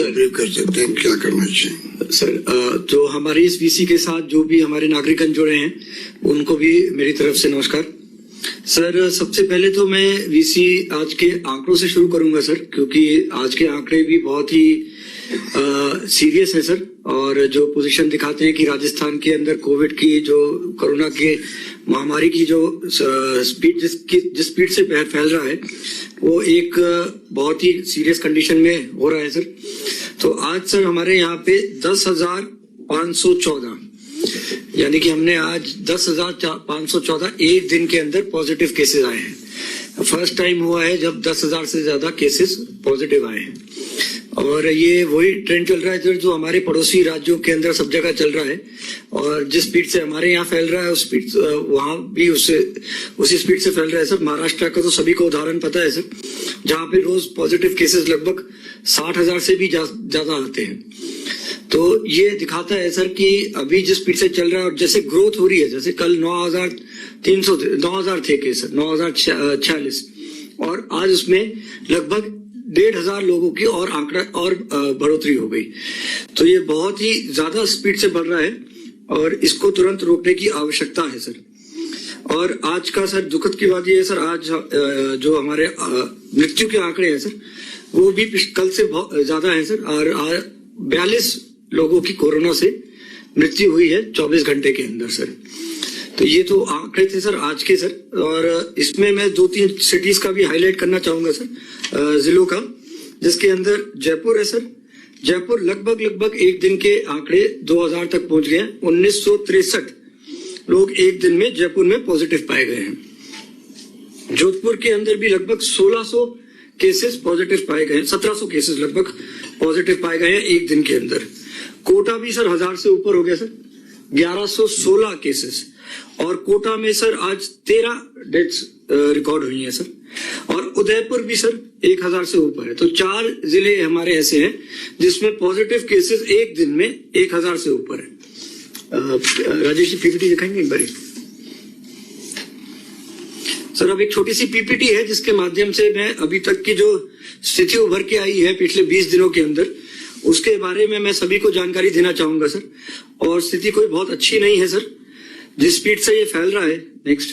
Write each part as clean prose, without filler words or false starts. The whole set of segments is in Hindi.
ब्रीफ कर सकते हैं क्या करना चाहिए? सर, तो हमारे इस वीसी के साथ जो भी हमारे नागरिकगण जुड़े हैं उनको भी मेरी तरफ से नमस्कार। सर, सबसे पहले तो मैं वीसी आज के आंकड़ों से शुरू करूंगा सर, क्योंकि आज के आंकड़े भी बहुत ही सीरियस है सर, और जो पोजीशन दिखाते हैं कि राजस्थान के अंदर कोविड की जो कोरोना के महामारी की जो स्पीड जिस स्पीड से फैल रहा है वो एक बहुत ही सीरियस कंडीशन में हो रहा है सर। तो आज सर हमारे यहाँ पे 10,514 यानी कि हमने आज 10,514 एक दिन के अंदर पॉजिटिव केसेस आए हैं। फर्स्ट टाइम हुआ है जब 10,000 से ज्यादा केसेस पॉजिटिव आए हैं, और ये वही ट्रेंड चल रहा है जो हमारे पड़ोसी राज्यों के अंदर सब जगह चल रहा है, और जिस स्पीड से हमारे यहाँ फैल रहा है उस स्पीड वहां भी उसी स्पीड से फैल रहा है सर। महाराष्ट्र का तो सभी को उदाहरण पता है सर, जहाँ पे रोज पॉजिटिव केसेस लगभग 60,000 से भी ज्यादा आते हैं। तो ये दिखाता है सर कि अभी जिस स्पीड से चल रहा है और जैसे ग्रोथ हो रही है, जैसे कल 9,000 थे केस, 9,046, और आज उसमें लगभग 1,500 लोगों की और आंकड़ा और बढ़ोतरी हो गई। तो ये बहुत ही ज्यादा स्पीड से बढ़ रहा है और इसको तुरंत रोकने की आवश्यकता है सर। और आज का सर दुखद की बात ये है सर, आज जो हमारे मृत्यु के आंकड़े हैं सर वो भी कल से बहुत ज्यादा है सर, और 42 लोगों की कोरोना से मृत्यु हुई है 24 घंटे के अंदर सर। तो ये तो आंकड़े थे सर आज के सर, और इसमें मैं 2-3 सिटीज का भी हाईलाइट करना चाहूंगा सर, जिलों का, जिसके अंदर जयपुर है सर। जयपुर लगभग एक दिन के आंकड़े 2,000 तक पहुंच गए हैं। 1963 लोग एक दिन में जयपुर में पॉजिटिव पाए गए हैं। जोधपुर के अंदर भी लगभग 1,600 केसेस पॉजिटिव पाए गए हैं, 1,700 केसेस लगभग पॉजिटिव पाए गए हैं एक दिन के अंदर। कोटा भी सर 1,000 से ऊपर हो गया सर, 1,116 केसेस, और कोटा में सर आज 13 डेथ्स रिकॉर्ड हुई हैं सर, और उदयपुर भी सर 1,000 से ऊपर है। तो 4 जिले हमारे ऐसे हैं जिसमें पॉजिटिव केसेस एक दिन में 1,000 से ऊपर है। राजेश जी पीपीटी दिखाएंगे एक बार सर। अब एक छोटी सी पीपीटी है जिसके माध्यम से मैं अभी तक की जो स्थिति उभर के आई है पिछले 20 दिनों के अंदर, उसके बारे में मैं सभी को जानकारी देना चाहूंगा सर। और स्थिति कोई बहुत अच्छी नहीं है सर, जिस स्पीड से ये फैल रहा है। नेक्स्ट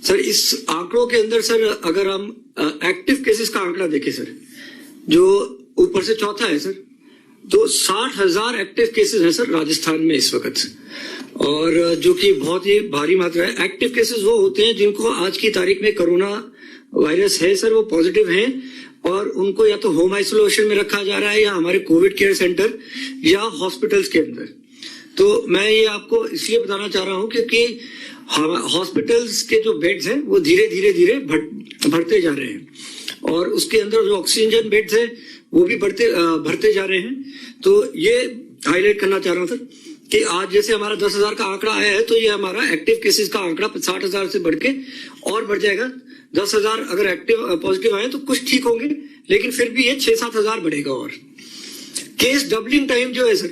सर, इस आंकड़ों के अंदर सर अगर हम एक्टिव केसेस का आंकड़ा देखें सर, जो ऊपर से चौथा है सर, तो 60,000 एक्टिव केसेस हैं सर राजस्थान में इस वक्त, और जो कि बहुत ही भारी मात्रा है। एक्टिव केसेस वो होते हैं जिनको आज की तारीख में कोरोना वायरस है सर, वो पॉजिटिव हैं, और उनको या तो होम आइसोलेशन में रखा जा रहा है या हमारे कोविड केयर सेंटर या हॉस्पिटल्स के अंदर। तो मैं ये आपको इसलिए बताना चाह रहा हूं क्योंकि हॉस्पिटल्स के जो बेड्स हैं वो धीरे धीरे भरते जा रहे हैं, और उसके अंदर जो ऑक्सीजन बेड्स हैं वो भी भरते जा रहे हैं। तो ये हाईलाइट करना चाह रहा हूं सर कि आज जैसे हमारा 10,000 का आंकड़ा आया है, तो ये हमारा एक्टिव केसेस का आंकड़ा 60,000 से बढ़ के और बढ़ जाएगा। 10,000 अगर एक्टिव पॉजिटिव आए तो कुछ ठीक होंगे, लेकिन फिर भी ये 6-7,000 बढ़ेगा। और केस डबलिंग टाइम जो है सर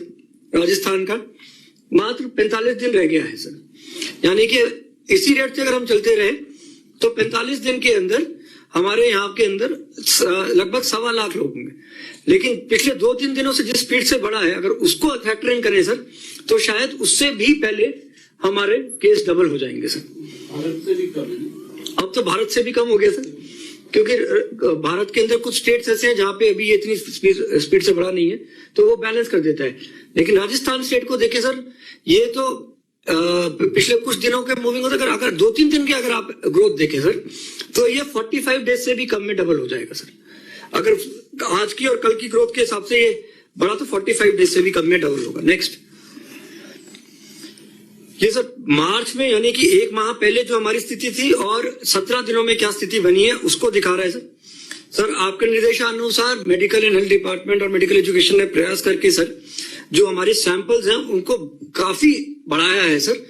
राजस्थान का मात्र 45 दिन रह गया है सर, यानी कि इसी रेट से अगर हम चलते रहे तो 45 दिन के अंदर हमारे यहाँ के अंदर लगभग 1.25 लाख लोग होंगे। लेकिन पिछले 2-3 दिनों से जिस स्पीड से बढ़ा है, अगर उसको फैक्टर इन करें सर, तो शायद उससे भी पहले हमारे केस डबल हो जाएंगे सर। भारत से भी कम, अब तो भारत से भी कम हो गया सर, क्योंकि भारत के अंदर कुछ स्टेट्स ऐसे हैं जहां पे अभी ये इतनी स्पीड से बढ़ा नहीं है, तो वो बैलेंस कर देता है। लेकिन राजस्थान स्टेट को देखें सर, ये तो पिछले कुछ दिनों के मूविंग होता है, अगर 2-3 दिन के अगर आप ग्रोथ देखें सर, तो ये 45 डेज से भी कम में डबल हो जाएगा सर। अगर आज की और कल की ग्रोथ के हिसाब से ये बढ़ा तो 45 डेज से भी कम में डबल होगा। नेक्स्ट, ये सर मार्च में यानी कि 1 माह पहले जो हमारी स्थिति थी और 17 दिनों में क्या स्थिति बनी है उसको दिखा रहा है सर। सर आपके निर्देशानुसार मेडिकल एंड हेल्थ डिपार्टमेंट और मेडिकल एजुकेशन ने प्रयास करके सर जो हमारे सैंपल्स हैं उनको काफी बढ़ाया है सर,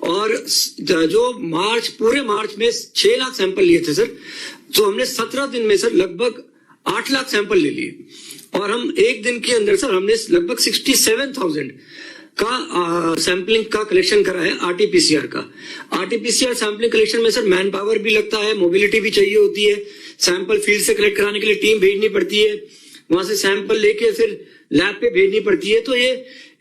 और जो पूरे मार्च में 6 लाख सैंपल लिए थे सर, तो हमने 17 दिन में सर लगभग 8 लाख सैंपल ले लिए, और हम एक दिन के अंदर सर हमने लगभग 67,000 का सैंपलिंग का कलेक्शन करा है आरटीपीसीआर का। आरटीपीसीआर सैंपलिंग कलेक्शन में सर मैन पावर भी लगता है, मोबिलिटी भी चाहिए होती है, सैंपल फील्ड से कलेक्ट कराने के लिए टीम भेजनी पड़ती है, वहां से सैंपल लेके फिर लैब पे भेजनी पड़ती है। तो ये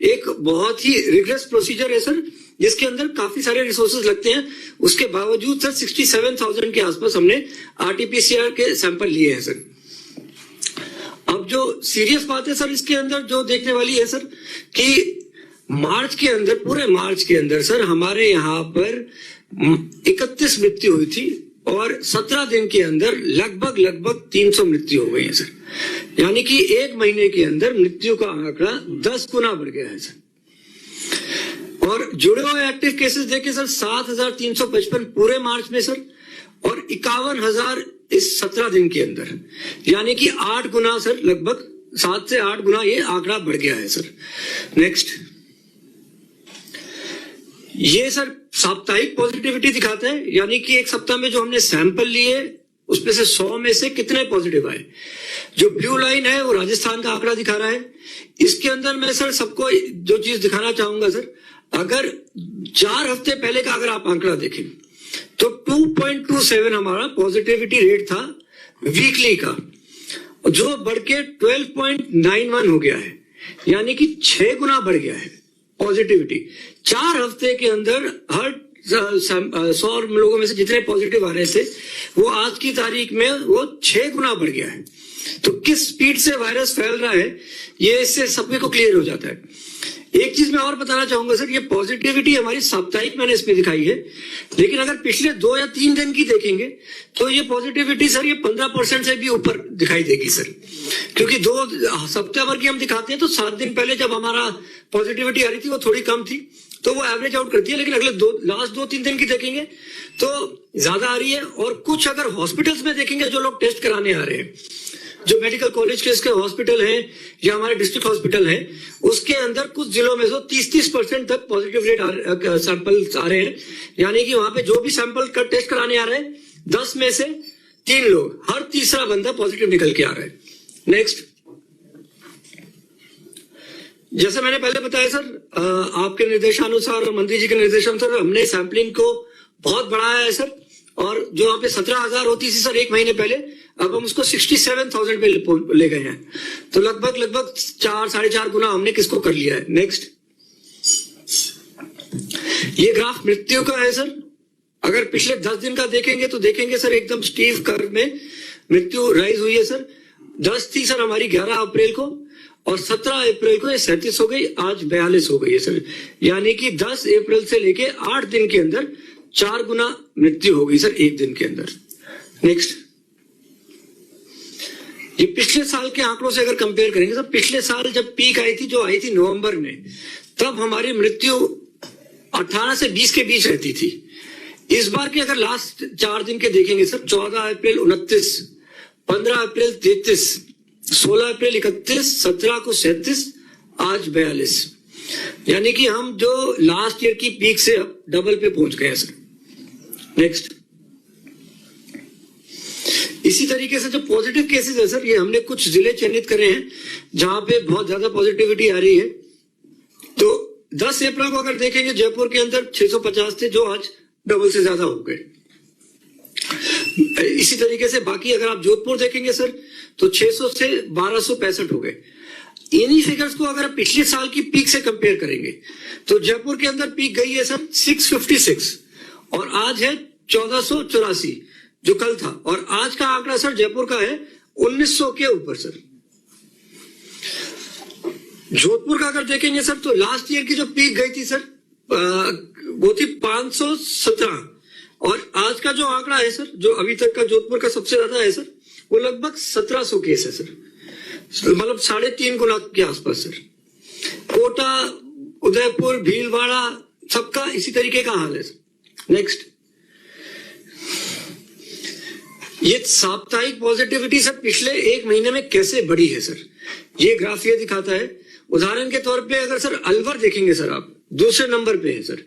एक बहुत ही रिग्रेस प्रोसीजर है सर, जिसके अंदर काफी सारे रिसोर्सेज लगते हैं। उसके बावजूद सर 67,000 के आसपास हमने आरटीपीसीआर के सैंपल लिए हैं सर। अब जो सीरियस बात है सर इसके अंदर जो देखने वाली है सर कि मार्च के अंदर, पूरे मार्च के अंदर सर हमारे यहाँ पर 31 मृत्यु हुई थी और 17 दिन के अंदर लगभग 300 मृत्यु हो गई है सर। यानी कि एक महीने के अंदर मृत्यु का आंकड़ा 10 गुना बढ़ गया है सर। और जुड़े हुए एक्टिव केसेस देखे सर 7,355 पूरे मार्च में सर, और 51,000 इस 17 दिन के अंदर, यानी कि 8 गुना सर, लगभग 7 से 8 गुना ये आंकड़ा बढ़ गया है सर। नेक्स्ट, ये सर साप्ताहिक पॉजिटिविटी दिखाता है, यानी कि एक सप्ताह में जो हमने सैंपल लिए उसमें से 100 में से कितने पॉजिटिव आए। जो ब्लू लाइन है वो राजस्थान का आंकड़ा दिखा रहा है। इसके अंदर मैं सर सबको जो चीज दिखाना चाहूंगा सर, अगर 4 हफ्ते पहले का अगर आप आंकड़ा देखें तो 2.27 हमारा पॉजिटिविटी रेट था वीकली का, जो बढ़ के 12.91 हो गया है, यानी कि 6 गुना बढ़ गया है पॉजिटिविटी। 4 हफ्ते के अंदर हर 100 लोगों में से जितने पॉजिटिव आ रहे थे वो आज की तारीख में वो 6 गुना बढ़ गया है। तो किस स्पीड से वायरस फैल रहा है ये इससे सभी को क्लियर हो जाता है। एक चीज मैं और बताना चाहूंगा सर, ये पॉजिटिविटी हमारी साप्ताहिक मैंने इसमें दिखाई है, लेकिन अगर पिछले 2 या 3 दिन की देखेंगे तो ये पॉजिटिविटी सर ये 15% से भी ऊपर दिखाई देगी सर, क्योंकि 2 सप्ताह भर की हम दिखाते हैं तो 7 दिन पहले जब हमारा पॉजिटिविटी आ रही थी वो थोड़ी कम थी तो वो एवरेज आउट करती है, लेकिन अगले लास्ट 2-3 दिन की देखेंगे तो ज्यादा आ रही है। और कुछ अगर हॉस्पिटल्स में देखेंगे जो लोग टेस्ट कराने आ रहे हैं, जो मेडिकल कॉलेज के इसके हॉस्पिटल हैं या हमारे डिस्ट्रिक्ट हॉस्पिटल हैं, उसके अंदर कुछ जिलों में 30% तक पॉजिटिव रेट सैंपल आ रहे हैं, यानी कि वहां पे जो भी सैंपल का टेस्ट कराने आ रहे हैं 10 में से 3 लोग, हर तीसरा बंदा पॉजिटिव निकल के आ रहा है। नेक्स्ट, जैसे मैंने पहले बताया सर, आपके निर्देशानुसार और मंत्री जी के निर्देशानुसार हमने सैंपलिंग को बहुत बढ़ाया है सर, और जो यहाँ पे 17,000 होती थी सर एक महीने पहले, अब हम उसको 67,000 पे ले गए हैं। तो लगभग 4-4.5 गुना हमने किसको कर लिया है। नेक्स्ट, ये ग्राफ मृत्यु का है सर। अगर पिछले 10 दिन का देखेंगे तो देखेंगे सर एकदम स्टीव कर्व में मृत्यु राइज हुई है सर। 10 थी सर हमारी 11 अप्रैल को, और 17 अप्रैल को ये 37 हो गई, आज 42 हो गई है सर, यानी कि 10 अप्रैल से लेके 8 दिन के अंदर 4 गुना मृत्यु हो गई सर एक दिन के अंदर। नेक्स्ट, ये पिछले साल के आंकड़ों से अगर कंपेयर करेंगे तो पिछले साल जब पीक आई थी, जो आई थी नवंबर में, तब हमारी मृत्यु 18 से 20 के बीच रहती थी। इस बार के अगर लास्ट 4 दिन के देखेंगे सर, 14 अप्रैल 29, 15 अप्रैल 33, 16 अप्रैल 31, 17 को 37, आज 42, यानी कि हम जो लास्ट ईयर की पीक से अब डबल पे पहुंच गए हैं सर। नेक्स्ट, इसी तरीके से जो पॉजिटिव केसेस है सर, ये हमने कुछ जिले चयनित करे हैं जहां पे बहुत ज्यादा पॉजिटिविटी आ रही है। तो 10 अप्रैल को अगर देखेंगे जयपुर के अंदर 650 थे, जो आज डबल से ज्यादा हो गए। इसी तरीके से बाकी अगर आप जोधपुर देखेंगे सर तो 600 से 1265 हो गए। इन्हीं फिगर्स को अगर पिछले साल की पीक से कंपेयर करेंगे तो जयपुर के अंदर पीक गई है सर 656 और आज है 1484 जो कल था, और आज का आंकड़ा सर जयपुर का है 1900 के ऊपर सर। जोधपुर का अगर देखेंगे सर तो लास्ट ईयर की जो पीक गई थी सर वो थी 517, और आज का जो आंकड़ा है सर, जो अभी तक का जोधपुर का सबसे ज्यादा है सर, वो लगभग 1700 केस है सर, मतलब 3.5 गुना के आसपास सर। कोटा, उदयपुर, भीलवाड़ा, सबका इसी तरीके का हाल है सर। नेक्स्ट, ये साप्ताहिक पॉजिटिविटी सर पिछले 1 महीने में कैसे बढ़ी है सर, ये ग्राफ ये दिखाता है। उदाहरण के तौर पे अगर सर अलवर देखेंगे सर, आप दूसरे नंबर पे है सर।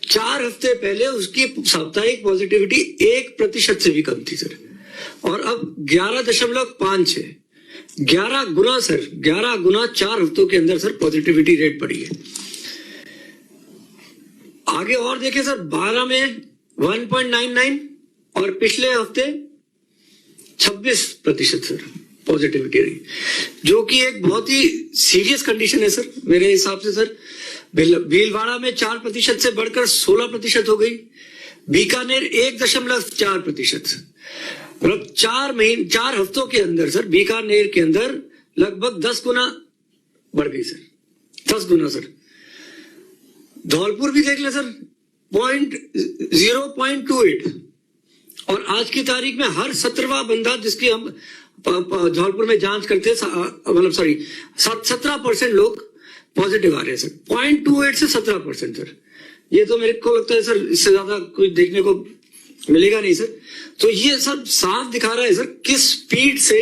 4 हफ्ते पहले उसकी साप्ताहिक पॉजिटिविटी 1% से भी कम थी सर, और अब 11.5 है, 11 गुना सर, 11 गुना 4 हफ्तों के अंदर सर पॉजिटिविटी रेट बढ़ी है। आगे और देखें सर, 12 में 1.99 और पिछले हफ्ते 26% सर, पॉजिटिविटी रही, जो कि एक बहुत ही सीरियस कंडीशन है सर मेरे हिसाब से सर। भीलवाड़ा में 4% से बढ़कर 16% हो गई, बीकानेर 1.4%, मतलब 4 हफ्तों के अंदर सर बीकानेर के अंदर लगभग 10 गुना बढ़ गई सर, 10 गुना सर। धौलपुर भी देख ले सर 0.28, और आज की तारीख में हर 17वां बंदा जिसकी हम धौलपुर में जांच करते हैं, मतलब सॉरी 17% लोग पॉजिटिव आ रहे हैं सर, 0.28 से 17% सर। ये तो मेरे को लगता है सर इससे ज्यादा कुछ देखने को मिलेगा नहीं सर। तो ये सब साफ दिखा रहा है सर किस स्पीड से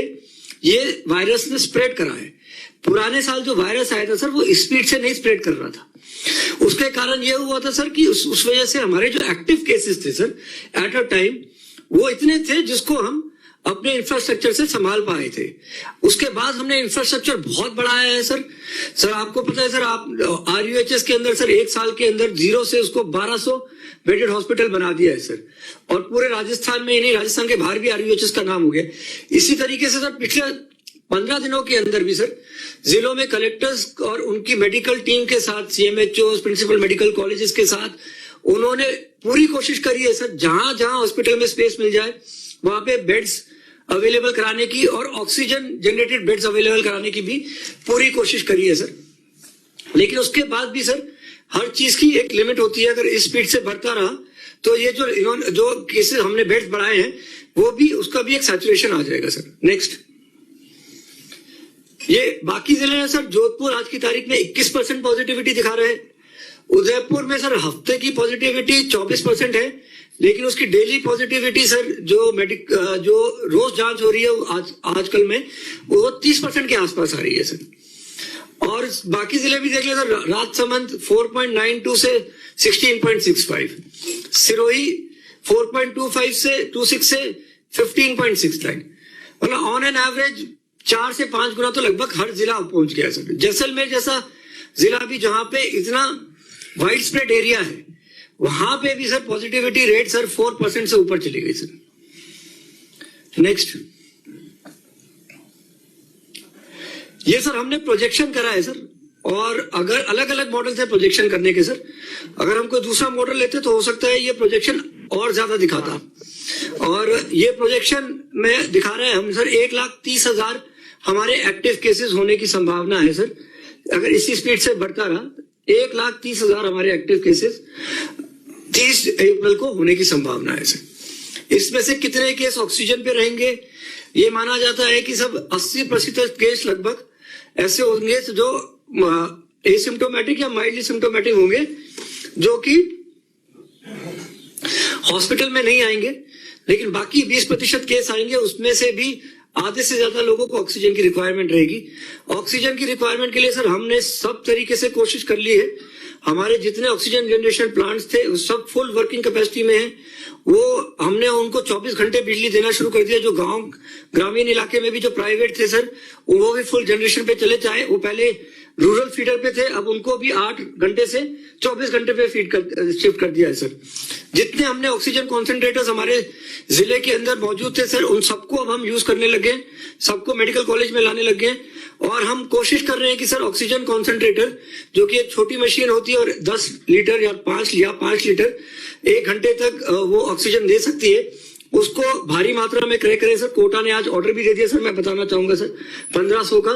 ये वायरस ने स्प्रेड करा है। पुराने साल जो वायरस आया था सर वो स्पीड से नहीं स्प्रेड कर रहा था, उसके कारण ये हुआ था सर कि उस वजह से हमारे जो एक्टिव केसेस थे सर एट अ टाइम वो इतने थे जिसको हम अपने इंफ्रास्ट्रक्चर से संभाल पाए थे। उसके बाद हमने इंफ्रास्ट्रक्चर बहुत बढ़ाया है सर। सर आपको पता है सर, आप RUHS के अंदर सर 1 साल के अंदर 0 से उसको 1200 बेडेड हॉस्पिटल बना दिया है सर, और पूरे राजस्थान में ही नहीं, राजस्थान के बाहर भी RUHS का नाम हो गया। इसी तरीके से सर पिछले 15 दिनों के अंदर भी सर जिलों में कलेक्टर्स और उनकी मेडिकल टीम के साथ, CMHOs, प्रिंसिपल मेडिकल कॉलेजेस के साथ उन्होंने पूरी कोशिश करी है सर, जहां जहां हॉस्पिटल में स्पेस मिल जाए वहां पे बेड्स अवेलेबल कराने की और ऑक्सीजन जनरेटेड बेड्स अवेलेबल कराने की भी पूरी कोशिश करी है सर। लेकिन उसके बाद भी सर हर चीज की एक लिमिट होती है, अगर इस स्पीड से बढ़ता रहा तो ये जो केसेस हमने बेड्स बढ़ाए हैं वो भी, उसका भी एक सैचुरेशन आ जाएगा सर। नेक्स्ट, ये बाकी जिले हैं सर। जोधपुर आज की तारीख में 21% पॉजिटिविटी दिखा रहे हैं। उदयपुर में सर हफ्ते की पॉजिटिविटी 24% है, लेकिन उसकी डेली पॉजिटिविटी सर जो रोज जांच हो रही है आजकल में वो 30% के आसपास आ रही है सर। और बाकी जिले भी देख ले सर, राजसमंद 4.92 से 16.65, सिरोही 4.25 से 26 से 15.69, मतलब ऑन एन एवरेज 4 से 5 गुना तो लगभग हर जिला पहुंच गया सर। जैसलमेर जैसा जिला भी जहां पे इतना वाइड स्प्रेड एरिया है वहां पे भी सर पॉजिटिविटी रेट सर 4% से ऊपर चली गई सर। नेक्स्ट, ये सर हमने प्रोजेक्शन करा है सर, और अगर अलग अलग मॉडल है प्रोजेक्शन करने के सर, अगर हम कोई दूसरा मॉडल लेते तो हो सकता है ये प्रोजेक्शन और ज्यादा दिखाता, और ये प्रोजेक्शन में दिखा रहे हैं हम सर 1,30,000 हमारे एक्टिव केसेस होने की संभावना है सर। अगर इसी स्पीड से बढ़ता रहा 1,30,000 हमारे एक्टिव केसेस 30 अप्रैल को होने की संभावना है सर। इसमें से कितने केस ऑक्सीजन पे रहेंगे, ये माना जाता है कि सब 80% केस लगभग ऐसे होंगे जो एसिम्प्टोमेटिक या माइल्डली सिम्प्टोमेटिक होंगे, जो कि हॉस्पिटल में नहीं आएंगे, लेकिन बाकी 20% केस आएंगे, उसमें से भी आधे से ज्यादा लोगों को ऑक्सीजन की रिक्वायरमेंट रहेगी। ऑक्सीजन की रिक्वायरमेंट के लिए सर हमने सब तरीके से कोशिश कर ली है। हमारे जितने ऑक्सीजन जनरेशन प्लांट्स थे वो सब फुल वर्किंग कैपेसिटी में है। वो हमने उनको 24 घंटे बिजली देना शुरू कर दिया। जो गांव ग्रामीण इलाके में भी जो प्राइवेट थे सर वो भी फुल जनरेशन पे चले, चाहे वो पहले रूरल फीडर पे थे, अब उनको भी 8 घंटे से 24 घंटे पे शिफ्ट कर दिया है सर। जितने हमने ऑक्सीजन कॉन्सेंट्रेटर्स हमारे जिले के अंदर मौजूद थे सर उन सबको अब हम यूज करने लगे, सबको मेडिकल कॉलेज में लाने लगे, और हम कोशिश कर रहे हैं कि सर ऑक्सीजन कॉन्सेंट्रेटर जो कि एक छोटी मशीन होती है और 10 लीटर या 5 लीटर 1 घंटे तक वो ऑक्सीजन दे सकती है, उसको भारी मात्रा में क्रय करें सर। कोटा ने आज ऑर्डर भी दे दिया सर, मैं बताना चाहूंगा सर 1500 का,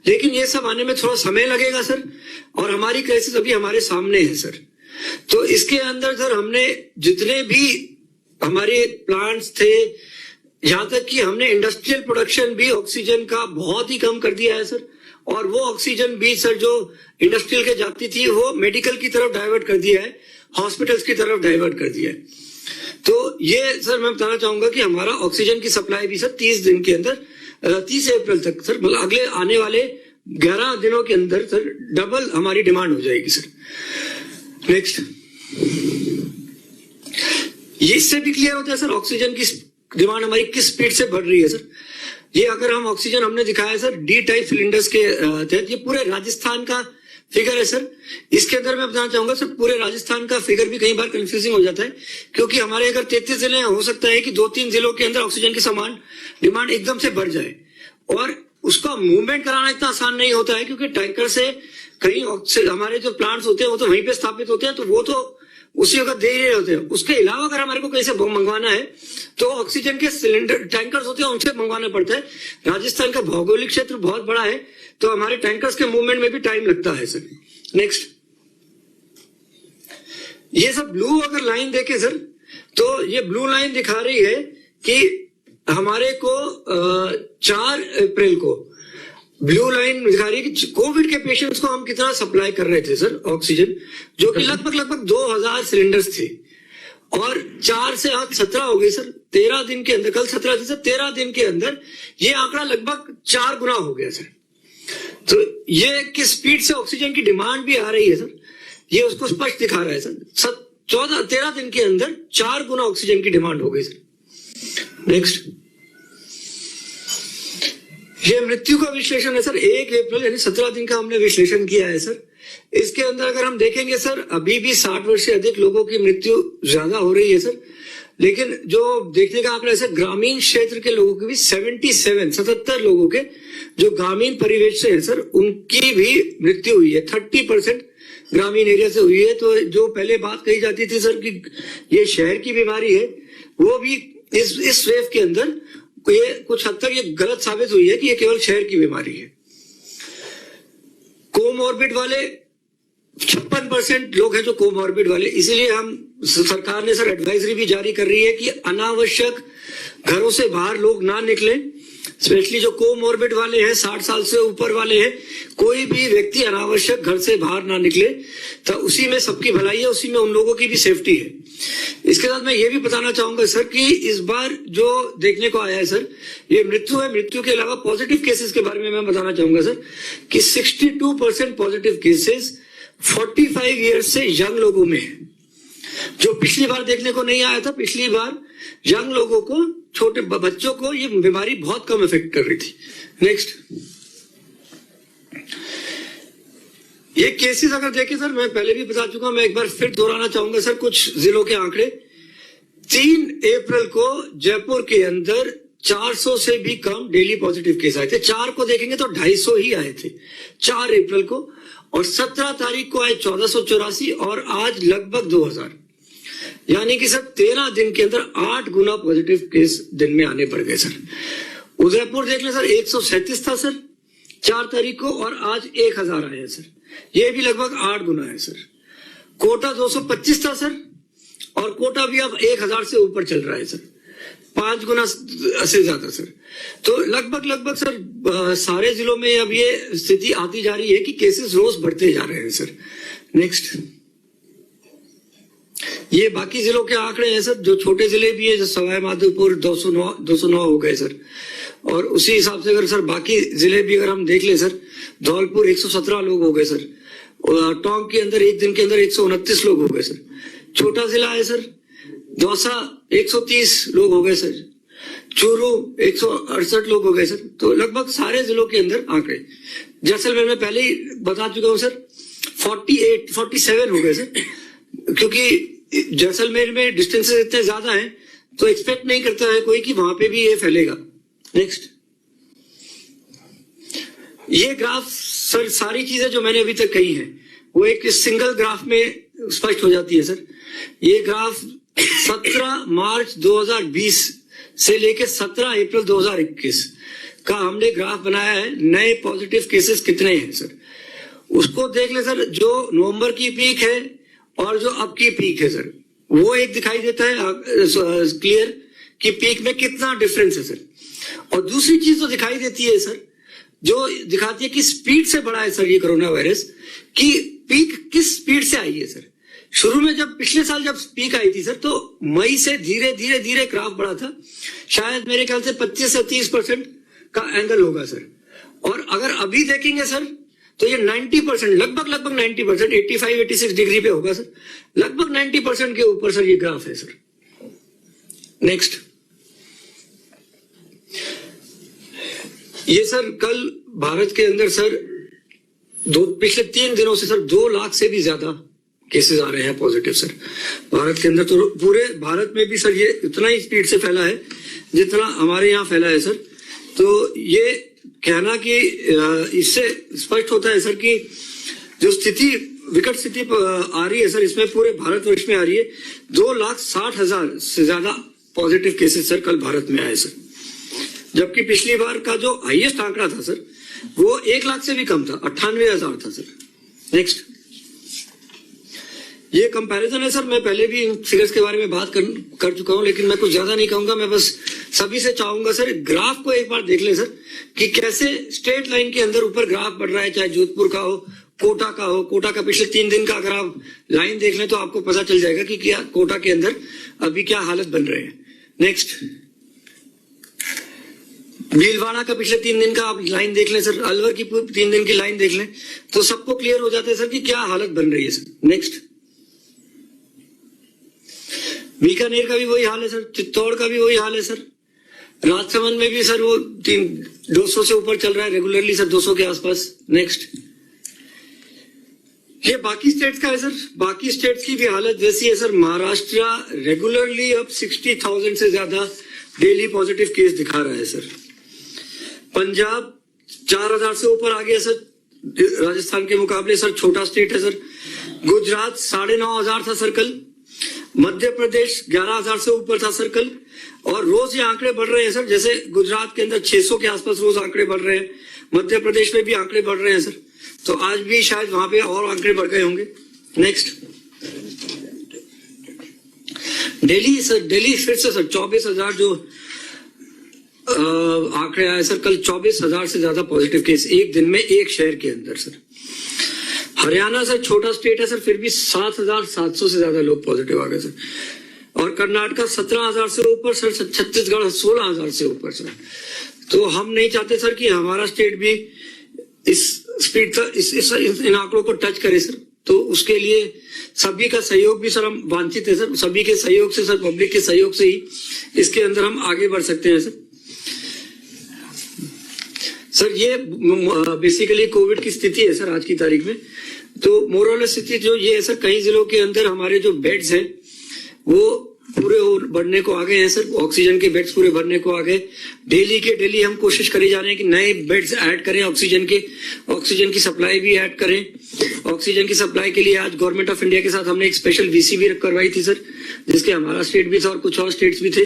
लेकिन ये सब आने में थोड़ा समय लगेगा सर, और हमारी केसेस अभी हमारे सामने है सर। तो इसके अंदर सर हमने जितने भी हमारे प्लांट्स थे, यहां तक कि हमने इंडस्ट्रियल प्रोडक्शन भी ऑक्सीजन का बहुत ही कम कर दिया है सर, और वो ऑक्सीजन भी सर जो इंडस्ट्रियल के जाती थी वो मेडिकल की तरफ डाइवर्ट कर दिया है, हॉस्पिटल्स की तरफ डाइवर्ट कर दिया है। तो ये सर मैं बताना चाहूंगा कि हमारा ऑक्सीजन की सप्लाई भी सर 30 दिन के अंदर 30 अप्रैल तक सर, मतलब अगले आने वाले 11 दिनों के अंदर सर डबल हमारी डिमांड हो जाएगी सर। नेक्स्ट, ये इससे भी क्लियर होता है सर ऑक्सीजन की डिमांड हमारी किस स्पीड से बढ़ रही है सर। ये अगर हम ऑक्सीजन हमने दिखाया सर D टाइप सिलेंडर्स के तहत, ये पूरे राजस्थान का फिगर है सर। इसके अंदर मैं बताना चाहूंगा सर पूरे राजस्थान का फिगर भी कई बार कंफ्यूजिंग हो जाता है, क्योंकि हमारे अगर 33 जिले हो सकता है कि 2-3 जिलों के अंदर ऑक्सीजन की समान डिमांड एकदम से बढ़ जाए, और उसका मूवमेंट कराना इतना आसान नहीं होता है, क्योंकि टैंकर से कहीं हमारे जो प्लांट्स होते हैं वो तो वहीं पे स्थापित होते हैं, तो वो तो उसी वक्त दे रहे होते हैं। उसके अलावा अगर हमारे को कहीं से मंगवाना है तो ऑक्सीजन के सिलेंडर टैंकर्स होते हैं, उनसे मंगवाना पड़ता है। राजस्थान का भौगोलिक क्षेत्र बहुत बड़ा है, तो हमारे टैंकर्स के मूवमेंट में भी टाइम लगता है सर। नेक्स्ट, ये सब ब्लू अगर लाइन देखे सर, तो ये ब्लू लाइन दिखा रही है कि हमारे को 4 अप्रैल को ब्लू लाइन दिखा रही है कि कोविड के पेशेंट्स को हम कितना सप्लाई कर रहे थे सर ऑक्सीजन, जो कि लगभग 2000 सिलेंडर्स थे, और 4 से आज 17 हो गई सर। 13 दिन के अंदर, कल 17 थी सर, 13 दिन के अंदर ये आंकड़ा लगभग 4 गुना हो गया सर। तो ये किस स्पीड से ऑक्सीजन की डिमांड भी आ रही है सर, ये उसको स्पष्ट दिखा रहा है सर। 13 दिन के अंदर 4 गुना ऑक्सीजन की डिमांड हो गई सर। नेक्स्ट, ये मृत्यु का विश्लेषण है सर। 1 अप्रैल यानी 17 दिन का हमने विश्लेषण किया है सर। इसके अंदर अगर हम देखेंगे सर, अभी भी 60 वर्ष से अधिक लोगों की मृत्यु ज्यादा हो रही है सर, लेकिन जो देखने का आंकड़ा है सर, ग्रामीण क्षेत्र के लोगों की भी 77 लोगों के जो ग्रामीण परिवेश से है सर, उनकी भी मृत्यु हुई है। 30% ग्रामीण एरिया से हुई है। तो जो पहले बात कही जाती थी सर कि ये शहर की बीमारी है, वो भी इस वेव के अंदर ये कुछ हद तक ये गलत साबित हुई है कि ये केवल शहर की बीमारी है। कोमॉर्बिड वाले 56% लोग हैं जो कोमॉर्बिड वाले, इसीलिए हम सरकार ने सर एडवाइजरी भी जारी कर रही है कि अनावश्यक घरों से बाहर लोग ना निकलें। स्पेशली जो कोमॉर्बिड वाले हैं, 60 साल से ऊपर वाले हैं, कोई भी व्यक्ति अनावश्यक घर से बाहर ना निकले, तो उसी में सबकी भलाई है, उसी में उन लोगों की भी सेफ्टी है। इसके साथ मैं ये भी बताना चाहूंगा सर कि इस बार जो देखने को आया है सर, ये मृत्यु है। मृत्यु के अलावा पॉजिटिव केसेस के बारे में मैं बताना चाहूंगा सर कि 62% पॉजिटिव केसेस 45 ईयर्स से यंग लोगों में है, जो पिछली बार देखने को नहीं आया था। पिछली बार यंग लोगों को, छोटे बच्चों को ये बीमारी बहुत कम इफेक्ट कर रही थी। नेक्स्ट, ये केसेस अगर देखें सर, मैं पहले भी बता चुका हूं, मैं एक बार फिर दोहराना चाहूंगा सर कुछ जिलों के आंकड़े। 3 अप्रैल को जयपुर के अंदर 400 से भी कम डेली पॉजिटिव केस आए थे। 4 को देखेंगे तो 250 ही आए थे 4 अप्रैल को, और 17 तारीख को आए 1484, और आज लगभग 2000। यानी कि सर 13 दिन के अंदर 8 गुना पॉजिटिव केस दिन में आने पड़ गए सर। उदयपुर देख लें सर, 137 था सर 4 तारीख को, और आज 1000 आए हैं सर। ये भी लगभग 8 गुना है सर। कोटा 225 था सर, और कोटा भी अब 1000 से ऊपर चल रहा है सर, 5 गुना से ज्यादा सर। तो लगभग सर सारे जिलों में अब ये स्थिति आती जा रही है कि केसेस रोज बढ़ते जा रहे हैं सर। नेक्स्ट, ये बाकी जिलों के आंकड़े हैं सर। जो छोटे जिले भी है, जो सवाई माधोपुर 209 हो गए सर, और उसी हिसाब से अगर सर बाकी जिले भी अगर हम देख ले सर, धौलपुर 117 लोग हो गए सर, और टोंक के अंदर एक दिन के अंदर 129 लोग हो गए सर। छोटा जिला है सर दौसा, 130 लोग हो गए सर। चूरू 168 लोग हो गए सर। तो लगभग सारे जिलों के अंदर आंकड़े। जैसलमेर में पहले ही बता चुका हूं सर, 47 हो गए सर, क्योंकि जैसलमेर में डिस्टेंसेस इतने ज्यादा हैं, तो एक्सपेक्ट नहीं करता है कोई कि वहां पे भी ये फैलेगा। नेक्स्ट, ये ग्राफ सर, सारी चीजें जो मैंने अभी तक कही हैं वो एक सिंगल ग्राफ में स्पष्ट हो जाती है सर। ये ग्राफ 17 मार्च 2020 से लेकर 17 अप्रैल 2021 का हमने ग्राफ बनाया है। नए पॉजिटिव केसेस कितने हैं सर, उसको देख ले सर। जो नवंबर की पीक है और जो अब की पीक है सर, वो एक दिखाई देता है क्लियर कि पीक में कितना डिफरेंस है सर। और दूसरी चीज तो दिखाई देती है सर, जो दिखाती है कि स्पीड से बढ़ा है सर ये कोरोना वायरस, कि पीक किस स्पीड से आई है सर। शुरू में जब पिछले साल जब पीक आई थी सर, तो मई से धीरे धीरे ग्राफ बढ़ा था। शायद मेरे ख्याल से 25 से 30% का एंगल होगा सर। और अगर अभी देखेंगे सर, तो ये 90%, लगभग 90%, 85-86 डिग्री पे होगा सर। लगभग 90% के ऊपर सर ये ग्राफ है सर। नेक्स्ट, ये सर कल भारत के अंदर सर पिछले 3 दिनों से सर 2 लाख से भी ज्यादा केसेस आ रहे हैं पॉजिटिव सर भारत के अंदर। तो पूरे भारत में भी सर ये उतना ही स्पीड से फैला है जितना हमारे यहाँ फैला है सर। तो ये कहना कि इससे स्पष्ट होता है सर कि जो स्थिति विकट स्थिति आ रही है सर, इसमें पूरे भारतवर्ष में आ रही है। 2,60,000 से ज्यादा पॉजिटिव केसेस सर कल भारत में आए सर, जबकि पिछली बार का जो हाईएस्ट आंकड़ा था सर वो 1 लाख से भी कम था, 98,000 था सर। नेक्स्ट, ये कंपैरिजन है सर, मैं पहले भी इन फिगर्स के बारे में बात कर चुका हूं, लेकिन मैं कुछ ज्यादा नहीं कहूंगा। मैं बस सभी से चाहूंगा सर ग्राफ को एक बार देख लें सर कि कैसे स्ट्रेट लाइन के अंदर ऊपर ग्राफ बढ़ रहा है, चाहे जोधपुर का हो, कोटा का हो। कोटा का पिछले 3 दिन का अगर आप लाइन देख लें तो आपको पता चल जाएगा कि क्या कोटा के अंदर अभी क्या हालत बन रहे हैं। नेक्स्ट, भीलवाड़ा का पिछले 3 दिन का आप लाइन देख लें सर, अलवर की 3 दिन की लाइन देख लें तो सबको क्लियर हो जाता है सर कि क्या हालत बन रही है सर। नेक्स्ट, बीकानेर का भी वही हाल है सर, चित्तौड़ का भी वही हाल है सर, राजसमंद में भी सर वो 200 से ऊपर चल रहा है रेगुलरली सर, 200 के आसपास। नेक्स्ट, ये बाकी स्टेट्स का है सर, बाकी स्टेट्स की भी हालत वैसी है सर। महाराष्ट्र रेगुलरली अब 60,000 से ज्यादा डेली पॉजिटिव केस दिखा रहा है सर। पंजाब 4,000 से ऊपर आ गया सर, राजस्थान के मुकाबले सर, छोटा स्टेट है सर। गुजरात 9,500 था सर कल। मध्य प्रदेश 11,000 से ऊपर था सर कल। और रोज ये आंकड़े बढ़ रहे हैं सर, जैसे गुजरात के अंदर 600 के आसपास रोज आंकड़े बढ़ रहे हैं, मध्य प्रदेश में भी आंकड़े बढ़ रहे हैं सर, तो आज भी शायद वहां पे और आंकड़े बढ़ गए होंगे। नेक्स्ट, दिल्ली सर, दिल्ली फिर से सर 24,000 जो आंकड़े आए सर कल, 24,000 से ज्यादा पॉजिटिव केस एक दिन में एक शहर के अंदर सर। हरियाणा सर छोटा स्टेट है सर, फिर भी 7,700 से ज्यादा लोग पॉजिटिव आ गए सर। और कर्नाटक 17,000 से ऊपर सर, छत्तीसगढ़ 16,000 से ऊपर सर। तो हम नहीं चाहते सर कि हमारा स्टेट भी इस स्पीड तक इन आंकड़ों को टच करे सर, तो उसके लिए सभी का सहयोग भी सर हम वांछित है सर। सभी के सहयोग से सर, पब्लिक के सहयोग से ही इसके अंदर हम आगे बढ़ सकते हैं सर। सर ये बेसिकली कोविड की स्थिति है सर आज की तारीख में। तो मोरल स्थिति जो ये है सर, कई जिलों के अंदर हमारे जो बेड्स हैं वो पूरे बढ़ने को आ गए हैं सर, ऑक्सीजन के बेड्स पूरे भरने को आ गए। डेली के डेली हम कोशिश करी जा रहे हैं कि नए बेड्स ऐड करें, ऑक्सीजन की सप्लाई भी ऐड करें। ऑक्सीजन की सप्लाई के लिए आज गवर्नमेंट ऑफ इंडिया के साथ हमने एक स्पेशल वीसी भी करवाई थी सर, जिसके हमारा स्टेट भी था और कुछ और स्टेट्स भी थे।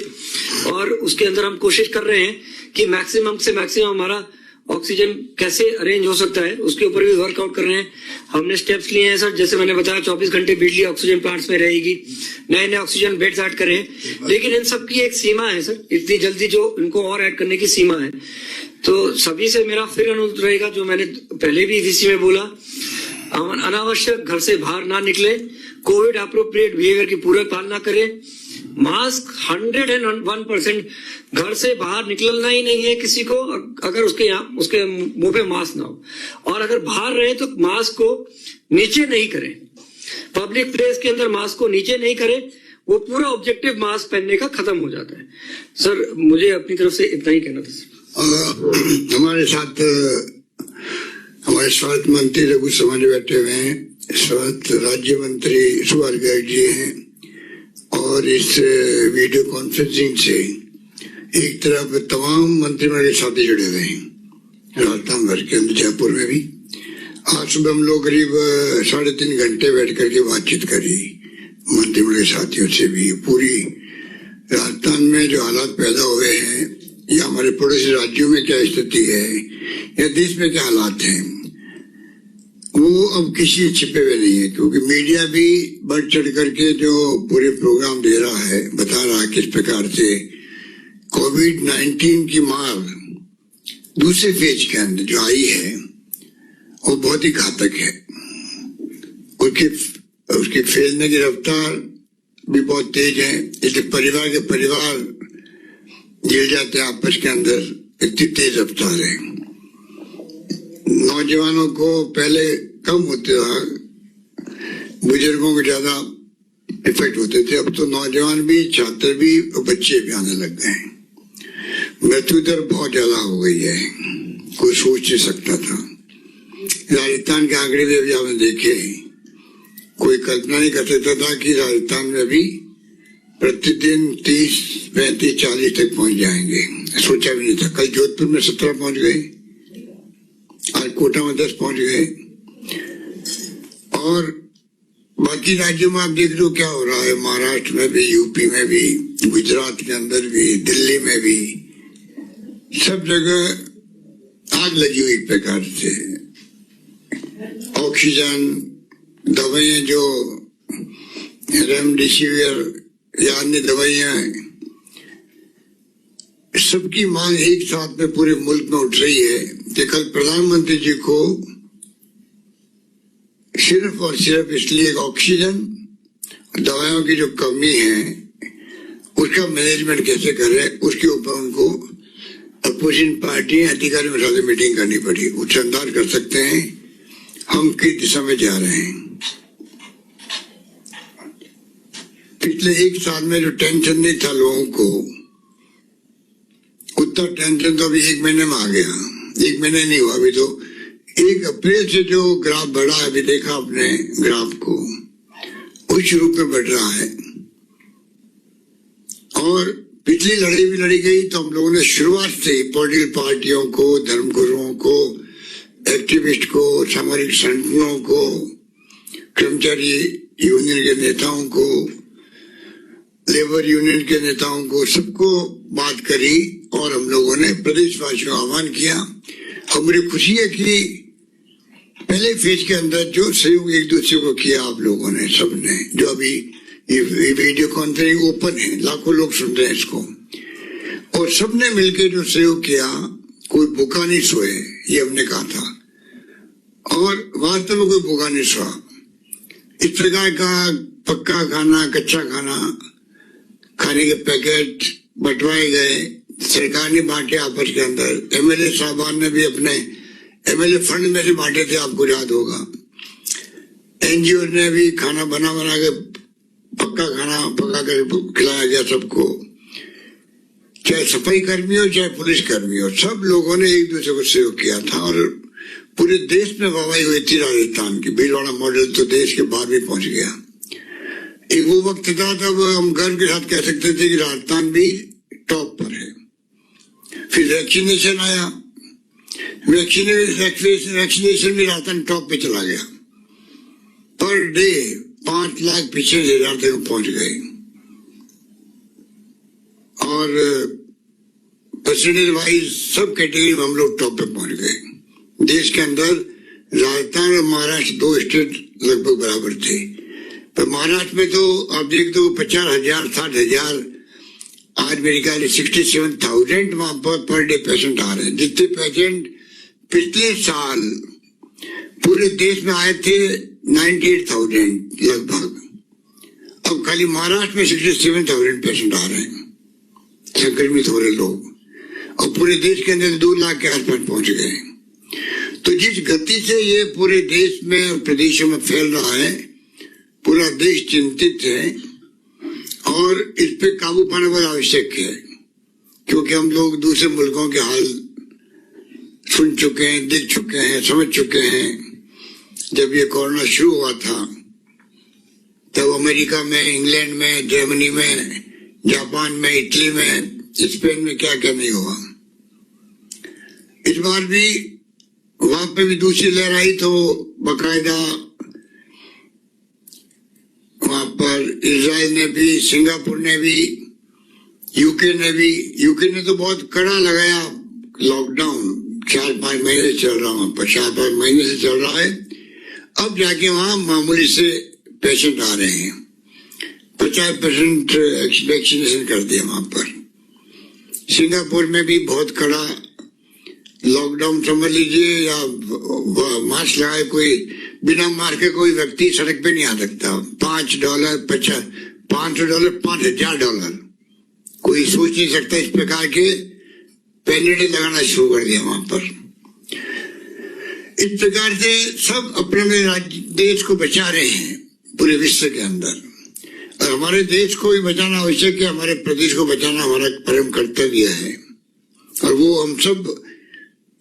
और उसके अंदर हम कोशिश कर रहे हैं कि मैक्सिमम से मैक्सिमम हमारा ऑक्सीजन कैसे अरेंज हो सकता है, उसके ऊपर भी वर्कआउट कर रहे हैं। हमने स्टेप्स लिए हैं सर, जैसे मैंने बताया 24 घंटे बिजली ऑक्सीजन प्लांट्स में रहेगी, नए नए ऑक्सीजन बेड्स ऐड कर रहे हैं। लेकिन इन सब की एक सीमा है सर, इतनी जल्दी जो इनको और ऐड करने की सीमा है। तो सभी से मेरा फिर अनुरोध रहेगा, जो मैंने पहले भी वीसी में बोला, अनावश्यक घर से बाहर ना निकले, कोविड अप्रोप्रिएट बिहेवियर की पूरी पालना करें। मास्क 101% घर से बाहर निकलना ही नहीं है किसी को, अगर उसके मुंह पे मास्क ना हो। और अगर बाहर रहे तो मास्क को नीचे नहीं करें, पब्लिक प्लेस के अंदर मास्क को नीचे नहीं करें, वो पूरा ऑब्जेक्टिव मास्क पहनने का खत्म हो जाता है। सर मुझे अपनी तरफ से इतना ही कहना था सर। हमारे साथ हमारे स्वास्थ्य मंत्री रघु समानी बैठे हुए हैं, स्वास्थ्य राज्य मंत्री सुभाष गर्ग जी हैं, और इस वीडियो कॉन्फ्रेंसिंग से एक तरफ तमाम मंत्रिमंडल के साथी जुड़े हुए हैं राजस्थान भर के अंदर, जयपुर में भी। आज सुबह हम लोग करीब 3.5 घंटे बैठ करके बातचीत करी मंत्रिमंडल के साथियों से भी। पूरी राजस्थान में जो हालात पैदा हुए हैं, या हमारे पड़ोसी राज्यों में क्या स्थिति है, या देश में क्या हालात हैं, वो अब किसी छिपे हुए नहीं है, क्योंकि मीडिया भी बढ़ चढ़ करके जो पूरे प्रोग्राम दे रहा है, बता रहा है किस प्रकार से कोविड-19 की मार दूसरे फेज के अंदर जो आई है वो बहुत ही घातक है। उसके फैलने की रफ्तार भी बहुत तेज है, इसलिए परिवार के परिवार गिर जाते हैं आपस के अंदर, इतनी तेज रफ्तार है। नौजवानों को पहले कम होते था, बुजुर्गों को ज्यादा इफेक्ट होते थे, अब तो नौजवान भी, छात्र भी और बच्चे भी आने लग गए हैं। मृत्यु दर बहुत ज्यादा हो गई है, कोई सोच नहीं सकता था। राजस्थान के आंकड़े भी अभी आपने देखे, कोई कल्पना नहीं कर सकता था कि राजस्थान में भी प्रतिदिन 30, 35, 40 तक पहुंच जाएंगे, सोचा भी नहीं था। कल जोधपुर में 17 पहुंच गए, आज कोटा में 10 पहुंच गए। और बाकी राज्यों में आप देख लो क्या हो रहा है, महाराष्ट्र में भी, यूपी में भी, गुजरात के अंदर भी, दिल्ली में भी, सब जगह आग लगी हुई एक प्रकार से। ऑक्सीजन, दवाइयां जो रेमडेसिविर या अन्य दवाइयां, सबकी मांग एक साथ में पूरे मुल्क में उठ रही है कि कल प्रधानमंत्री जी को सिर्फ और सिर्फ इसलिए ऑक्सीजन, दवाइयों की जो कमी है उसका मैनेजमेंट कैसे करें, उसके ऊपर उनको अपोजिशन पार्टी अधिकारियों के साथ मीटिंग करनी पड़ी। वो अंदाज कर सकते हैं हम किस दिशा में जा रहे हैं। पिछले एक साल में जो टेंशन नहीं था लोगों को, उतना टेंशन तो अभी एक महीने में आ गया। एक महीने नहीं हुआ अभी, तो 1 अप्रैल से जो ग्राफ बढ़ा है, अभी देखा आपने ग्राफ को, उच्च रूप में बढ़ रहा है। और पिछली लड़ाई भी लड़ी गई तो हम लोगों ने शुरुआत से ही पॉलिटिकल पार्टियों को, धर्मगुरुओं को, एक्टिविस्ट को, सामाजिक संगठनों को, कर्मचारी यूनियन के नेताओं को, लेबर यूनियन के नेताओं को, सबको बात करी और हम लोगों ने प्रदेशवासियों का आह्वान किया। और मुझे खुशी है कि पहले फेज के अंदर जो सहयोग एक दूसरे को किया आप लोगों ने, सबने, जो अभी ये वीडियो कॉन्फ्रेंसिंग ओपन है, लाखों लोग सुन रहे हैं इसको, और सबने मिलकर जो सहयोग किया, कोई भूखा नहीं सोए, ये हमने कहा था। और वास्तव में कोई भूखा नहीं सोआ। इस प्रकार का पक्का खाना, कच्चा खाना, खाने के पैकेट बंटवाए गए, सरकार ने बांटे आपस के अंदर। एमएलए साहबान ने भी अपने एमएलए फंड में से बांटे थे, आपको याद होगा। एनजीओ ने भी खाना बना के, पक्का खाना पका कर खिलाया गया सबको, चाहे सफाई कर्मी हो चाहे पुलिस कर्मी हो, सब लोगों ने एक दूसरे को सहयोग किया था। और पूरे देश में वाहवाही हुई थी राजस्थान की। भीलवाड़ा मॉडल तो देश के बाहर भी पहुंच गया। एक वो वक्त था तब हम गर्व के साथ कह सकते थे कि राजस्थान भी टॉप पर है। फिर वैक्सीनेशन आया, वैक्सीनेशन भी राजस्थान टॉप पे चला गया। पर डे 5 लाख पीछे 1,000 तक पहुंच गए। और परसेंटेज वाइज सब कैटेगरी में हम लोग टॉप पे पहुंच गए। देश के अंदर राजस्थान और महाराष्ट्र 2 स्टेट लगभग बराबर थे। पर महाराष्ट्र में तो आप देख दो 50,000, 60,000, आज मेरे ख्याल 67,000 वहां पर डे पेशेंट आ रहे हैं। जितने पेशेंट पिछले साल पूरे देश में आए थे 98,000 लगभग, अब खाली महाराष्ट्र में 67,000 पेशेंट आ रहे हैं, संक्रमित हो रहे लोग। और पूरे देश के अंदर 2 लाख के आसपास पहुंच गए। तो जिस गति से ये पूरे देश में और प्रदेशों में फैल रहा है, पूरा देश चिंतित है और इस पे काबू पाना बहुत आवश्यक है। क्योंकि हम लोग दूसरे मुल्कों के हाल सुन चुके हैं, देख चुके हैं, समझ चुके हैं। जब ये कोरोना शुरू हुआ था तब अमेरिका में, इंग्लैंड में, जर्मनी में, जापान में, इटली में, स्पेन में क्या क्या नहीं हुआ। इस बार भी वहां पे भी दूसरी लहर आई तो बकायदा वहां पर इजराइल ने भी, सिंगापुर ने भी, यूके ने तो बहुत कड़ा लगाया लॉकडाउन। 4-5 महीने से चल रहा है, 4-5 महीने से चल रहा है। अब जाके वहां मामूली से पेशेंट आ रहे हैं। 50% वैक्सीनेशन कर दिया वहां पर। सिंगापुर में भी बहुत कड़ा लॉकडाउन समझ लीजिए, या मास्क लगाए कोई बिना मास्क के कोई व्यक्ति सड़क पे नहीं आ सकता। $5, $500, $5,000 कोई सोच नहीं सकता। इस प्रकार के पैलेट लगाना शुरू कर दिया वहां पर। इस प्रकार से सब अपने राज्य देश को बचा रहे हैं पूरे विश्व के अंदर। और हमारे देश को भी बचाना आवश्यक है, हमारे प्रदेश को बचाना हमारा परम कर्तव्य है। और वो हम सब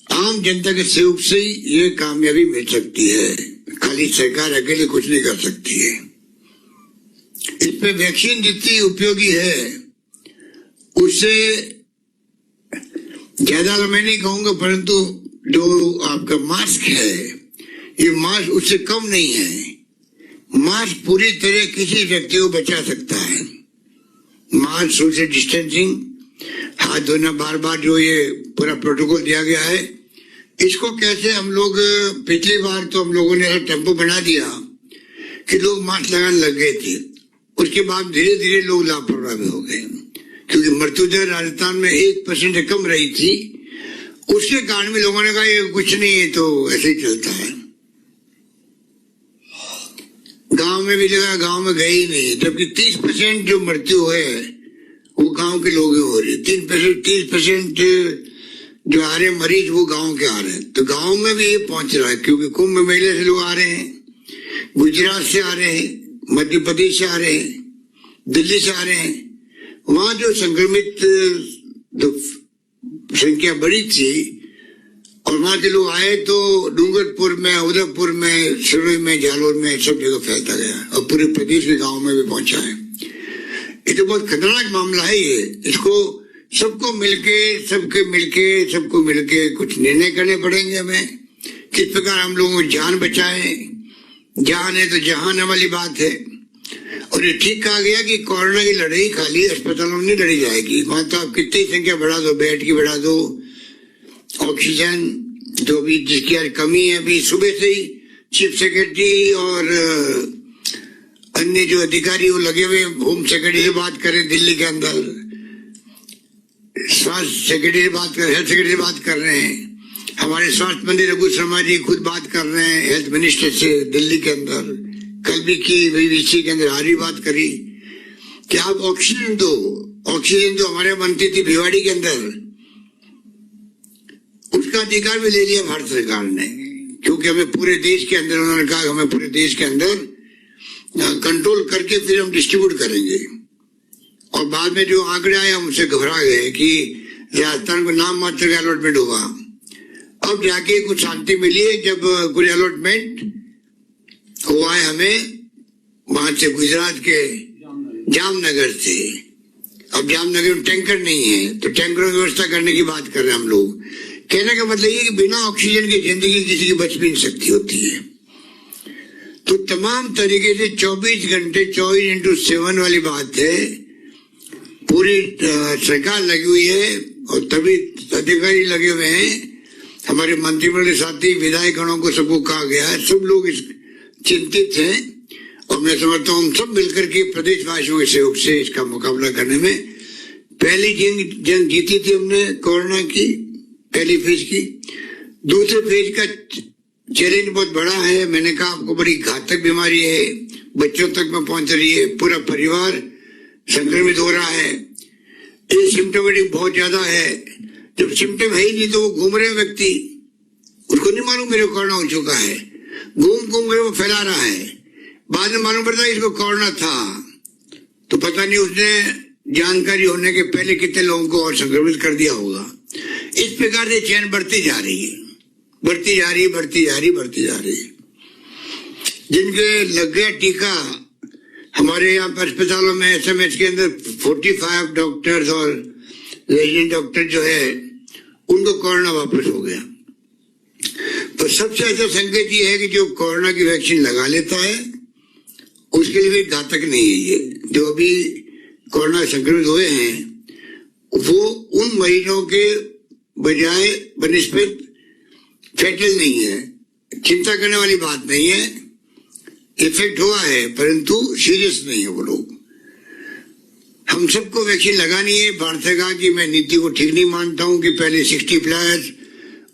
आम जनता के सहयोग से ही ये कामयाबी मिल सकती है। खाली सरकार अकेले कुछ नहीं कर सकती है। इस पे वैक्सीन जितनी उपयोगी है उससे ज्यादा मैं नहीं कहूंगा, परंतु जो आपका मास्क है, ये मास्क उससे कम नहीं है। मास्क पूरी तरह किसी व्यक्ति को बचा सकता है। मास्क, सोशल डिस्टेंसिंग, हाथ धोना बार बार, जो ये पूरा प्रोटोकॉल दिया गया है, इसको कैसे हम लोग, पिछली बार तो हम लोगों ने टेम्पो बना दिया कि लोग मास्क लगाने लग गए थे, उसके बाद धीरे धीरे लोग लापरवाह भी हो गए, क्योंकि मृत्यु दर राजस्थान में 1% से कम रही थी। उसके कारण में लोगों ने कहा ये कुछ नहीं है, तो ऐसे ही चलता है। गांव में भी लगा, गांव में गए ही नहीं, जबकि 30% जो मृत्यु है वो गांव के लोग हो रही है। 30% जो आ रहे मरीज वो गांव के आ रहे हैं, तो गांव में भी ये पहुंच रहा है, क्योंकि कुंभ मेले से लोग आ रहे हैं, गुजरात से आ रहे हैं, मध्य प्रदेश से आ रहे हैं, दिल्ली से आ रहे हैं। वहां जो संक्रमित संख्या बड़ी थी और वहां के लोग आए तो डूंगरपुर में, उदयपुर में, सिरोही में, जालोर में, सब जगह फैलता गया और पूरे प्रदेश के गांव में भी पहुंचा है। ये तो बहुत खतरनाक मामला है ये। इसको सबको मिलके कुछ निर्णय करने पड़ेंगे हमें, किस प्रकार हम लोगों को जान बचाएं। जान है तो जहान वाली बात है। और ये ठीक कहा गया कि कोरोना की लड़ाई खाली अस्पतालों में नहीं लड़ी जाएगी। वहां तो आप कितनी संख्या बढ़ा दो, बेड की बढ़ा दो, ऑक्सीजन जो भी जिसकी आज कमी है, अभी सुबह से ही चीफ सेक्रेटरी और अन्य जो अधिकारी वो लगे हुए होम सेक्रेटरी से बात करें, दिल्ली के अंदर स्वास्थ्य सेक्रेटरी से बात कर, हेल्थ सेक्रेटरी से बात कर रहे हैं। हमारे स्वास्थ्य मंत्री रघु शर्मा जी खुद बात कर रहे हैं हेल्थ मिनिस्टर से दिल्ली के अंदर। कल भी की बीबीसी के अंदर हारी बात करी कि आप ऑक्सीजन दो। ऑक्सीजन जो हमारे मंत्री थी भिवाड़ी के अंदर, उसका अधिकार भी ले लिया भारत सरकार ने, क्योंकि हमें पूरे देश के अंदर, उन्होंने कहा हमें पूरे देश के अंदर कंट्रोल करके फिर हम डिस्ट्रीब्यूट करेंगे। और बाद में जो आंकड़े आए हम उससे घबरा गए कि राजस्थान को नाम मात्र का अलॉटमेंट हुआ। अब जाके कुछ शांति मिली है जब कुछ अलॉटमेंट हुआ है हमें वहां से, गुजरात के जामनगर से। अब जामनगर में टैंकर नहीं है तो टैंकरों की व्यवस्था करने की बात कर रहे हैं हम लोग। कहने का मतलब ये कि बिना ऑक्सीजन की जिंदगी किसी की बच भी नहीं सकती होती है। तो तमाम तरीके से 24 घंटे 24x7 वाली बात है। पूरी सरकार लगी हुई है और तभी अधिकारी लगे हुए हैं। हमारे मंत्रिमंडल साथी विधायकगणों को सबको कहा गया है, सब लोग इस चिंतित हैं। और मैं समझता हूँ हम सब मिलकर के प्रदेशवासियों के सहयोग से इसका मुकाबला करने में, पहली जंग जीती थी हमने कोरोना की पहली फेज की। दूसरे फेज का चैलेंज बहुत बड़ा है। मैंने कहा आपको बड़ी घातक बीमारी है, बच्चों तक में पहुंच रही है, पूरा परिवार संक्रमित हो रहा है। ये सिम्टोमेटिक बहुत ज्यादा है। जब सिम्टम है ही नहीं तो वो घूम रहे व्यक्ति, उसको नहीं मालूम मेरे कोरोना हो चुका है, घूम के वो फैला रहा है। बाद में मालूम पड़ता है इसको कोरोना था, तो पता नहीं उसने जानकारी होने के पहले कितने लोगों को और संक्रमित कर दिया होगा। इस प्रकार से चैन बढ़ती जा रही है। जिनके लग गया टीका, हमारे यहाँ पर अस्पतालों में एसएमएच के अंदर 45 डॉक्टर्स और रेजिडेंट डॉक्टर जो है उनको कोरोना वापस हो गया। तो सबसे अच्छा संकेत ये है कि जो कोरोना की वैक्सीन लगा लेता है उसके लिए भी घातक नहीं है। ये जो अभी कोरोना संक्रमित हुए हैं वो उन मरीजों के बजाय बनिस्बत फैटल नहीं है, चिंता करने वाली बात नहीं है। इफेक्ट हुआ है परंतु सीरियस नहीं है वो लोग। हम सबको वैक्सीन लगानी है। भारत सरकार की मैं नीति को ठीक नहीं मानता हूं कि पहले 60+,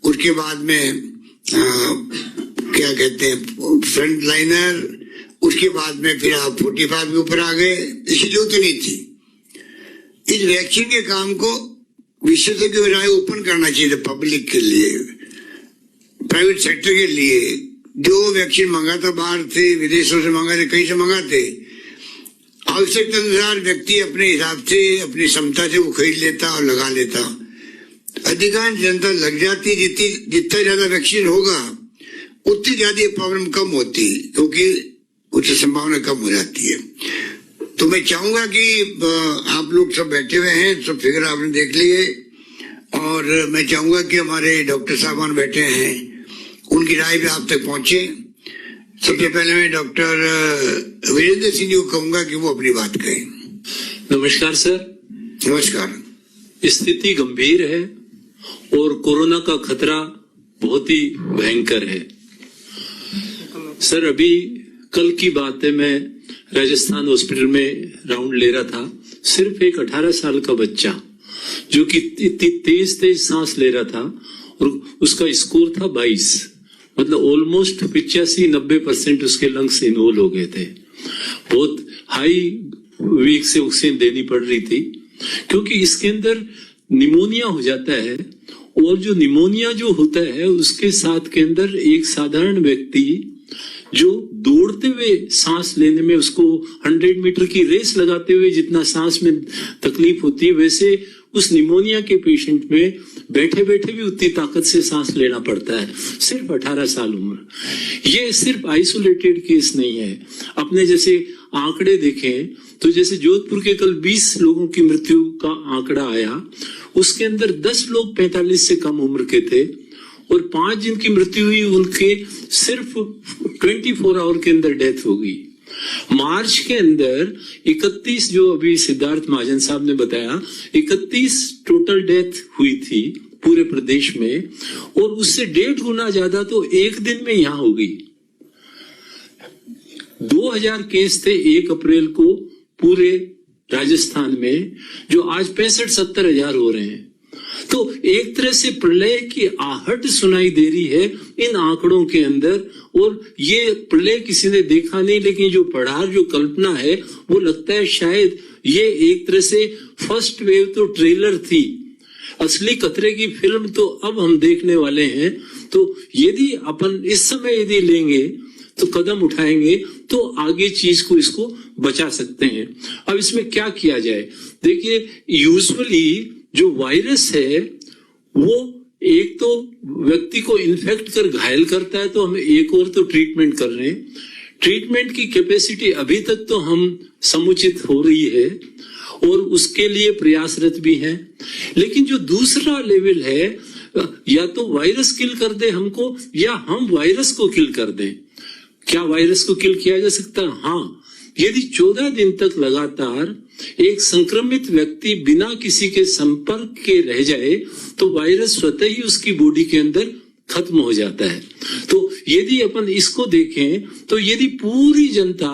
उसके बाद में क्या कहते हैं फ्रंट लाइनर, उसके बाद में फिर आप 45 के ऊपर आ गए। इसकी जरूरत नहीं थी। इस वैक्सीन के काम को विशेषज्ञ राय ओपन करना चाहिए पब्लिक के लिए, प्राइवेट सेक्टर के लिए। जो वैक्सीन मंगाता बाहर से, विदेशों से मंगाते, कहीं से मंगाते, आवश्यकता अनुसार व्यक्ति अपने हिसाब से, अपनी क्षमता से वो खरीद लेता और लगा लेता। अधिकांश जनता लग जाती। जितना ज्यादा वैक्सीन होगा उतनी ज्यादा प्रॉब्लम कम होती, क्योंकि उसकी संभावना कम हो जाती है। तो मैं चाहूंगा कि आप लोग सब बैठे हुए हैं, सब फिगर आपने देख लिए और मैं चाहूंगा कि हमारे डॉक्टर साहबान बैठे हैं, उनकी राय भी आप तक पहुंचे। सबसे पहले मैं डॉक्टर वीरेंद्र सिंह जी को कहूंगा कि वो अपनी बात कहें। नमस्कार सर। नमस्कार। स्थिति गंभीर है और कोरोना का खतरा बहुत ही भयंकर है। सर अभी कल की बात है, मैं राजस्थान हॉस्पिटल में राउंड ले रहा था। सिर्फ एक 18 साल का बच्चा जो कि इतनी तेज सांस ले रहा था और उसका स्कोर था 22, मतलब ऑलमोस्ट 85-90% उसके लंग्स इन्वॉल्व हो गए थे। बहुत हाई वेग से ऑक्सीजन देनी पड़ रही थी क्योंकि इसके अंदर निमोनिया हो जाता है। और जो निमोनिया जो होता है उसके साथ के अंदर एक साधारण व्यक्ति जो दौड़ते हुए सांस लेने में उसको 100 मीटर की रेस लगाते हुए जितना सांस में तकलीफ होती है, वैसे उस निमोनिया के पेशेंट में बैठे बैठे भी उतनी ताकत से सांस लेना पड़ता है। सिर्फ 18 साल उम्र। ये सिर्फ आइसोलेटेड केस नहीं है। अपने जैसे आंकड़े देखें तो जैसे जोधपुर के कल 20 लोगों की मृत्यु का आंकड़ा आया, उसके अंदर 10 लोग 45 से कम उम्र के थे और 5 जिनकी मृत्यु हुई उनके सिर्फ 24 आवर के अंदर डेथ हो गई। मार्च के अंदर 31, जो अभी सिद्धार्थ महाजन साहब ने बताया, 31 टोटल डेथ हुई थी पूरे प्रदेश में और उससे 1.5 गुना ज्यादा तो एक दिन में यहां हो गई। 2000 केस थे 1 अप्रैल को पूरे राजस्थान में, जो आज 65-70 हजार हो रहे हैं। तो एक तरह से प्रलय की आहट सुनाई दे रही है इन आंकड़ों के अंदर। और ये प्रलय किसी ने देखा नहीं, लेकिन जो पढ़ा, जो कल्पना है, वो लगता है शायद ये एक तरह से फर्स्ट वेव तो ट्रेलर थी, असली खतरे की फिल्म तो अब हम देखने वाले हैं। तो यदि अपन इस समय यदि लेंगे तो कदम उठाएंगे तो आगे चीज को इसको बचा सकते हैं। अब इसमें क्या किया जाए? देखिए, यूजुअली जो वायरस है वो एक तो व्यक्ति को इन्फेक्ट कर घायल करता है, तो हम एक और तो ट्रीटमेंट कर रहे हैं। ट्रीटमेंट की कैपेसिटी अभी तक तो हम समुचित हो रही है और उसके लिए प्रयासरत भी हैं। लेकिन जो दूसरा लेवल है, या तो वायरस किल कर दे हमको या हम वायरस को किल कर दें। क्या वायरस को किल किया जा सकता है? हाँ, यदि 14 दिन तक लगातार एक संक्रमित व्यक्ति बिना किसी के संपर्क के रह जाए तो वायरस स्वतः ही उसकी बॉडी के अंदर खत्म हो जाता है। तो यदि अपन इसको देखें तो यदि पूरी जनता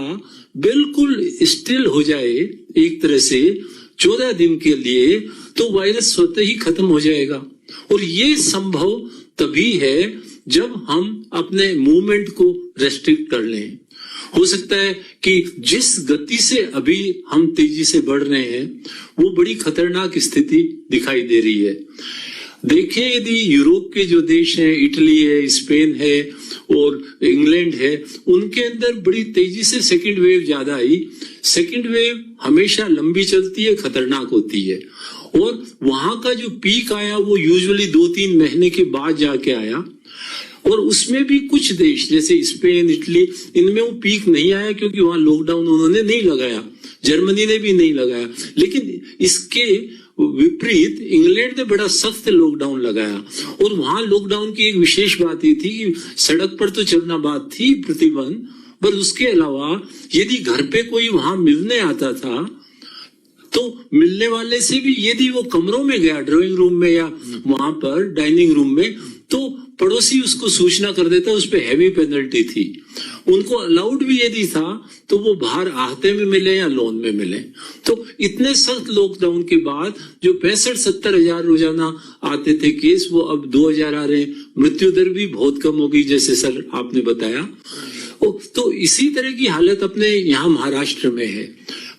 बिल्कुल स्टिल हो जाए एक तरह से 14 दिन के लिए, तो वायरस स्वतः ही खत्म हो जाएगा। और ये संभव तभी है जब हम अपने मूवमेंट को रेस्ट्रिक्ट कर लें। हो सकता है कि जिस गति से अभी हम तेजी से बढ़ रहे हैं वो बड़ी खतरनाक स्थिति दिखाई दे रही है। देखिए, यदि यूरोप के जो देश हैं, इटली है, स्पेन है और इंग्लैंड है, उनके अंदर बड़ी तेजी से सेकंड वेव ज्यादा आई। सेकंड वेव हमेशा लंबी चलती है, खतरनाक होती है। और वहां का जो पीक आया वो यूजुअली 2-3 महीने के बाद जाके आया। और उसमें भी कुछ देश जैसे स्पेन, इटली, इनमें वो पीक नहीं आया क्योंकि वहां लॉकडाउन उन्होंने नहीं लगाया, जर्मनी ने भी नहीं लगाया। लेकिन इसके विपरीत इंग्लैंड ने बड़ा सख्त लॉकडाउन लगाया। और वहां लॉकडाउन की एक विशेष बात ये थी कि सड़क पर तो चलना बात थी, प्रतिबंध, पर उसके अलावा यदि घर पे कोई वहां मिलने आता था तो मिलने वाले से भी यदि वो कमरों में गया, ड्राइंग रूम में या वहां पर डाइनिंग रूम में, तो पड़ोसी उसको सूचना कर देता, उस पर हैवी पेनल्टी थी। उनको अलाउड भी यदि था तो वो बाहर आहते में मिले या लोन में मिले। तो इतने सख्त लॉकडाउन के बाद जो 65-70 हजार रोजाना आते थे केस, वो अब 2000 आ रहे हैं। मृत्यु दर भी बहुत कम हो गई, जैसे सर आपने बताया। तो इसी तरह की हालत अपने यहाँ महाराष्ट्र में है।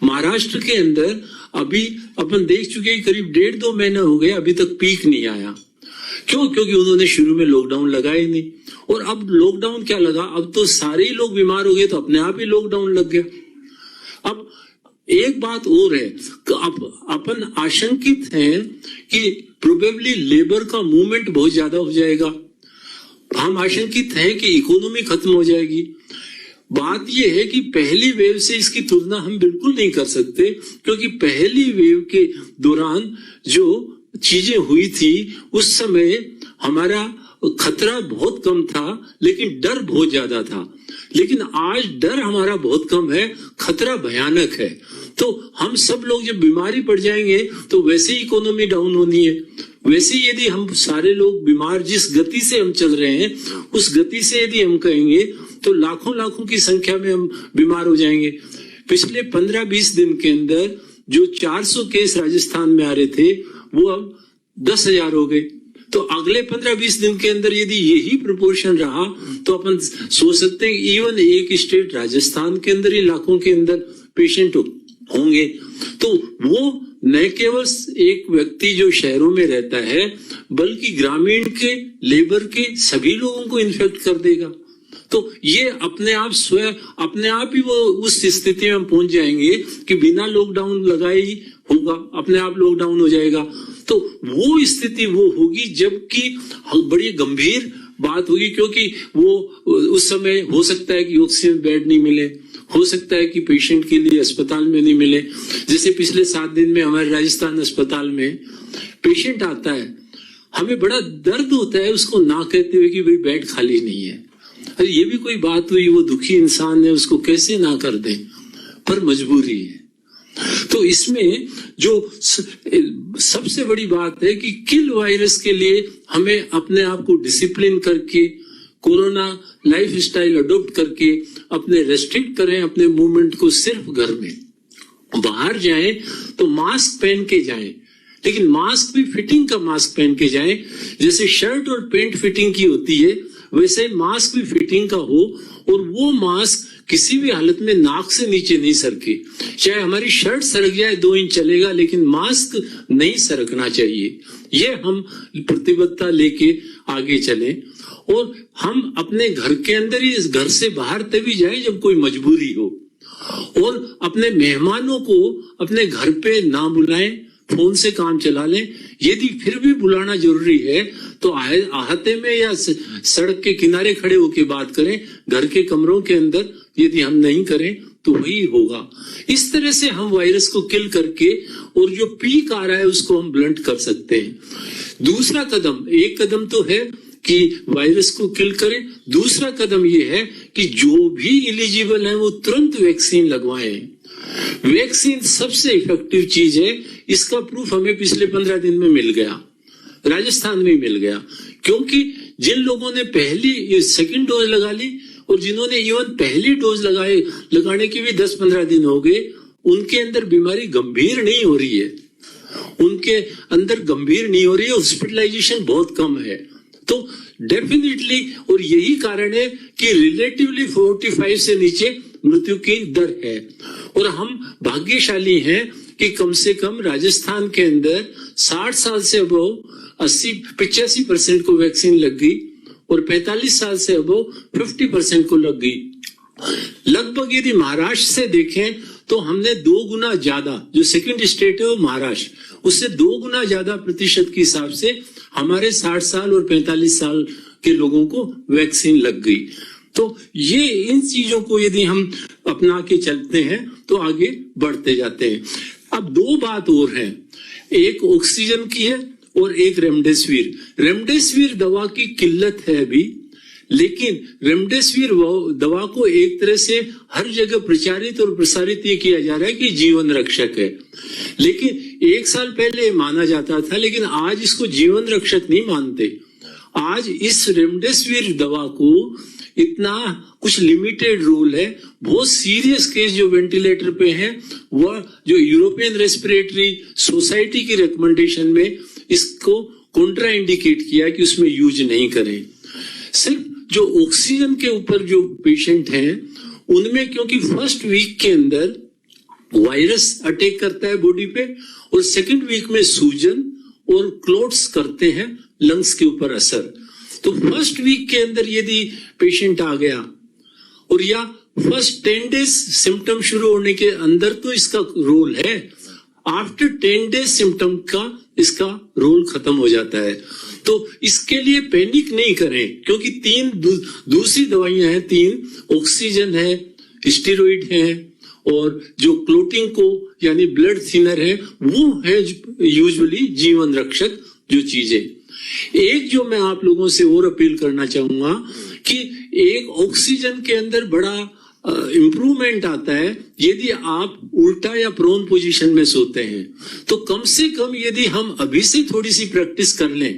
महाराष्ट्र के अंदर अभी अपन देख चुके हैं करीब 1.5-2 महीने हो गए, अभी तक पीक नहीं आया। क्यों? क्योंकि उन्होंने शुरू में लॉकडाउन लगाया ही नहीं। और अब लॉकडाउन क्या लगा, अब तो सारे ही लोग बीमार हो गए तो अपने आप ही लॉकडाउन लग गया। अब एक बात और है, अपन आशंकित हैं कि प्रोबेबली लेबर का मूवमेंट बहुत ज्यादा हो जाएगा। हम आशंकित हैं कि इकोनॉमी खत्म हो जाएगी। बात यह है कि पहली वेव से इसकी तुलना हम बिल्कुल नहीं कर सकते, क्योंकि पहली वेव के दौरान जो चीजें हुई थी उस समय हमारा खतरा बहुत कम था, लेकिन डर बहुत ज्यादा था। लेकिन आज डर हमारा बहुत कम है, खतरा भयानक है। तो हम सब लोग जब बीमारी पड़ जाएंगे तो वैसे ही इकोनॉमी डाउन होनी है। वैसे ही यदि हम सारे लोग बीमार, जिस गति से हम चल रहे हैं उस गति से यदि हम कहेंगे तो लाखों लाखों की संख्या में हम बीमार हो जाएंगे। पिछले 15-20 दिन के अंदर जो 400 केस राजस्थान में आ रहे थे वो अब 10,000 हो गए। तो अगले 15-20 दिन के अंदर यदि यही प्रोपोर्शन रहा तो अपन सोच सकते हैं इवन एक स्टेट राजस्थान के अंदर ही लाखों के अंदर पेशेंट होंगे। तो वो न केवल एक व्यक्ति जो शहरों में रहता है बल्कि ग्रामीण के, लेबर के सभी लोगों को इन्फेक्ट कर देगा। तो ये अपने आप ही वो उस स्थिति में पहुंच जाएंगे कि बिना लॉकडाउन लगाए ही होगा, अपने आप लॉकडाउन हो जाएगा। तो वो स्थिति वो होगी जबकि बड़ी गंभीर बात होगी, क्योंकि वो उस समय हो सकता है कि ऑक्सीजन बेड नहीं मिले, हो सकता है कि पेशेंट के लिए अस्पताल में नहीं मिले। जैसे पिछले 7 दिन में हमारे राजस्थान अस्पताल में पेशेंट आता है, हमें बड़ा दर्द होता है उसको ना कहते हुए कि भाई बेड खाली नहीं है। अरे ये भी कोई बात हुई? वो दुखी इंसान है, उसको कैसे ना कर दें, पर मजबूरी है। तो इसमें जो सबसे बड़ी बात है कि किल वायरस के लिए हमें अपने आप को डिसिप्लिन करके, कोरोना लाइफ स्टाइल अडॉप्ट करके अपने रेस्ट्रिक्ट करें अपने मूवमेंट को, सिर्फ घर में। बाहर जाएं तो मास्क पहन के जाएं, लेकिन मास्क भी फिटिंग का मास्क पहन के जाएं। जैसे शर्ट और पैंट फिटिंग की होती है वैसे मास्क भी फिटिंग का हो, और वो मास्क किसी भी हालत में नाक से नीचे नहीं सरके। चाहे हमारी शर्ट सरक जाए 2 इंच चलेगा, लेकिन मास्क नहीं सरकना चाहिए। ये हम प्रतिबद्धता लेके आगे चलें, और हम अपने घर के अंदर ही, घर से बाहर तभी जाएं जब कोई मजबूरी हो, और अपने मेहमानों को अपने घर पे ना बुलाएं, फोन से काम चला लें। यदि फिर भी बुलाना जरूरी है तो आहते में या सड़क के किनारे खड़े होकर बात करें। घर के कमरों के अंदर यदि हम नहीं करें तो वही होगा। इस तरह से हम वायरस को किल करके, और जो पीक आ रहा है उसको हम ब्लंट कर सकते हैं। दूसरा कदम, एक कदम तो है कि वायरस को किल करें, दूसरा कदम ये है कि जो भी एलिजिबल है वो तुरंत वैक्सीन लगवाएं। वैक्सीन सबसे इफेक्टिव चीज है। इसका प्रूफ हमें पिछले 15 दिन में मिल गया, राजस्थान में मिल गया, क्योंकि जिन लोगों ने पहली सेकंड डोज लगा ली और जिन्होंने इवन पहली डोज लगाने के भी 10-15 दिन हो गए, उनके अंदर बीमारी गंभीर नहीं हो रही है, उनके अंदर गंभीर नहीं हो रही है, हॉस्पिटलाइजेशन बहुत कम है। तो डेफिनेटली, और यही कारण है कि रिलेटिवली 45 से नीचे मृत्यु की दर है। और हम भाग्यशाली हैं कि कम से कम राजस्थान के अंदर 60 साल से अबव 85% को वैक्सीन लग गई, और 45 साल से अबव 50% को लग गई। लगभग यदि महाराष्ट्र से देखें तो हमने 2 गुना ज्यादा, जो सेकंड स्टेट है वो महाराष्ट्र, उससे 2 गुना ज्यादा प्रतिशत के हिसाब से हमारे 60 साल और 45 साल के लोगों को वैक्सीन लग गई। तो ये इन चीजों को यदि हम अपना के चलते हैं तो आगे बढ़ते जाते हैं। अब 2 बात और हैं, एक ऑक्सीजन की है और एक रेमडेसिविर। रेमडेसिविर दवा की किल्लत है अभी, लेकिन रेमडेसिविर दवा को एक तरह से हर जगह प्रचारित और प्रसारित ये किया जा रहा है कि जीवन रक्षक है। लेकिन 1 साल पहले माना जाता था, लेकिन आज इसको जीवन रक्षक नहीं मानते। आज इस रेमडेसिविर दवा को इतना कुछ लिमिटेड रोल है। बहुत सीरियस केस जो वेंटिलेटर पे हैं, वह जो यूरोपियन रेस्पिरेटरी सोसाइटी की रिकमेंडेशन में इसको कॉन्ट्रा इंडिकेट किया कि उसमें यूज नहीं करें। सिर्फ जो ऑक्सीजन के ऊपर जो पेशेंट हैं उनमें, क्योंकि फर्स्ट वीक के अंदर वायरस अटैक करता है बॉडी पे, और सेकंड वीक में सूजन और क्लोट्स करते हैं लंग्स के ऊपर असर। तो फर्स्ट वीक के अंदर यदि पेशेंट आ गया, और या फर्स्ट 10 डेज सिम्टम शुरू होने के अंदर तो इसका रोल है, आफ्टर 10 डेज सिम्टम का इसका रोल खत्म हो जाता है। तो इसके लिए पैनिक नहीं करें, क्योंकि 3 दूसरी दवाइयां हैं, 3 ऑक्सीजन है, स्टेरॉइड है और जो क्लोटिंग को यानी ब्लड थिनर है वो है यूजुअली जीवन रक्षक जो चीजें। एक जो मैं आप लोगों से और अपील करना चाहूंगा कि एक ऑक्सीजन के अंदर बड़ा इम्प्रूवमेंट आता है यदि आप उल्टा या प्रोन पोजीशन में सोते हैं। तो कम से कम यदि हम अभी से थोड़ी सी प्रैक्टिस कर लें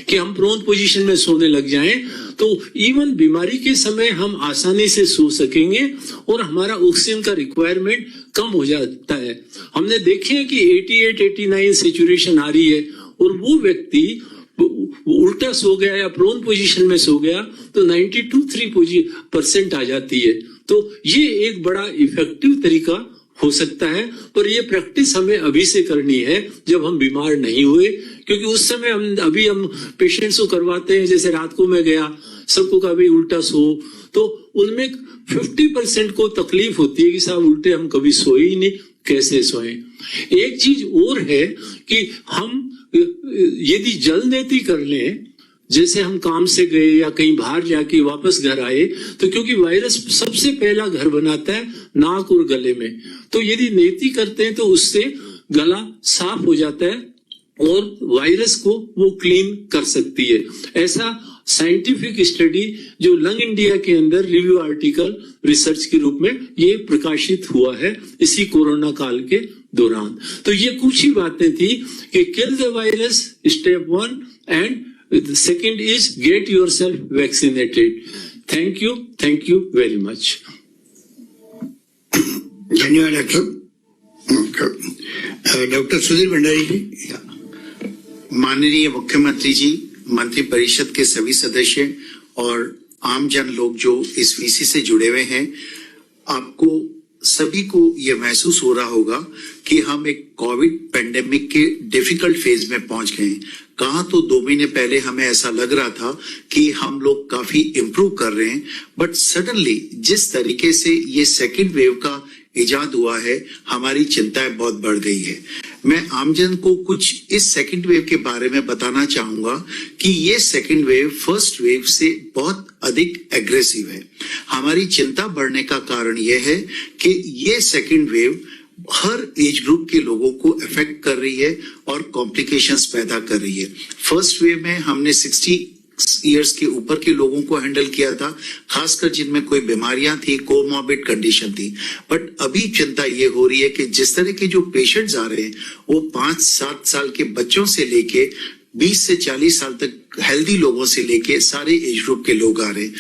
कि हम प्रोन पोजीशन में सोने लग जाएं तो इवन बीमारी के समय हम आसानी से सो सकेंगे और हमारा ऑक्सीजन का रिक्वायरमेंट कम हो जाता है। हमने देखे हैं कि 88-89 सैचुरेशन आ रही है और वो व्यक्ति उल्टा सो गया या प्रोन पोजीशन में सो गया तो 92-93% आ जाती है। तो ये एक बड़ा इफेक्टिव तरीका हो सकता है, पर ये प्रैक्टिस हमें अभी से करनी है जब हम बीमार नहीं हुए, क्योंकि उस समय हम पेशेंट्स को करवाते हैं। जैसे रात को मैं गया, सबको कभी उल्टा सो, तो उनमें 50% को तकलीफ होती है कि साहब उल्टे हम कभी सोए ही नहीं, कैसे सोए। एक चीज और है कि हम यदि जलनेती कर लें, जैसे हम काम से गए या कहीं बाहर जाके वापस घर आए, तो क्योंकि वायरस सबसे पहला घर बनाता है नाक और गले में, तो यदि नेति करते हैं तो उससे गला साफ हो जाता है और वायरस को वो क्लीन कर सकती है। ऐसा साइंटिफिक स्टडी जो लंग इंडिया के अंदर रिव्यू आर्टिकल रिसर्च के रूप में ये प्रकाशित हुआ है इसी कोरोना काल के दौरान। तो ये कुछ ही बातें थी कि kill the virus step 1 and the second is get yourself vaccinated. Thank you very much. धन्यवाद डॉक्टर। डॉक्टर सुधीर भंडारी जी। माननीय मुख्यमंत्री जी, मंत्री परिषद के सभी सदस्य और आम जन लोग जो इस वीसी से जुड़े हुए हैं, आपको सभी को यह महसूस हो रहा होगा कि हम एक कोविड पेंडेमिक के डिफिकल्ट फेज में पहुंच गए। कहा तो 2 महीने पहले हमें ऐसा लग रहा था कि हम लोग काफी इम्प्रूव कर रहे हैं, बट सडनली जिस तरीके से ये सेकेंड वेव का इजाद हुआ है, हमारी चिंताएं बहुत बढ़ गई है। मैं आमजन को कुछ इस सेकेंड वेव के बारे में बताना चाहूंगा कि ये सेकेंड वेव फर्स्ट वेव से बहुत अधिक एग्रेसिव है। हमारी चिंता बढ़ने का कारण यह है कि ये सेकेंड वेव हर एज ग्रुप के लोगों को अफेक्ट कर रही है और कॉम्प्लिकेशंस पैदा कर रही है। फर्स्ट वेव में हमने 60 इयर्स के ऊपर के लोगों को हैंडल किया था, खासकर जिनमें कोई बीमारियां थी, कोमॉर्बिड कंडीशन थी। बट अभी चिंता ये हो रही है कि जिस तरह के जो पेशेंट्स आ रहे हैं वो 5-7 साल के बच्चों से लेके 20 से 40 साल तक हेल्दी लोगों से लेके सारे एज ग्रुप के लोग आ रहे हैं।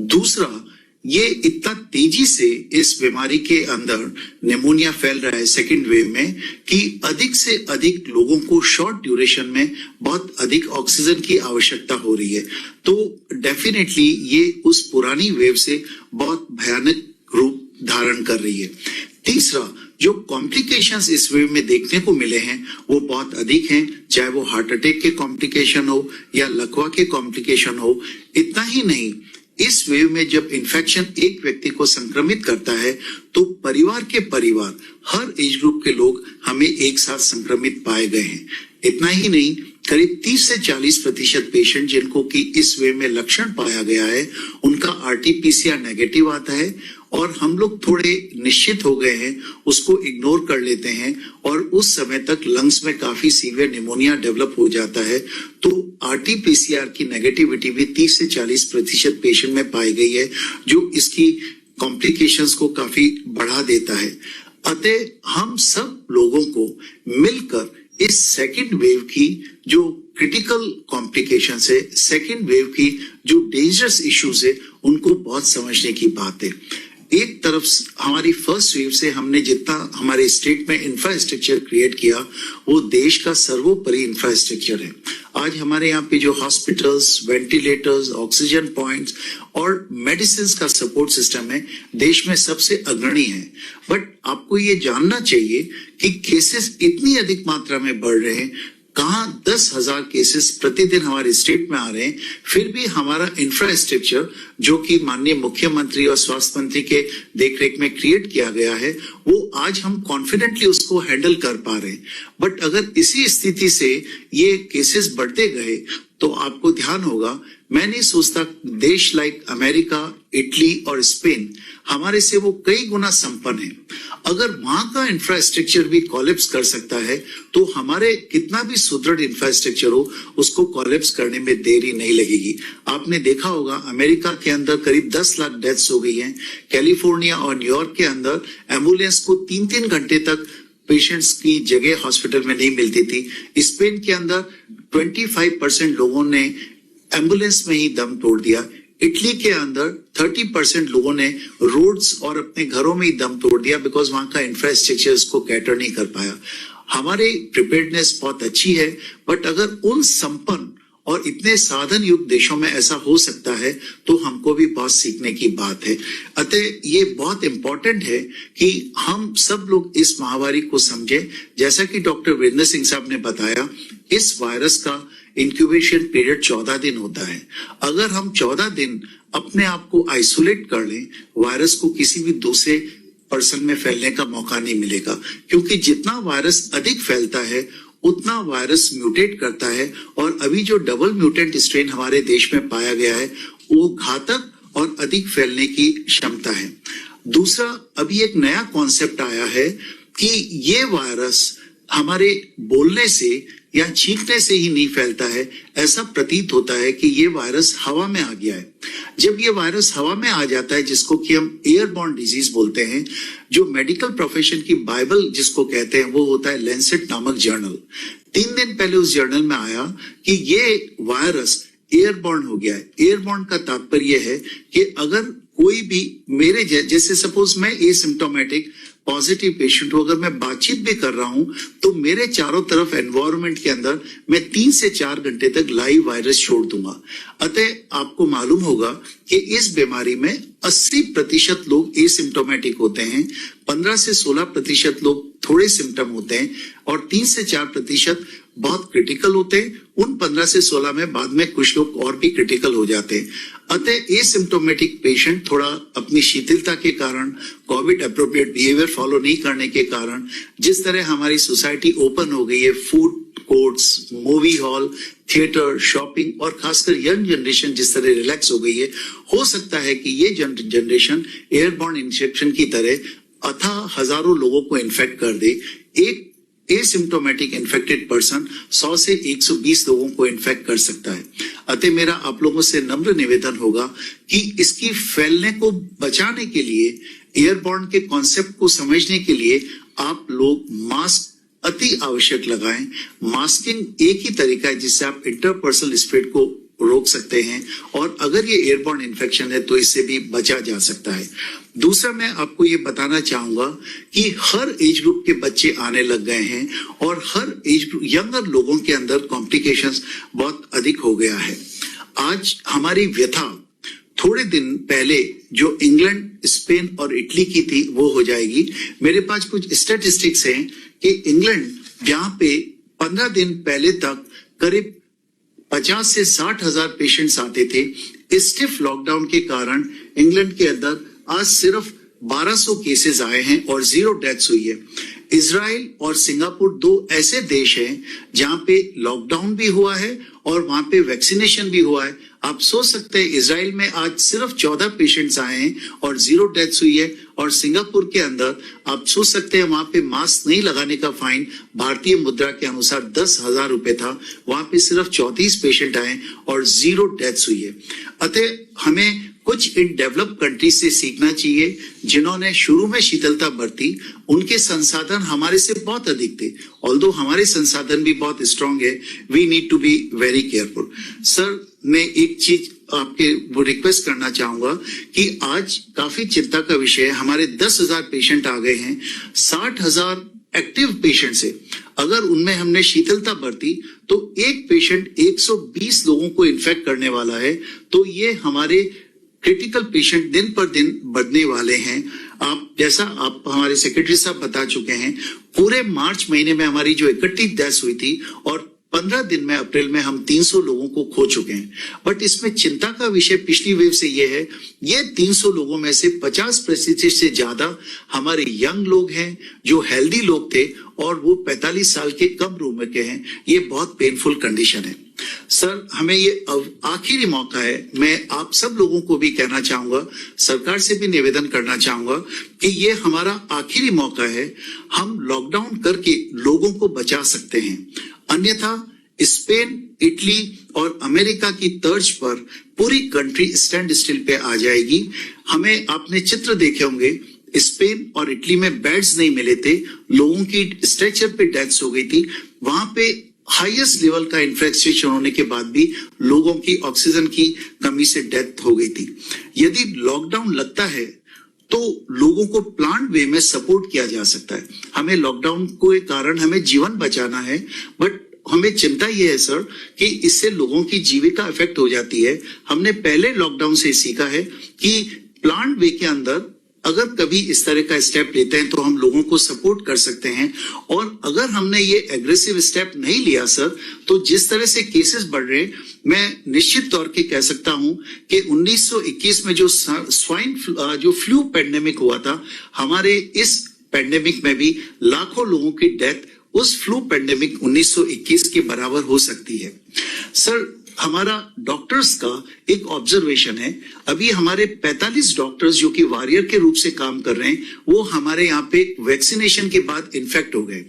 दूसरा, ये इतना तेजी से इस बीमारी के अंदर निमोनिया फैल रहा है सेकेंड वेव में कि अधिक से अधिक लोगों को शॉर्ट ड्यूरेशन में बहुत अधिक ऑक्सीजन की आवश्यकता हो रही है। तो डेफिनेटली ये उस पुरानी वेव से बहुत भयानक रूप धारण कर रही है। तीसरा, जो कॉम्प्लिकेशंस इस वेव में देखने को मिले हैं वो बहुत अधिक हैं, चाहे वो हार्ट अटैक के कॉम्प्लिकेशन हो या लकवा के कॉम्प्लिकेशन हो। इतना ही नहीं, इस वेव में जब इन्फेक्शन एक व्यक्ति को संक्रमित करता है तो परिवार के परिवार हर एज ग्रुप के लोग हमें एक साथ संक्रमित पाए गए हैं। इतना ही नहीं, करीब 30 से 40% पेशेंट जिनको कि इस वेव में लक्षण पाया गया है उनका RT-PCR नेगेटिव आता है और हम लोग थोड़े निश्चित हो गए हैं, उसको इग्नोर कर लेते हैं और उस समय तक लंग्स में काफी सीवियर निमोनिया डेवलप हो जाता है। तो RT-PCR की नेगेटिविटी भी 30 से 40% पेशेंट में पाई गई है, जो इसकी कॉम्प्लिकेशंस को काफी बढ़ा देता है। अतः हम सब लोगों को मिलकर इस सेकेंड वेव की जो क्रिटिकल कॉम्प्लिकेशंस है, सेकेंड वेव की जो डेंजरस इश्यूज है, उनको बहुत समझने की बात है। एक तरफ हमारी फर्स्ट वेव से हमने जितना हमारे स्टेट में इंफ्रास्ट्रक्चर क्रिएट किया वो देश का सर्वोपरि इंफ्रास्ट्रक्चर है। आज हमारे यहाँ पे जो हॉस्पिटल्स, वेंटिलेटर्स, ऑक्सीजन पॉइंट्स और मेडिसिन का सपोर्ट सिस्टम है, देश में सबसे अग्रणी है। बट आपको ये जानना चाहिए कि केसेस इतनी अधिक मात्रा में बढ़ रहे हैं, कहाँ 10,000 केसेस प्रतिदिन हमारे स्टेट में आ रहे हैं, फिर भी हमारा इंफ्रास्ट्रक्चर जो कि माननीय मुख्यमंत्री और स्वास्थ्य मंत्री के देखरेख में क्रिएट किया गया है, वो आज हम कॉन्फिडेंटली उसको हैंडल कर पा रहे हैं। बट अगर इसी स्थिति से ये केसेस बढ़ते गए तो आपको ध्यान होगा मैं नहीं सोचता देश लाइक अमेरिका, इटली और स्पेन हमारे से वो कई गुना संपन्न है। अगर वहां का इंफ्रास्ट्रक्चर भी कोलैप्स कर सकता है तो हमारे कितना भी सुदृढ़ इंफ्रास्ट्रक्चर हो उसको कोलैप्स करने में देरी नहीं लगेगी। आपने देखा होगा अमेरिका के अंदर करीब 10 लाख डेथ्स हो गई हैं। कैलिफोर्निया और न्यूयॉर्क के अंदर एम्बुलेंस को 3-3 घंटे तक पेशेंट्स की जगह हॉस्पिटल में नहीं मिलती थी। स्पेन के अंदर 25% लोगों ने एम्बुलेंस में ही दम तोड़ दिया। इटली के अंदर 30% लोगों ने रोड्स और अपने घरों में ही दम तोड़ दिया बिकॉज वहां का इंफ्रास्ट्रक्चर इसको कैटर नहीं कर पाया। हमारी प्रिपेयर्डनेस बहुत अच्छी है, बट अगर उन संपन्न और इतने साधन युक्त देशों में ऐसा हो सकता है तो हमको भी बहुत सीखने की बात है। अतः ये बहुत इंपॉर्टेंट है कि हम सब लोग इस महामारी को समझें। जैसा कि डॉक्टर वीरेंद्र सिंह साहब ने बताया, इस वायरस का इंक्यूबेशन पीरियड 14 दिन होता है। अगर हम 14 दिन अपने आप को आइसोलेट कर लें, वायरस को किसी भी दूसरे पर्सन में फैलने का मौका नहीं मिलेगा, क्योंकि जितना वायरस अधिक फैलता है उतना वायरस म्यूटेट करता है। और अभी जो डबल म्यूटेंट स्ट्रेन हमारे देश में पाया गया है वो घातक और अधिक फैलने की क्षमता है। दूसरा, अभी एक नया कॉन्सेप्ट आया है कि ये वायरस हमारे बोलने से या छींकने से ही नहीं फैलता है। ऐसा प्रतीत होता है कि ये वायरस हवा में आ गया है। जब ये वायरस हवा में आ जाता है, जिसको कि हम एयरबॉर्न डिजीज बोलते हैं, जो मेडिकल प्रोफेशन की बाइबल जिसको कहते हैं वो होता है लैंसेट नामक जर्नल। 3 दिन पहले उस जर्नल में आया कि ये वायरस एयरबॉर्न हो गया है। एयरबॉर्न का तात्पर्य है कि अगर कोई भी मेरे जैसे सपोज मैं एसिम्प्टोमेटिक पॉजिटिव पेशेंट हूं, अगर मैं बातचीत भी कर रहा हूं तो मेरे चारों तरफ एनवायरनमेंट के अंदर मैं 3 से 4 घंटे तक लाइव वायरस छोड़ दूंगा। अतः आपको मालूम होगा कि इस बीमारी में 80% लोग एसिम्प्टोमेटिक होते हैं, 15 से 16% लोग थोड़े सिम्टम होते हैं और 3 से 4% बहुत क्रिटिकल होते हैं। उन 15 से 16 में बाद में कुछ लोग और भी क्रिटिकल हो जाते हैं। अतः एसिम्प्टोमेटिक पेशेंट थोड़ा अपनी शिथिलता के कारण, कोविड अप्रोप्रिएट बिहेवियर फॉलो नहीं करने के कारण, जिस तरह हमारी सोसाइटी ओपन हो गई है, food courts, movie hall, theatre, shopping और खासकर यंग जनरेशन जिस तरह रिलैक्स हो गई है, हो सकता है कि ये जनरेशन एयरबॉर्न इन्फेक्शन की तरह अथाह हजारों लोगों को इन्फेक्ट कर दे। एक एसिम्प्टोमेटिक इन्फेक्टेड पर्सन 100 से 120 लोगों को इन्फेक्ट कर सकता है। अतः मेरा आप लोगों से नम्र निवेदन होगा कि इसकी फैलने को बचाने के लिए, एयरबॉर्न के कॉन्सेप्ट को समझने के लिए आप लोग मास्क अति आवश्यक लगाएं। मास्किंग एक ही तरीका है जिससे आप इंटरपर्सनल स्प्रेड को रोक सकते हैं और अगर ये एयरबॉर्न इन्फेक्शन है तो इससे भी बचा जा सकता है। दूसरा, मैं आपको ये बताना चाहूंगा कि हर एज ग्रुप के बच्चे आने लग गए हैं और हर एज ग्रुप यंगर लोगों के अंदर कॉम्प्लिकेशंस बहुत अधिक हो गया है। आज हमारी व्यथा थोड़े दिन पहले जो इंग्लैंड, स्पेन और इटली की थी वो हो जाएगी। मेरे पास कुछ स्टैटिस्टिक्स हैं कि इंग्लैंड, जहां पे 15 दिन पहले तक करीब 50 से 60 हजार पेशेंट्स आते थे, स्टिफ लॉकडाउन के कारण इंग्लैंड के अंदर आज सिर्फ 1200 केसेस आए हैं और 0 डेथ्स हुई है। इजराइल और सिंगापुर 2 ऐसे देश हैं जहां पे लॉकडाउन भी हुआ है और वहां पे वैक्सीनेशन भी हुआ है। आप सोच सकते हैं इजराइल में आज सिर्फ 14 पेशेंट्स आए हैं और 0 डेथ्स हुई है, और सिंगापुर के अंदर आप सोच सकते हैं वहां पे मास्क नहीं लगाने का फाइन भारतीय मुद्रा के अनुसार 10,000 रुपए था, वहां पे सिर्फ 34 पेशेंट आए और 0 डेथ्स हुई है। अतः हमें कुछ इन डेवलप कंट्रीज से सीखना चाहिए जिन्होंने शुरू में शीतलता बरती। उनके संसाधन हमारे से बहुत अधिक थे, ऑल्दो हमारे संसाधन भी बहुत स्ट्रांग है। We need to be very careful. Sir, मैं एक चीज आपके वो रिक्वेस्ट करना चाहूंगा कि आज काफी चिंता का विषय है, हमारे 10,000 पेशेंट आ गए हैं, 60,000 एक्टिव पेशेंट्स है। अगर उनमें हमने शीतलता बरती तो एक पेशेंट 120 लोगों को इन्फेक्ट करने वाला है, तो ये हमारे क्रिटिकल पेशेंट दिन पर दिन बढ़ने वाले हैं। आप हमारे सेक्रेटरी साहब बता चुके हैं, पूरे मार्च महीने में हमारी जो 31 डेथ्स हुई थी और 15 दिन में अप्रैल में हम 300 लोगों को खो चुके हैं। बट इसमें चिंता का विषय पिछली वेव से ये है, ये 300 लोगों में से 50% से ज्यादा हमारे यंग लोग हैं जो हेल्दी लोग थे और वो 45 साल के कम उम्र के हैं। ये बहुत पेनफुल कंडीशन है। सर, हमें ये आखिरी मौका है। मैं आप सब लोगों को भी कहना चाहूंगा, सरकार से भी निवेदन करना चाहूंगा कि ये हमारा आखिरी मौका है। हम लॉकडाउन करके लोगों को बचा सकते हैं, अन्यथा स्पेन, इटली और अमेरिका की तर्ज पर पूरी कंट्री स्टैंड स्टिल पे आ जाएगी। हमें आपने चित्र देखे होंगे, स्पेन और इटली में बेड्स नहीं मिले थे, लोगों की स्ट्रेचर पे डेथ्स हो गई थी। वहां पे हाईएस्ट लेवल का इन्फेक्शन होने के बाद भी लोगों की ऑक्सीजन की कमी से डेथ हो गई थी। यदि लॉकडाउन लगता है तो लोगों को प्लांट वे में सपोर्ट किया जा सकता है। हमें लॉकडाउन के कारण हमें जीवन बचाना है, बट हमें चिंता यह है सर कि इससे लोगों की जीविका इफेक्ट हो जाती है। हमने पहले लॉकडाउन से सीखा है कि प्लांट वे के अंदर अगर कभी इस तरह का स्टेप लेते हैं तो हम लोगों को सपोर्ट कर सकते हैं। और अगर हमने ये एग्रेसिव स्टेप नहीं लिया सर, तो जिस तरह से केसेस बढ़ रहे हैं, मैं निश्चित तौर पे कह सकता हूं कि 1921 में जो स्वाइन जो फ्लू पेंडेमिक हुआ था, हमारे इस पेंडेमिक में भी लाखों लोगों की डेथ उस फ्लू पेंडेमिक 1921 के बराबर हो सकती है। सर, हमारा डॉक्टर्स का एक ऑब्जर्वेशन है, अभी हमारे 45 डॉक्टर्स जो कि वॉरियर के रूप से काम कर रहे हैं, वो हमारे यहाँ पे वैक्सीनेशन के बाद इन्फेक्ट हो गए।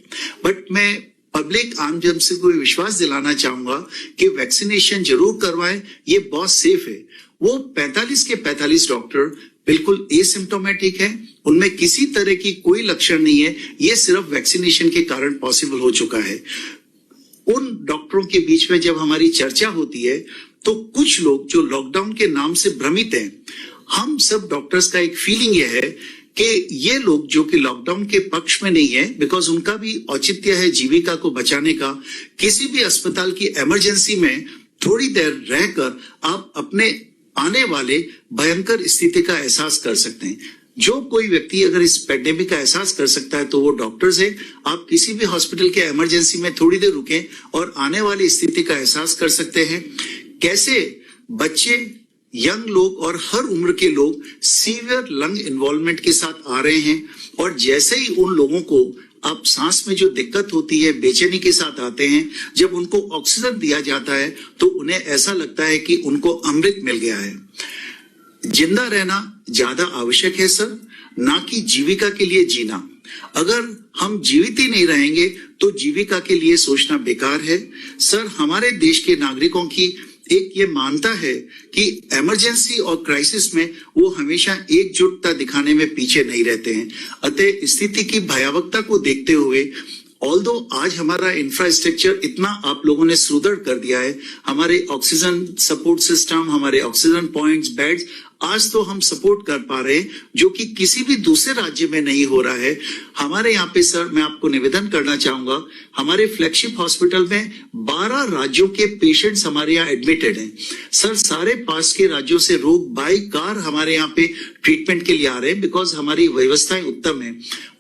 बट मैं पब्लिक आम जन से कोई विश्वास दिलाना चाहूंगा कि वैक्सीनेशन जरूर करवाएं, ये बहुत सेफ है। वो 45 के 45 डॉक्टर बिल्कुल एसिम्प्टोमेटिक है, उनमें किसी तरह की कोई लक्षण नहीं है। ये सिर्फ वैक्सीनेशन के कारण पॉसिबल हो चुका है। उन डॉक्टरों के बीच में जब हमारी चर्चा होती है तो कुछ लोग जो लॉकडाउन के नाम से भ्रमित हैं, हम सब डॉक्टर्स का एक फीलिंग यह है कि ये लोग जो कि लॉकडाउन के पक्ष में नहीं है, बिकॉज उनका भी औचित्य है जीविका को बचाने का, किसी भी अस्पताल की इमरजेंसी में थोड़ी देर रहकर आप अपने आने वाले भयंकर स्थिति का एहसास कर सकते हैं। जो कोई व्यक्ति अगर इस पेंडेमिक का एहसास कर सकता है तो वो डॉक्टर्स है। आप किसी भी हॉस्पिटल के इमरजेंसी में थोड़ी देर रुकें और आने वाली स्थिति का एहसास कर सकते हैं। कैसे बच्चे, यंग लोग और हर उम्र के लोग सीवियर लंग इन्वॉल्वमेंट के साथ आ रहे हैं, और जैसे ही उन लोगों को अब सांस में जो दिक्कत होती है, बेचैनी के साथ आते हैं, जब उनको ऑक्सीजन दिया जाता है तो उन्हें ऐसा लगता है कि उनको अमृत मिल गया है। जिंदा रहना ज्यादा आवश्यक है सर, ना कि जीविका के लिए जीना। अगर हम जीवित ही नहीं रहेंगे तो जीविका के लिए सोचना बेकार है। सर, हमारे देश के नागरिकों की एक ये मानता है कि इमरजेंसी और क्राइसिस में वो हमेशा एकजुटता दिखाने में पीछे नहीं रहते हैं। अतः स्थिति की भयावहता को देखते हुए, ऑल्दो आज हमारा इंफ्रास्ट्रक्चर इतना आप लोगों ने सुदृढ़ कर दिया है, हमारे ऑक्सीजन सपोर्ट सिस्टम, हमारे ऑक्सीजन पॉइंट्स, बेड्स, आज तो हम सपोर्ट कर पा रहे हैं जो कि किसी भी दूसरे राज्य में नहीं हो रहा है। हमारे यहाँ पे सर, मैं आपको निवेदन करना चाहूंगा, हमारे फ्लैगशिप हॉस्पिटल में 12 राज्यों के पेशेंट्स हमारे यहाँ एडमिटेड हैं। सर, सारे पास के राज्यों से लोग बाई कार हमारे यहाँ पे ट्रीटमेंट के लिए आ रहे हैं, बिकॉज हमारी व्यवस्थाएं उत्तम है।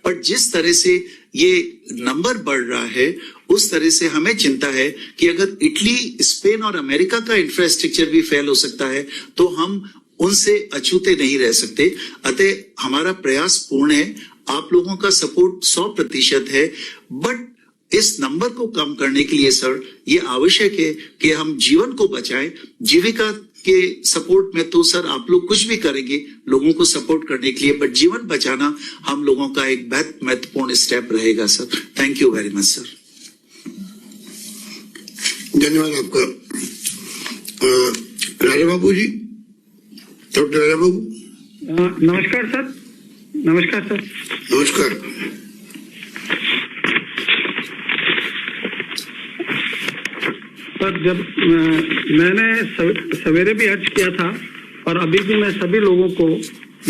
पर जिस तरह से ये नंबर बढ़ रहा है, उस तरह से हमें चिंता है कि अगर इटली, स्पेन और अमेरिका का इंफ्रास्ट्रक्चर भी फेल हो सकता है तो हम उनसे अछूते नहीं रह सकते। अतः हमारा प्रयास पूर्ण है, आप लोगों का सपोर्ट 100% है। बट इस नंबर को कम करने के लिए सर, ये आवश्यक है कि हम जीवन को बचाएं। जीविका के सपोर्ट में तो सर आप लोग कुछ भी करेंगे लोगों को सपोर्ट करने के लिए, बट जीवन बचाना हम लोगों का एक बहुत महत्वपूर्ण स्टेप रहेगा sir. Thank you very much sir. धन्यवाद आपका। राजा बाबू जी, डॉक्टर राजा बाबू। नमस्कार सर। नमस्कार सर। नमस्कार। सर, जब मैंने सवेरे भी अर्ज किया था और अभी भी मैं सभी लोगों को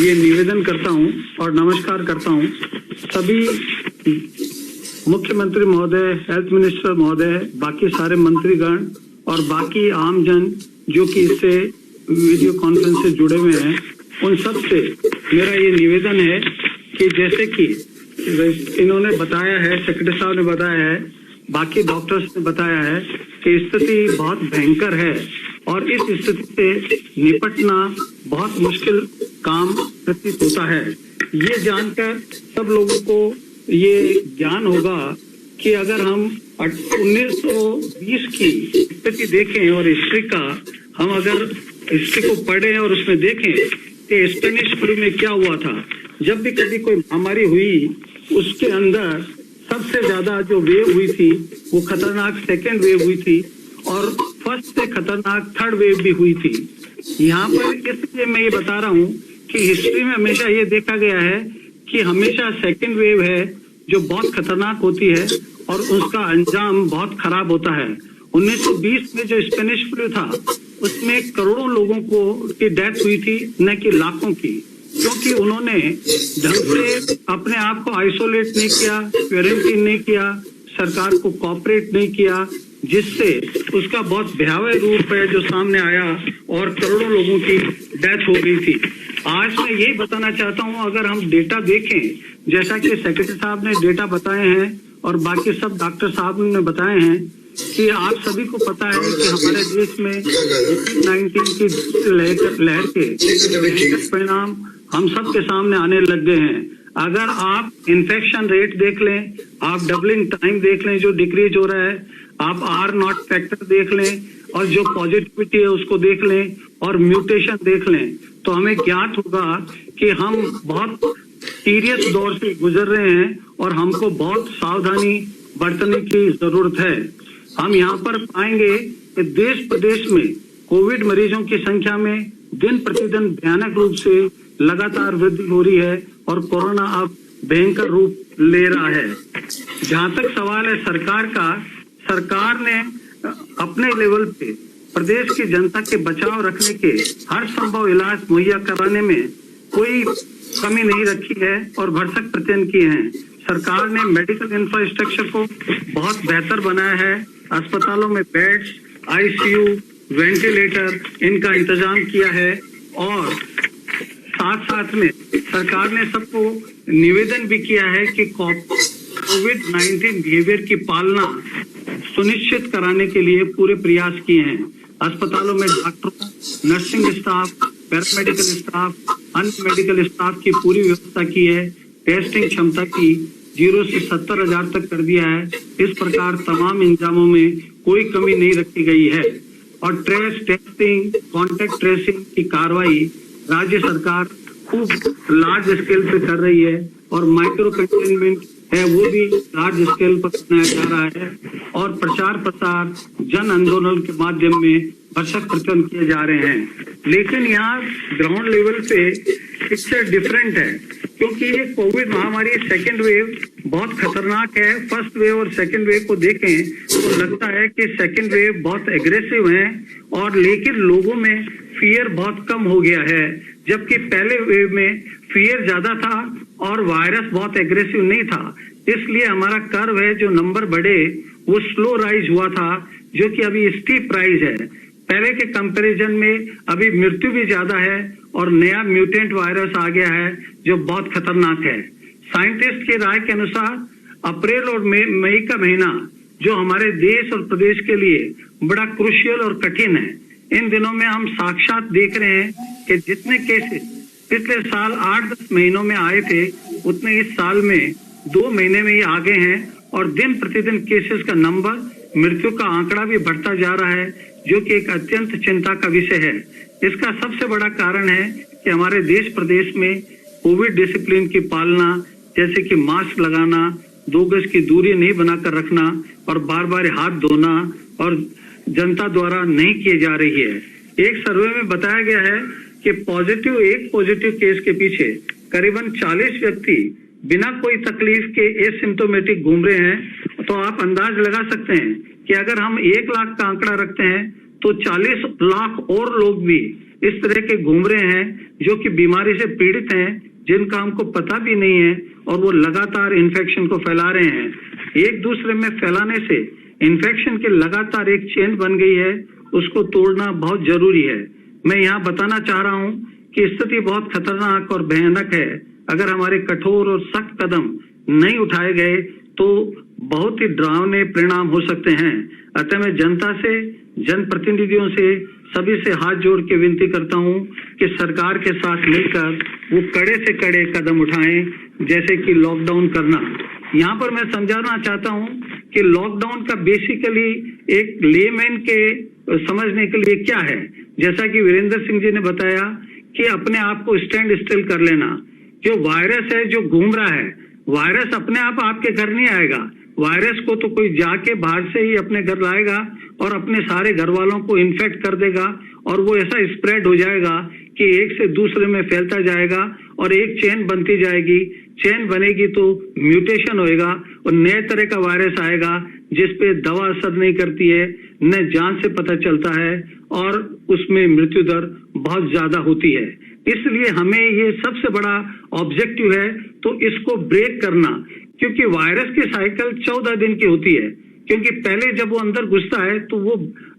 ये निवेदन करता हूँ और नमस्कार करता हूँ। सभी मुख्यमंत्री महोदय, हेल्थ मिनिस्टर महोदय, बाकी सारे मंत्रीगण और बाकी आम जन जो कि इससे वीडियो कॉन्फ्रेंस से जुड़े हुए हैं, उन सब से मेरा ये निवेदन है कि जैसे कि इन्होंने बताया है, सेक्रेटरी साहब ने बताया है, बाकी डॉक्टर्स ने बताया है कि स्थिति बहुत भयंकर है और इस स्थिति से निपटना बहुत मुश्किल काम प्रतीत होता है। ये जानकर सब लोगों को ये ज्ञान होगा कि अगर हम 1920 की स्थिति देखें और हिस्ट्री का हम अगर हिस्ट्री को पढ़ें और उसमें देखें कि स्पेनिश फ्लू में क्या हुआ था। जब भी कभी कोई महामारी हुई उसके अंदर सबसे ज्यादा जो वेव हुई थी वो खतरनाक सेकेंड वेव हुई थी और फर्स्ट से खतरनाक थर्ड वेव भी हुई थी। यहाँ पर इसलिए मैं ये बता रहा हूँ कि हिस्ट्री में हमेशा ये देखा गया है कि हमेशा सेकेंड वेव है जो बहुत खतरनाक होती है और उसका अंजाम बहुत खराब होता है। 1920 में जो स्पेनिश फ्लू था उसमें करोड़ों लोगों को की डेथ हुई थी, न कि लाखों की, क्योंकि उन्होंने ढंग से अपने आप को आइसोलेट नहीं किया, क्वारंटीन नहीं किया, सरकार को कोऑपरेट नहीं किया, जिससे उसका बहुत भयावह रूप है जो सामने आया और करोड़ों लोगों की डेथ हो गई थी। आज मैं यही बताना चाहता हूं, अगर हम डेटा देखें, जैसा कि सेक्रेटरी साहब ने डेटा बताए हैं और बाकी सब डॉक्टर साहब ने बताए हैं कि आप सभी को पता है कि हमारे देश में कोविड-19 की लहर के परिणाम हम सब के सामने आने लग गए हैं। अगर आप इन्फेक्शन रेट देख लें, आप डबलिंग टाइम देख लें जो डिक्रीज हो रहा है, आप R0 फैक्टर देख लें और जो पॉजिटिविटी है उसको देख लें और म्यूटेशन देख लें, तो हमें ज्ञात होगा कि हम बहुत सीरियस दौर से गुजर रहे हैं और हमको बहुत सावधानी बरतने की जरूरत है। हम यहाँ पर पाएंगे कि देश प्रदेश में कोविड मरीजों की संख्या में दिन प्रतिदिन भयानक रूप से लगातार वृद्धि हो रही है और कोरोना अब भयंकर रूप ले रहा है। जहां तक सवाल है सरकार का, सरकार ने अपने लेवल पे प्रदेश की जनता के बचाव रखने के हर संभव इलाज मुहैया कराने में कोई कमी नहीं रखी है और भरसक प्रयत्न किए हैं। सरकार ने मेडिकल इंफ्रास्ट्रक्चर को बहुत बेहतर बनाया है। अस्पतालों में बेड्स, आईसीयू, वेंटिलेटर इनका इंतजाम किया है और साथ साथ में सरकार ने सबको निवेदन भी किया है कि कोविड-19 बिहेवियर की पालना सुनिश्चित कराने के लिए पूरे प्रयास किए हैं। अस्पतालों में डॉक्टरों, नर्सिंग स्टाफ, पैरामेडिकल स्टाफ, अन्य मेडिकल स्टाफ की पूरी व्यवस्था की है। टेस्टिंग क्षमता की 0 से 70,000 तक कर दिया है। इस प्रकार तमाम इंतजामों में कोई कमी नहीं रखी गई है और टेस्टिंग, कॉन्टेक्ट ट्रेसिंग की कार्रवाई राज्य सरकार खूब लार्ज स्केल पे कर रही है और माइक्रो कंटेनमेंट है वो भी लार्ज स्केल पर बनाया जा रहा है और प्रचार प्रसार जन आंदोलन के माध्यम में भरसक प्रयत्न किए जा रहे हैं। लेकिन यहाँ ग्राउंड लेवल पे पिक्चर डिफरेंट है, क्योंकि ये कोविड महामारी सेकेंड वेव बहुत खतरनाक है। फर्स्ट वेव और सेकेंड वेव को देखें तो लगता है कि सेकेंड वेव बहुत एग्रेसिव है और लेकिन लोगों में फियर बहुत कम हो गया है, जबकि पहले वेव में फियर ज्यादा था और वायरस बहुत एग्रेसिव नहीं था। इसलिए हमारा कर्व है जो नंबर बढ़े वो स्लो राइज हुआ था, जो कि अभी स्टीप राइज है। पहले के कंपैरिजन में अभी मृत्यु भी ज्यादा है और नया म्यूटेंट वायरस आ गया है जो बहुत खतरनाक है। साइंटिस्ट की राय के अनुसार अप्रैल और मई का महीना जो हमारे देश और प्रदेश के लिए बड़ा क्रूशियल और कठिन है। इन दिनों में हम साक्षात देख रहे हैं कि जितने केसेस पिछले साल 8-10 महीनों में आए थे उतने इस साल में 2 महीने में ही आ गए हैं और दिन प्रतिदिन केसेस का नंबर, मृत्यु का आंकड़ा भी बढ़ता जा रहा है, जो कि एक अत्यंत चिंता का विषय है। इसका सबसे बड़ा कारण है कि हमारे देश प्रदेश में कोविड डिसिप्लिन की पालना, जैसे कि मास्क लगाना, 2 गज की दूरी नहीं बनाकर रखना और बार बार हाथ धोना और जनता द्वारा नहीं की जा रही है। एक सर्वे में बताया गया है कि एक पॉजिटिव केस के पीछे करीबन 40 व्यक्ति बिना कोई तकलीफ के एसिम्प्टोमेटिक घूम रहे हैं। तो आप अंदाज लगा सकते हैं कि अगर हम 1 लाख का आंकड़ा रखते हैं तो 40 लाख और लोग भी इस तरह के घूम रहे हैं जो कि बीमारी से पीड़ित हैं, जिनका हमको पता भी नहीं है और वो लगातार इन्फेक्शन को फैला रहे हैं। एक दूसरे में फैलाने से इन्फेक्शन के लगातार एक चेन बन गई है, उसको तोड़ना बहुत जरूरी है। मैं यहाँ बताना चाह रहा हूँ कि स्थिति बहुत खतरनाक और भयानक है। अगर हमारे कठोर और सख्त कदम नहीं उठाए गए तो बहुत ही डरावने परिणाम हो सकते हैं। अतः मैं जनता से, जनप्रतिनिधियों से, सभी से हाथ जोड़ के विनती करता हूं कि सरकार के साथ मिलकर वो कड़े से कड़े कदम उठाएं, जैसे कि लॉकडाउन करना। यहाँ पर मैं समझाना चाहता हूं कि लॉकडाउन का बेसिकली एक लेमैन के समझने के लिए क्या है। जैसा कि वीरेंद्र सिंह जी ने बताया कि अपने आप को स्टैंड स्टिल कर लेना। जो वायरस है जो घूम रहा है, वायरस अपने आप आपके घर नहीं आएगा। वायरस को तो कोई जाके बाहर से ही अपने घर लाएगा और अपने सारे घर वालों को इन्फेक्ट कर देगा और वो ऐसा स्प्रेड हो जाएगा कि एक से दूसरे में फैलता जाएगा और एक चेन बनती जाएगी। चेन बनेगी तो म्यूटेशन होएगा और नए तरह का वायरस आएगा जिसपे दवा असर नहीं करती है, न जान से पता चलता है और उसमें मृत्यु दर बहुत ज्यादा होती है। इसलिए हमें ये सबसे बड़ा ऑब्जेक्टिव है तो इसको ब्रेक करना, क्योंकि वायरस की साइकिल 14 दिन की होती है। क्योंकि पहले जब वो अंदर घुसता है तो वो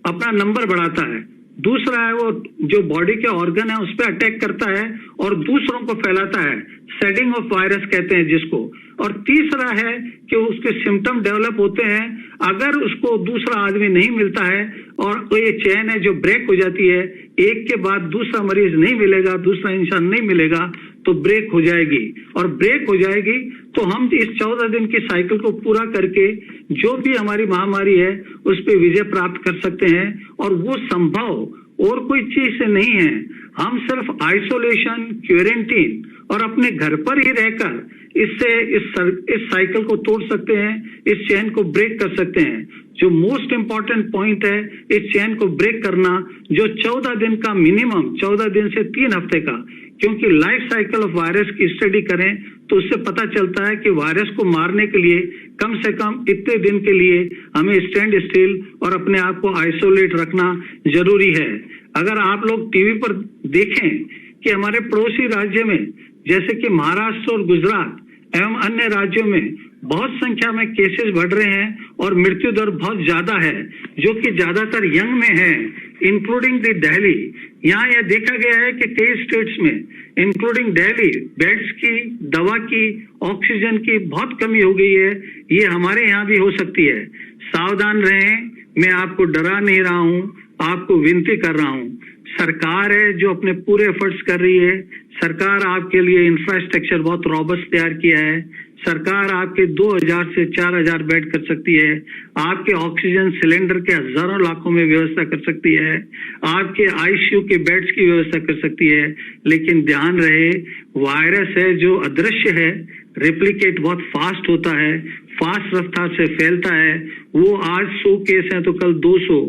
अपना नंबर बढ़ाता है, दूसरा है वो जो बॉडी के ऑर्गन है उस पर अटैक करता है और दूसरों को फैलाता है, शेडिंग ऑफ वायरस कहते हैं जिसको। और तीसरा है कि उसके सिम्टम डेवलप होते हैं अगर उसको दूसरा आदमी नहीं मिलता है और तो ये चेन है जो ब्रेक हो जाती है, एक के बाद दूसरा मरीज नहीं मिलेगा, दूसरा इंसान नहीं मिलेगा तो ब्रेक हो जाएगी। और ब्रेक हो जाएगी तो हम इस 14 दिन की साइकिल को पूरा करके जो भी हमारी महामारी है उस पर विजय प्राप्त कर सकते हैं। और वो संभव और कोई चीज से नहीं है। हम सिर्फ आइसोलेशन, क्वारंटीन और अपने घर पर ही रहकर इससे इस साइकिल को तोड़ सकते हैं, इस चेन को ब्रेक कर सकते हैं। जो मोस्ट इंपॉर्टेंट पॉइंट है इस चेन को ब्रेक करना, जो 14 दिन का मिनिमम, 14 दिन से 3 हफ्ते का, क्योंकि लाइफ साइकिल ऑफ वायरस की स्टडी करें तो उससे पता चलता है कि वायरस को मारने के लिए कम से कम इतने दिन के लिए हमें स्टैंड स्टिल और अपने आप को आइसोलेट रखना जरूरी है। अगर आप लोग टीवी पर देखें कि हमारे पड़ोसी राज्य में जैसे कि महाराष्ट्र और गुजरात एवं अन्य राज्यों में बहुत संख्या में केसेस बढ़ रहे हैं और मृत्यु दर बहुत ज्यादा है, जो कि ज्यादातर यंग में है, इंक्लूडिंग द दिल्ली। यहाँ यह देखा गया है कि कई स्टेट्स में इंक्लूडिंग दिल्ली बेड्स की, दवा की, ऑक्सीजन की बहुत कमी हो गई है। ये हमारे यहाँ भी हो सकती है। सावधान रहें। मैं आपको डरा नहीं रहा हूँ, आपको विनती कर रहा हूँ। सरकार है जो अपने पूरे एफर्ट्स कर रही है। सरकार आपके लिए इंफ्रास्ट्रक्चर बहुत रॉबस्ट तैयार किया है। सरकार आपके 2000 से 4000 बेड कर सकती है। आपके ऑक्सीजन सिलेंडर के हजारों लाखों में व्यवस्था कर सकती है। आपके आईसीयू के बेड्स की व्यवस्था कर सकती है। लेकिन ध्यान रहे, वायरस है जो अदृश्य है, रेप्लिकेट बहुत फास्ट होता है, फास्ट रफ्तार से फैलता है। वो आज 100 केस है तो कल 200,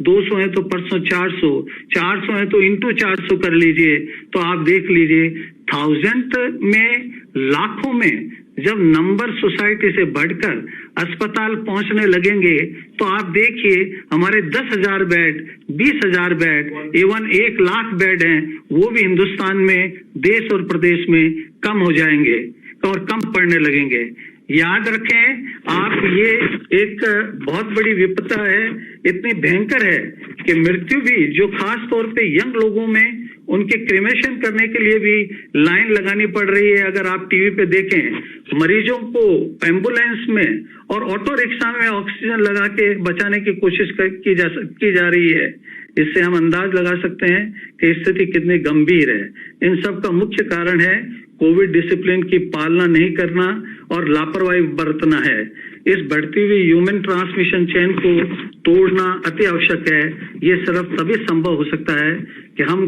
200 है तो परसों 400, 400 है तो इंटू 400 कर लीजिए। तो आप देख लीजिए 1000 में, लाखों में जब नंबर सोसाइटी से बढ़कर अस्पताल पहुंचने लगेंगे तो आप देखिए हमारे 10,000 bed, 20,000 bed, even 1 lakh bed हैं, वो भी हिंदुस्तान में देश और प्रदेश में कम हो जाएंगे और कम पड़ने लगेंगे। याद रखें, आप ये एक बहुत बड़ी विपदा है, इतनी भयंकर है कि मृत्यु भी जो खास तौर पे यंग लोगों में उनके क्रिमेशन करने के लिए भी लाइन लगानी पड़ रही है। अगर आप टीवी पे देखें, मरीजों को एम्बुलेंस में और ऑटो रिक्शा में ऑक्सीजन लगा के बचाने की कोशिश की जा रही है। इससे हम अंदाज लगा सकते हैं कि स्थिति कितनी गंभीर है। इन सब का मुख्य कारण है कोविड डिसिप्लिन की पालना नहीं करना और लापरवाही बरतना है। इस बढ़ती हुई ह्यूमन ट्रांसमिशन चेन को तोड़ना अति आवश्यक है। ये सिर्फ तभी संभव हो सकता है कि हम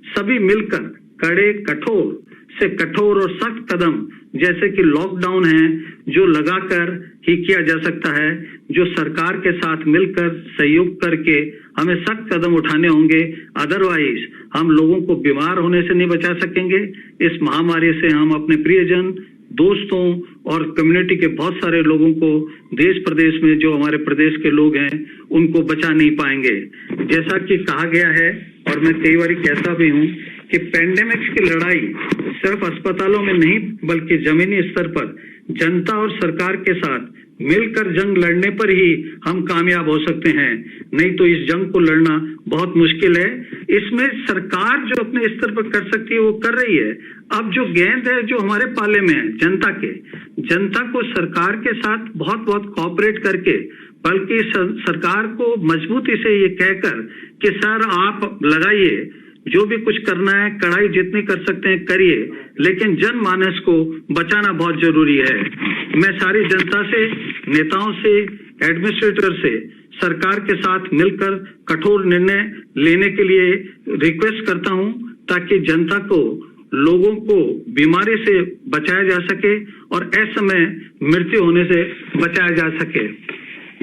सभी मिलकर कड़े, कठोर से कठोर और सख्त कदम, जैसे कि लॉकडाउन है, जो लगाकर ही किया जा सकता है, जो सरकार के साथ मिलकर सहयोग करके हमें सख्त कदम उठाने होंगे। अदरवाइज हम लोगों को बीमार होने से नहीं बचा सकेंगे। इस महामारी से हम अपने प्रियजन, दोस्तों और कम्युनिटी के बहुत सारे लोगों को, देश प्रदेश में जो हमारे प्रदेश के लोग हैं, उनको बचा नहीं पाएंगे। जैसा कि कहा गया है और मैं कई बार कहता भी हूँ कि पेंडेमिक्स की लड़ाई सिर्फ अस्पतालों में नहीं बल्कि जमीनी स्तर पर जनता और सरकार के साथ मिलकर जंग लड़ने पर ही हम कामयाब हो सकते हैं। नहीं तो इस जंग को लड़ना बहुत मुश्किल है। इसमें सरकार जो अपने स्तर पर कर सकती है वो कर रही है। अब जो गेंद है जो हमारे पाले में है, जनता के, जनता को सरकार के साथ बहुत बहुत कोऑपरेट करके, बल्कि सरकार को मजबूती से ये कहकर कि सर आप लगाइए, जो भी कुछ करना है कड़ाई जितनी कर सकते हैं करिए, लेकिन जनमानस को बचाना बहुत जरूरी है। मैं सारी जनता से, नेताओं से, एडमिनिस्ट्रेटर से सरकार के साथ मिलकर कठोर निर्णय लेने के लिए रिक्वेस्ट करता हूं, ताकि जनता को, लोगों को बीमारी से बचाया जा सके और असमय मृत्यु होने से बचाया जा सके।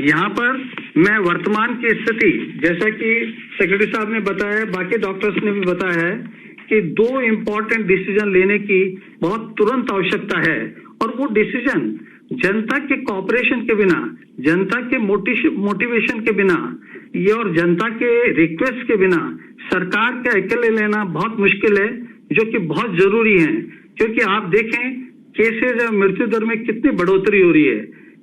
यहाँ पर मैं वर्तमान की स्थिति, जैसा कि सेक्रेटरी साहब ने बताया, बाकी डॉक्टर्स ने भी बताया है कि 2 इम्पोर्टेंट डिसीजन लेने की बहुत तुरंत आवश्यकता है, और वो डिसीजन जनता के कोऑपरेशन के बिना, जनता के मोटिवेशन के बिना, ये और जनता के रिक्वेस्ट के बिना सरकार के अकेले लेना बहुत मुश्किल है, जो कि बहुत जरूरी है। क्योंकि आप देखें केसेज और मृत्यु दर में कितनी बढ़ोतरी हो रही है,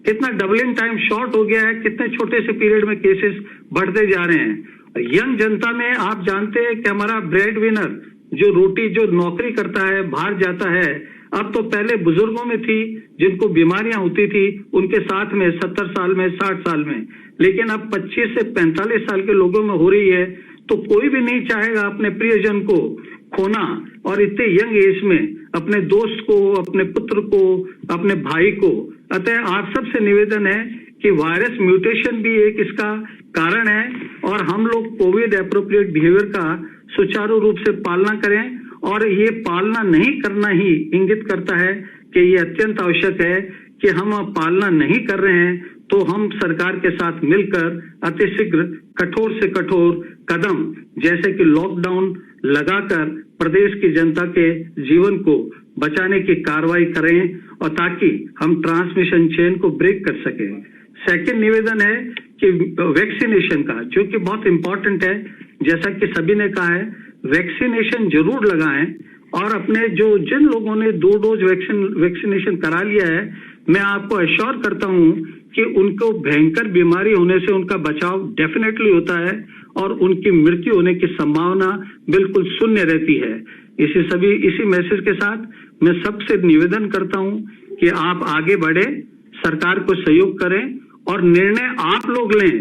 कितना डबलिंग टाइम शॉर्ट हो गया है, कितने छोटे से पीरियड में केसेस बढ़ते जा रहे हैं। यंग जनता में आप जानते हैं कि हमारा ब्रेड विनर जो रोटी, जो नौकरी करता है, बाहर जाता है, अब तो पहले बुजुर्गों में थी जिनको बीमारियां होती थी, उनके साथ में 70 साल में, 60 साल में, लेकिन अब 25 से 45 साल के लोगों में हो रही है। तो कोई भी नहीं चाहेगा अपने प्रियजन को खोना, और इतने यंग एज में अपने दोस्त को, अपने पुत्र को, अपने भाई को। अतः आप सबसे निवेदन है कि वायरस म्यूटेशन भी एक इसका कारण है, और हम लोग कोविड एप्रोप्रिएट बिहेवियर का सुचारू रूप से पालना करें, और ये पालना नहीं करना ही इंगित करता है कि ये अत्यंत आवश्यक है कि हम पालना नहीं कर रहे हैं, तो हम सरकार के साथ मिलकर अतिशीघ्र कठोर से कठोर कदम, जैसे कि लॉकडाउन लगाकर प्रदेश की जनता के जीवन को बचाने की कार्रवाई करें, और ताकि हम ट्रांसमिशन चेन को ब्रेक कर सकें। सेकंड निवेदन है कि वैक्सीनेशन का, जो कि बहुत इंपॉर्टेंट है, जैसा कि सभी ने कहा है, वैक्सीनेशन जरूर लगाएं, और अपने जिन लोगों ने 2 डोज वैक्सीनेशन करा लिया है, मैं आपको एश्योर करता हूं कि उनको भयंकर बीमारी होने से उनका बचाव डेफिनेटली होता है, और उनकी मृत्यु होने की संभावना बिल्कुल शून्य रहती है। इसी मैसेज के साथ मैं सबसे निवेदन करता हूं कि आप आगे बढ़े, सरकार को सहयोग करें, और निर्णय आप लोग लें,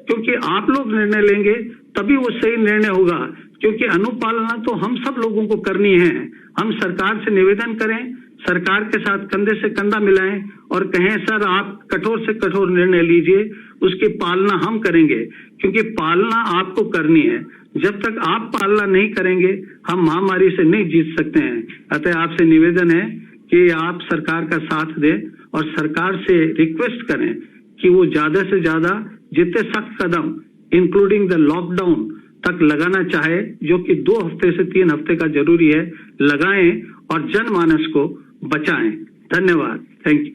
क्योंकि आप लोग निर्णय लेंगे तभी वो सही निर्णय होगा, क्योंकि अनुपालना तो हम सब लोगों को करनी है। हम सरकार से निवेदन करें, सरकार के साथ कंधे से कंधा मिलाएं, और कहें सर आप कठोर से कठोर निर्णय लीजिए, उसकी पालना हम करेंगे, क्योंकि पालना आपको करनी है। जब तक आप पालना नहीं करेंगे, हम महामारी से नहीं जीत सकते हैं। अतः आपसे निवेदन है कि आप सरकार का साथ दें, और सरकार से रिक्वेस्ट करें कि वो ज्यादा से ज्यादा जितने सख्त कदम, इंक्लूडिंग द लॉकडाउन तक लगाना चाहे, जो कि 2 हफ्ते से 3 हफ्ते का जरूरी है, लगाएं और जनमानस को बचाएं। धन्यवाद। Thank you.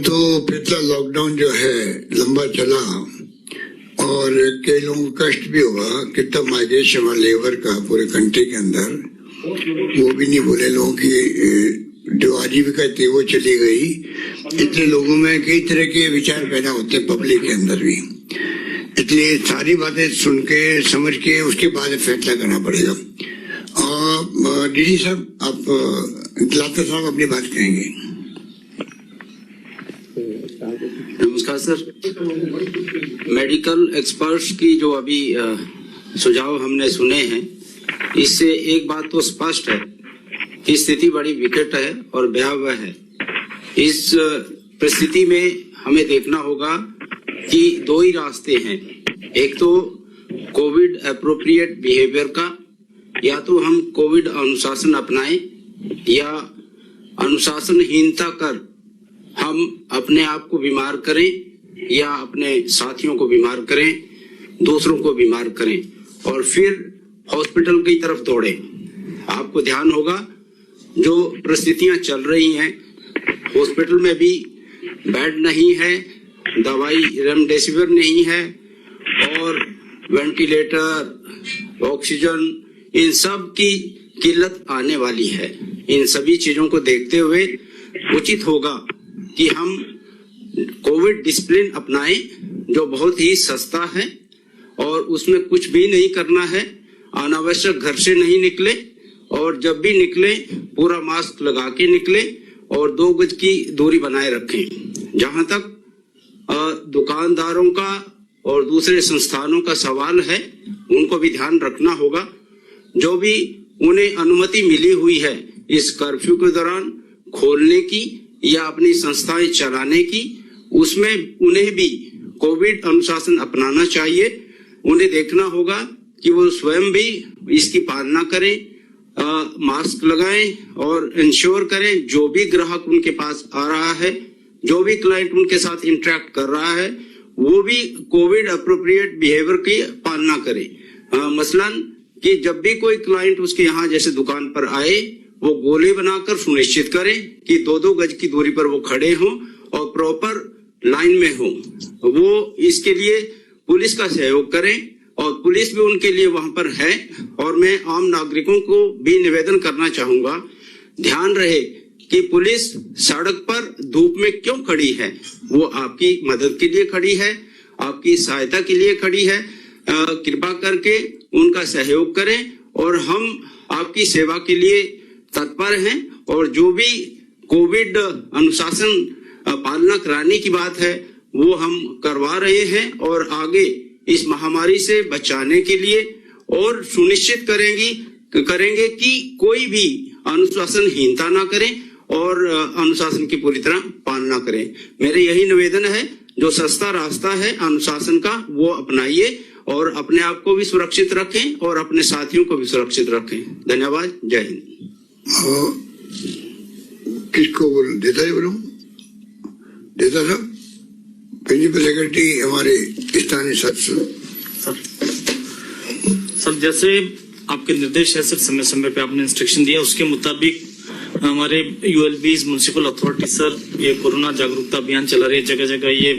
तो पिछला लॉकडाउन जो है लंबा चला, और कई लोगों को कष्ट भी हुआ, कितना माइग्रेशन हुआ लेबर का पूरे कंट्री के अंदर, वो भी नहीं बोले। लोगों की जो आजीविका थी वो चली गई। इतने लोगों में कई तरह के विचार पैदा होते हैं पब्लिक के अंदर भी, इसलिए सारी बातें सुन के समझ के उसके बाद फैसला करना पड़ेगा। और डीजी साहब, आप लाता साहब अपनी बात कहेंगे। नमस्कार सर। मेडिकल एक्सपर्ट्स की जो अभी सुझाव हमने सुने हैं, इससे एक बात तो स्पष्ट है कि स्थिति बड़ी विकट है और भयावह है। इस परिस्थिति में हमें देखना होगा कि 2 ही रास्ते हैं। एक तो कोविड एप्रोप्रिएट बिहेवियर का, या तो हम कोविड अनुशासन अपनाएं, या अनुशासनहीनता कर हम अपने आप को बीमार करें, या अपने साथियों को बीमार करें, दूसरों को बीमार करें, और फिर हॉस्पिटल की तरफ दौड़े। आपको ध्यान होगा जो परिस्थितियां चल रही हैं, हॉस्पिटल में भी बेड नहीं है, दवाई रेमडेसिविर नहीं है, और वेंटिलेटर, ऑक्सीजन, इन सब की किल्लत आने वाली है। इन सभी चीजों को देखते हुए उचित होगा कि हम कोविड डिसिप्लिन अपनाएं, जो बहुत ही सस्ता है, और उसमें कुछ भी नहीं करना है। अनावश्यक घर से नहीं निकले, और जब भी निकले पूरा मास्क लगा के निकले और 2 गज की दूरी बनाए रखें। जहां तक दुकानदारों का और दूसरे संस्थानों का सवाल है, उनको भी ध्यान रखना होगा। जो भी उन्हें अनुमति मिली हुई है इस कर्फ्यू के दौरान खोलने की या अपनी संस्थाएं चलाने की, उसमें उन्हें भी कोविड अनुशासन अपनाना चाहिए। उन्हें देखना होगा कि वो स्वयं भी इसकी पालना करें, मास्क लगाएं और इंश्योर करें जो भी ग्राहक उनके पास आ रहा है, जो भी क्लाइंट उनके साथ इंटरेक्ट कर रहा है, वो भी कोविड अप्रोप्रिएट बिहेवियर की पालना करे। मसलन कि जब भी कोई क्लाइंट उसके यहाँ जैसे दुकान पर आए, वो गोले बनाकर सुनिश्चित करें कि 2-2 गज की दूरी पर वो खड़े हों और प्रॉपर लाइन में हों। वो इसके लिए पुलिस का सहयोग करें और पुलिस भी उनके लिए वहां पर है। और मैं आम नागरिकों को भी निवेदन करना चाहूंगा, ध्यान रहे कि पुलिस सड़क पर धूप में क्यों खड़ी है, वो आपकी मदद के लिए खड़ी है, आपकी सहायता के लिए खड़ी है। कृपा करके उनका सहयोग करें और हम आपकी सेवा के लिए तत्पर हैं। और जो भी कोविड अनुशासन पालना कराने की बात है वो हम करवा रहे हैं और आगे इस महामारी से बचाने के लिए और सुनिश्चित करेंगे कि कोई भी अनुशासनहीनता ना करें और अनुशासन की पूरी तरह पालना करें। मेरे यही निवेदन है, जो सस्ता रास्ता है अनुशासन का वो अपनाइए और अपने आप को भी सुरक्षित रखें और अपने साथियों को भी सुरक्षित रखें। धन्यवाद। जय हिंद। किसको बोल देता है? बोलूं देता था प्रिंसिपल सेक्रेटरी हमारे स्थानीय सदस्य। सर जैसे आपके निर्देश है सर, समय समय पे आपने इंस्ट्रक्शन दिया, उसके मुताबिक हमारे यूएलबीज म्युनिसिपल अथॉरिटी सर ये कोरोना जागरूकता अभियान चला रहे हैं जगह जगह। ये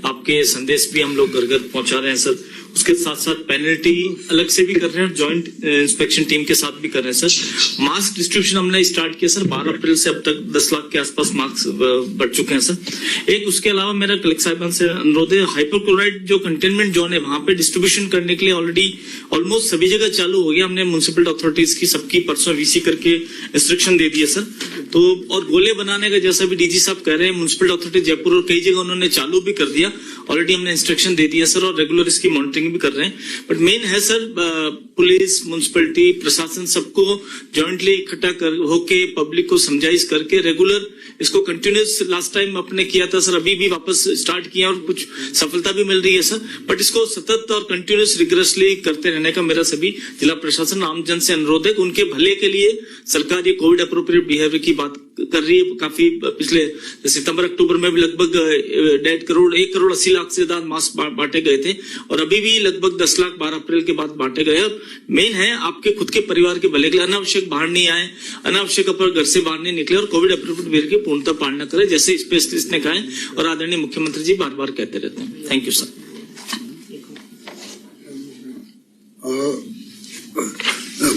आपके संदेश भी हम लोग घर घर पहुंचा रहे हैं सर। उसके साथ साथ पेनल्टी अलग से भी कर रहे हैं, जॉइंट इंस्पेक्शन टीम के साथ भी कर रहे हैं सर। मास्क डिस्ट्रीब्यूशन हमने स्टार्ट किया सर, 12 अप्रैल से अब तक 10 लाख के आसपास मास्क बढ़ चुके हैं सर। एक उसके अलावा मेरा कलेक्टर साहिबान से अनुरोध है, हाइपोक्लोराइड जो कंटेनमेंट जोन है वहां पे डिस्ट्रीब्यूशन करने के लिए ऑलरेडी ऑलमोस्ट सभी जगह चालू हो गया। हमने म्युनिसिपल अथॉरिटीज की सबकी परसों वीसी करके इंस्ट्रक्शन दे दिया सर। तो और गोले बनाने का जैसा भी डीजी साहब कह रहे हैं, म्युनिसिपल अथॉरिटी जयपुर और कई जगह उन्होंने चालू भी कर दिया, ऑलरेडी हमने इंस्ट्रक्शन दे दिया सर और रेगुलर इसकी मॉनिटरिंग भी कर रहे हैं। बट मेन है सर पुलिस, म्युनिसिपैलिटी, प्रशासन सबको जॉइंटली इकट्ठा होके पब्लिक को समझाइश करके रेगुलर इसको कंटिन्यूस लास्ट टाइम अपने किया था सर, अभी भी वापस स्टार्ट किया और कुछ सफलता भी मिल रही है सर। बट इसको सतत और कंटिन्यूस रिगरसली करते रहने का मेरा सभी जिला प्रशासन आमजन से अनुरोध है कि उनके भले के लिए सरकार ये कोविड अप्रोप्रिएट बिहेवियर की बात कर रही है। काफी पिछले सितंबर अक्टूबर में भी लगभग 1 करोड़ 80 लाख से ज्यादा मास्क बांटे गए थे और अभी भी लगभग 10 लाख 12 अप्रैल के बाद बांटे गए। मेन है आपके खुद के परिवार के भले के लिए अनावश्यक बाहर नहीं आए, अनावश्यक अपने घर से बाहर नहीं निकले और कोविड अप्रोप्रिएट बिहेवियर की पूर्णतः पालना करें, जैसे स्पेशलिस्ट ने कहा है और आदरणीय मुख्यमंत्री जी बार बार कहते रहते हैं। Thank you sir.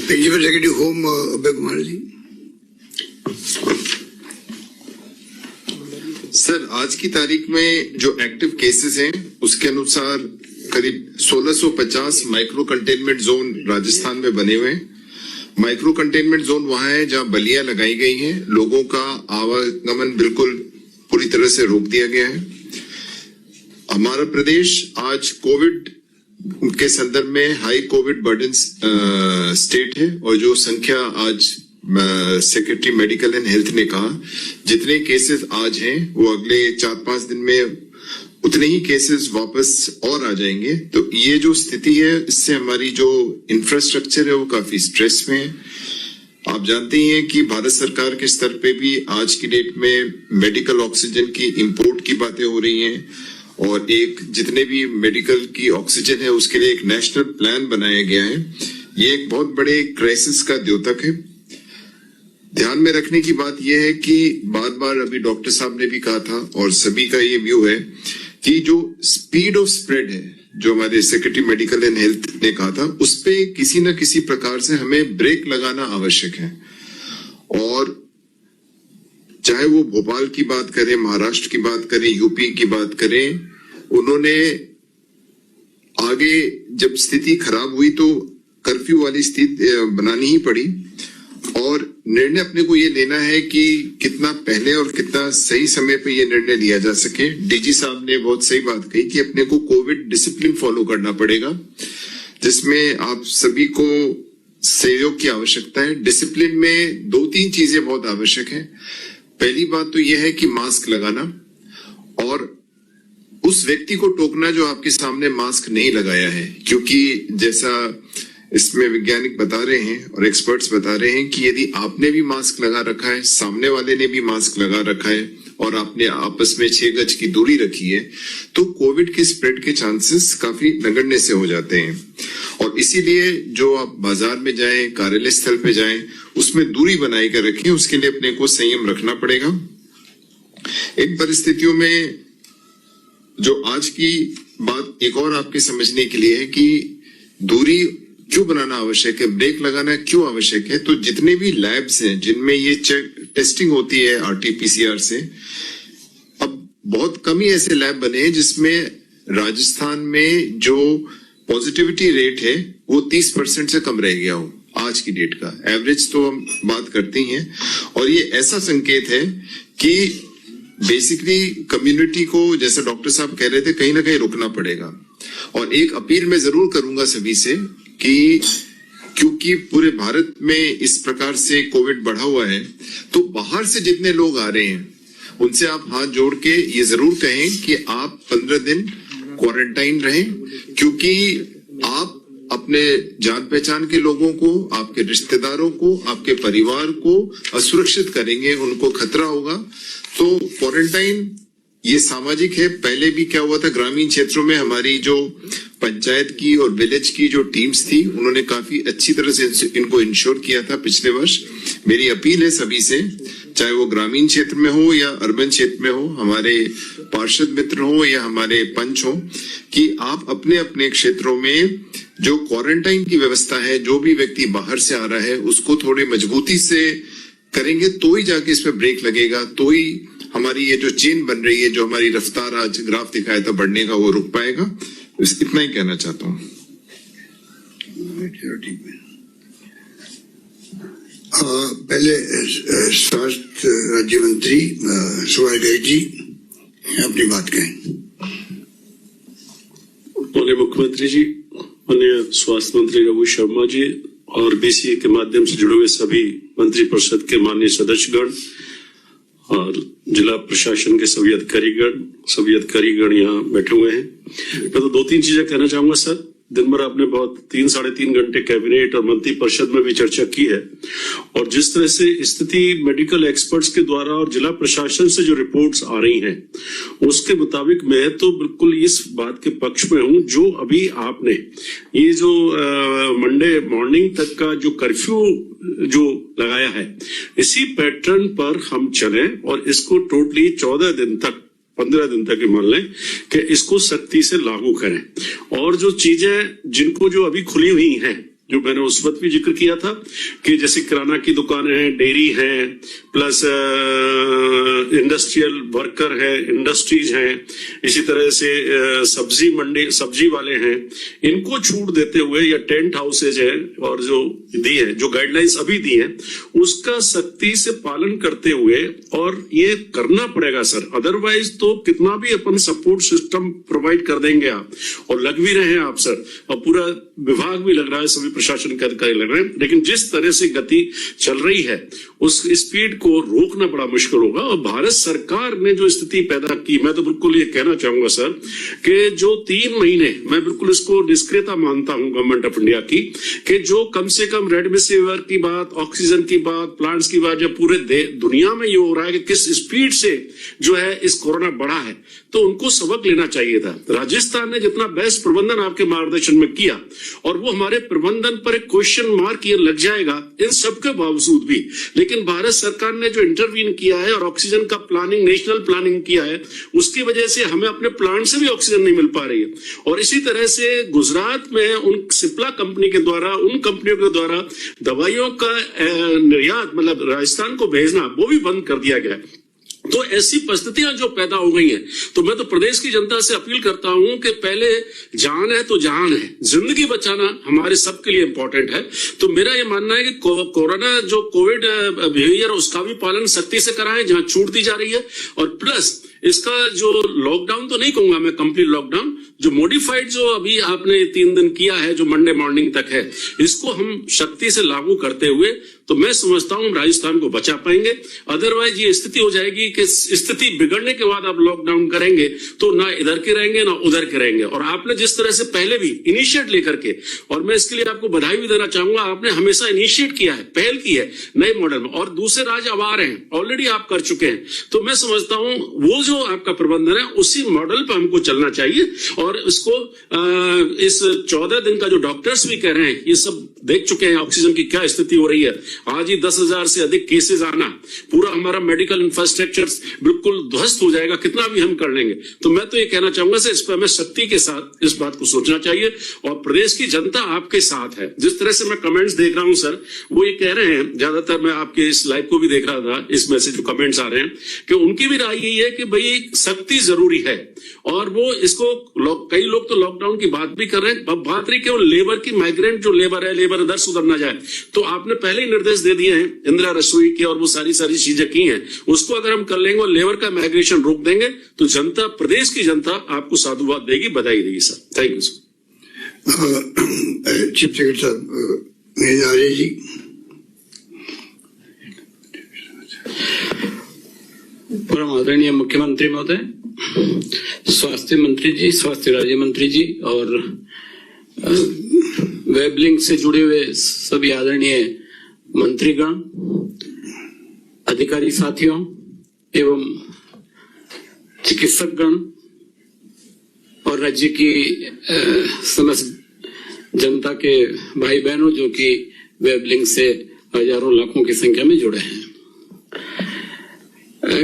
Principal secretary home Abhay Kumar ji. Sir आज की तारीख में जो एक्टिव केसेस हैं उसके अनुसार करीब 1650 माइक्रो कंटेनमेंट जोन राजस्थान में बने हुए हैं। माइक्रो कंटेनमेंट जोन वहां है जहां बलियां लगाई गई हैं, लोगों का आवागमन बिल्कुल पूरी तरह से रोक दिया गया है। हमारा प्रदेश आज कोविड के संदर्भ में हाई कोविड बर्डन स्टेट है और जो संख्या आज सेक्रेटरी मेडिकल एंड हेल्थ ने कहा जितने केसेस आज हैं वो अगले 4-5 दिन में उतने ही केसेस वापस और आ जाएंगे। तो ये जो स्थिति है इससे हमारी जो इंफ्रास्ट्रक्चर है वो काफी स्ट्रेस में है। आप जानते ही हैं कि भारत सरकार के स्तर पे भी आज की डेट में मेडिकल ऑक्सीजन की इंपोर्ट की बातें हो रही हैं और एक जितने भी मेडिकल की ऑक्सीजन है उसके लिए एक नेशनल प्लान बनाया गया है। ये एक बहुत बड़े क्राइसिस का द्योतक है। ध्यान में रखने की बात यह है कि बार बार अभी डॉक्टर साहब ने भी कहा था और सभी का ये व्यू है कि जो स्पीड ऑफ स्प्रेड है जो हमारे सेक्रेटरी मेडिकल एंड हेल्थ ने कहा था उस पे किसी न किसी प्रकार से हमें ब्रेक लगाना आवश्यक है। और चाहे वो भोपाल की बात करें, महाराष्ट्र की बात करें, यूपी की बात करें, उन्होंने आगे जब स्थिति खराब हुई तो कर्फ्यू वाली स्थिति बनानी ही पड़ी। और निर्णय अपने को ये लेना है कि कितना पहले और कितना सही समय पे ये निर्णय लिया जा सके। डीजी साहब ने बहुत सही बात कही कि अपने को कोविड डिसिप्लिन फॉलो करना पड़ेगा, जिसमें आप सभी को सहयोग की आवश्यकता है। डिसिप्लिन में 2-3 चीजें बहुत आवश्यक है। पहली बात तो यह है कि मास्क लगाना और उस व्यक्ति को टोकना जो आपके सामने मास्क नहीं लगाया है, क्योंकि जैसा इसमें वैज्ञानिक बता रहे हैं और एक्सपर्ट्स बता रहे हैं कि यदि आपने भी मास्क लगा रखा है, सामने वाले ने भी मास्क लगा रखा है और आपने आपस में 6 गज की दूरी रखी है, तो कोविड के स्प्रेड के चांसेस काफी नगण्य से हो जाते हैं। और इसीलिए जो आप बाजार में जाएं, कार्यालय स्थल पे जाएं, उसमें दूरी बनाई कर रखें। उसके लिए अपने को संयम रखना पड़ेगा। इन परिस्थितियों में जो आज की बात एक और आपके समझने के लिए है कि दूरी क्यों बनाना आवश्यक है, ब्रेक लगाना क्यों आवश्यक है। तो जितने भी लैब्स हैं जिनमें ये टेस्टिंग होती है RT-PCR से, अब बहुत कम ही ऐसे लैब बने हैं जिसमें राजस्थान में जो पॉजिटिविटी रेट है वो 30% से कम रह गया हो। आज की डेट का एवरेज तो हम बात करते ही हैं, और ये ऐसा संकेत है कि बेसिकली कम्युनिटी को, जैसा डॉक्टर साहब कह रहे थे, कहीं ना कहीं रुकना पड़ेगा। और एक अपील मैं जरूर करूंगा सभी से कि क्योंकि पूरे भारत में इस प्रकार से कोविड बढ़ा हुआ है, तो बाहर से जितने लोग आ रहे हैं उनसे आप हाथ जोड़ के ये जरूर कहें कि आप 15 दिन क्वारंटाइन रहें, क्योंकि आप अपने जान पहचान के लोगों को, आपके रिश्तेदारों को, आपके परिवार को असुरक्षित करेंगे, उनको खतरा होगा। तो क्वारंटाइन ये सामाजिक है। पहले भी क्या हुआ था, ग्रामीण क्षेत्रों में हमारी जो पंचायत की और विलेज की जो टीम्स थी, उन्होंने काफी अच्छी तरह से इनको इंश्योर किया था पिछले वर्ष। मेरी अपील है सभी से, चाहे वो ग्रामीण क्षेत्र में हो या अर्बन क्षेत्र में हो, हमारे पार्षद मित्र हो या हमारे पंच हो, कि आप अपने अपने क्षेत्रों में जो क्वारंटाइन की व्यवस्था है, जो भी व्यक्ति बाहर से आ रहा है, उसको थोड़ी मजबूती से करेंगे तो ही जाके इसमें ब्रेक लगेगा, तो ही हमारी ये जो चेन बन रही है, जो हमारी रफ्तार आज ग्राफ दिखाया था बढ़ने का, वो रुक पाएगा। इतना ही कहना चाहता हूँ। पहले स्वास्थ्य राज्य मंत्री सुभाष गर्ग जी अपनी बात कहें। माननीय मुख्यमंत्री जी, माननीय स्वास्थ्य मंत्री रघु शर्मा जी और BCA के माध्यम से जुड़े हुए सभी मंत्री परिषद के माननीय सदस्यगण और जिला प्रशासन के सभी अधिकारीगण यहाँ बैठे हुए हैं। मैं तो 2-3 चीजें कहना चाहूंगा सर। दिन भर आपने बहुत 3-3.5 घंटे कैबिनेट और मंत्री परिषद में भी चर्चा की है, और जिस तरह से स्थिति मेडिकल एक्सपर्ट्स के द्वारा और जिला प्रशासन से जो रिपोर्ट्स आ रही हैं, उसके मुताबिक मैं तो बिल्कुल इस बात के पक्ष में हूं, जो अभी आपने ये जो मंडे मॉर्निंग तक का जो कर्फ्यू जो लगाया है, इसी पैटर्न पर हम चलें और इसको टोटली 14 दिन तक, 15 दिन तक ही मान लें कि इसको सख्ती से लागू करें। और जो चीजें जिनको जो अभी खुली हुई हैं, जो मैंने उस वक्त भी जिक्र किया था कि जैसे किराना की दुकानें हैं, डेयरी हैं, प्लस इंडस्ट्रियल वर्कर है, इंडस्ट्रीज हैं, इसी तरह से सब्जी मंडी, सब्जी वाले हैं, इनको छूट देते हुए, या टेंट हाउसेज है, और जो दी है, जो गाइडलाइंस अभी दी है, उसका सख्ती से पालन करते हुए, और ये करना पड़ेगा सर। अदरवाइज तो कितना भी अपन सपोर्ट सिस्टम प्रोवाइड कर देंगे आप, और लग भी रहे हैं आप सर, और पूरा विभाग भी लग रहा है, सभी प्रशासन के अधिकारी लग रहे हैं, लेकिन जिस तरह से गति चल रही है उस स्पीड को रोकना बड़ा मुश्किल होगा। और भारत सरकार ने जो स्थिति पैदा की, मैं तो बिल्कुल ये कहना चाहूंगा सर कि जो 3 महीने, मैं बिल्कुल इसको निष्क्रियता मानता हूं गवर्नमेंट ऑफ इंडिया की, कि जो कम से कम रेमडेसिविर की बात, ऑक्सीजन की बात, प्लांट्स की बात, जब पूरे दुनिया में ये हो रहा है कि किस स्पीड से जो है इस कोरोना बढ़ा है, तो उनको सबक लेना चाहिए था। राजस्थान ने जितना बेस्ट प्रबंधन आपके मार्गदर्शन में किया, और वो हमारे प्रबंधन पर एक क्वेश्चन मार्क ये लग जाएगा इन सब के बावजूद भी, लेकिन भारत सरकार ने जो इंटरवीन किया है और ऑक्सीजन का प्लानिंग, नेशनल प्लानिंग किया है, उसकी वजह से हमें अपने प्लांट से भी ऑक्सीजन नहीं मिल पा रही है। और इसी तरह से गुजरात में उन सिप्ला कंपनी के द्वारा, उन कंपनियों के द्वारा दवाइयों का निर्यात, मतलब राजस्थान को भेजना, वो भी बंद कर दिया गया है। तो ऐसी परिस्थितियां जो पैदा हो गई हैं, तो मैं तो प्रदेश की जनता से अपील करता हूं कि पहले जान है तो जहान है, जिंदगी बचाना हमारे सबके लिए इंपॉर्टेंट है। तो मेरा ये मानना है कि कोरोना जो कोविड बिहेवियर उसका भी पालन सख्ती से कराएं जहां छूट दी जा रही है, और प्लस इसका जो लॉकडाउन तो नहीं कहूंगा मैं कंप्लीट लॉकडाउन, जो मॉडिफाइड जो अभी आपने 3 दिन किया है जो मंडे मॉर्निंग तक है, इसको हम शक्ति से लागू करते हुए तो मैं समझता हूं हम राजस्थान को बचा पाएंगे। अदरवाइज ये स्थिति हो जाएगी कि स्थिति बिगड़ने के बाद आप लॉकडाउन करेंगे तो ना इधर के रहेंगे ना उधर के रहेंगे। और आपने जिस तरह से पहले भी इनिशिएट लेकर के, और मैं इसके लिए आपको बधाई भी देना चाहूंगा, आपने हमेशा इनिशिएट किया है, पहल की है नए मॉडल में, और दूसरे राज्य अब आ रहे हैं, ऑलरेडी आप कर चुके हैं। तो मैं समझता हूं वो जो आपका प्रबंधन है उसी मॉडल पर हमको चलना चाहिए। और इसको इस 14 दिन का जो डॉक्टर्स भी कह रहे हैं, ये सब देख चुके हैं ऑक्सीजन की क्या स्थिति हो रही है। आज ही 10,000 से अधिक केसेस आना, पूरा हमारा मेडिकल इंफ्रास्ट्रक्चर बिल्कुल ध्वस्त हो जाएगा, कितना भी हम कर लेंगे। तो मैं तो ये कहना चाहूंगा इस पर हमें शक्ति के साथ इस बात को सोचना चाहिए, और प्रदेश की जनता आपके साथ है। जिस तरह से मैं कमेंट्स देख रहा हूं सर, वो ये कह रहे हैं, ज्यादातर मैं आपके इस लाइव को भी देख रहा था, इसमें से जो कमेंट्स आ रहे हैं कि उनकी भी राय यही है कि भाई सख्ती जरूरी है, और वो इसको कई लोग तो लॉकडाउन की बात भी कर रहे हैं। अब बात रही केवल लेबर की, माइग्रेंट जो लेबर है, लेबर इधर सुधर ना जाए, तो आपने पहले ही निर्देश दे दिए हैं इंदिरा रसोई के, और वो सारी चीजें की हैं, उसको अगर हम कर लेंगे और लेबर का माइग्रेशन रोक देंगे तो जनता, प्रदेश की जनता आपको साधुवाद देगी, बधाई देगी sir. Thank you sir. Chief secretary साहब आर्य जी। परम आदरणीय मुख्यमंत्री महोदय, स्वास्थ्य मंत्री जी, स्वास्थ्य राज्य मंत्री जी, और वेब लिंक से जुड़े हुए सभी आदरणीय मंत्रीगण, अधिकारी साथियों एवं चिकित्सकगण और राज्य की समस्त जनता के भाई बहनों जो कि वेब लिंक से हजारों लाखों की संख्या में जुड़े हैं।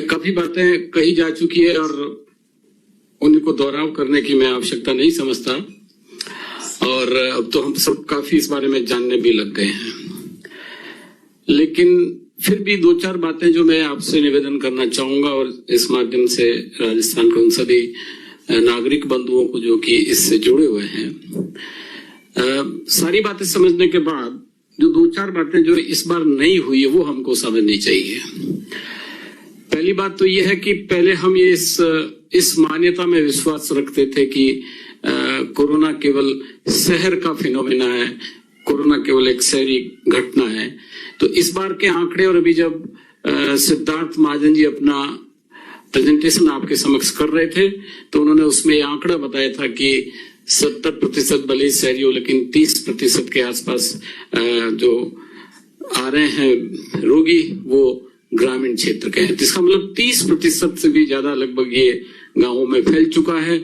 काफी बातें कही जा चुकी है और उन्हीं को दोहराव करने की मैं आवश्यकता नहीं समझता, और अब तो हम सब काफी इस बारे में जानने भी लग गए हैं। लेकिन फिर भी 2-4 बातें जो मैं आपसे निवेदन करना चाहूंगा, और इस माध्यम से राजस्थान के उन सभी नागरिक बंधुओं को जो कि इससे जुड़े हुए हैं, सारी बातें समझने के बाद जो 2-4 बातें जो इस बार नहीं हुई है वो हमको समझनी चाहिए। पहली बात तो यह है कि पहले हम ये इस मान्यता में विश्वास रखते थे कि कोरोना केवल शहर का फिनोमेना है, कोरोना केवल एक शहरी घटना है। तो इस बार के आंकड़े, और अभी जब सिद्धार्थ महाजन जी अपना प्रेजेंटेशन आपके समक्ष कर रहे थे तो उन्होंने उसमें ये आंकड़ा बताया था कि 70% भले ही शहरी हो, लेकिन 30% के आसपास जो आ रहे हैं रोगी वो ग्रामीण क्षेत्र के हैं। जिसका मतलब 30% से भी ज्यादा लगभग ये गांवों में फैल चुका है,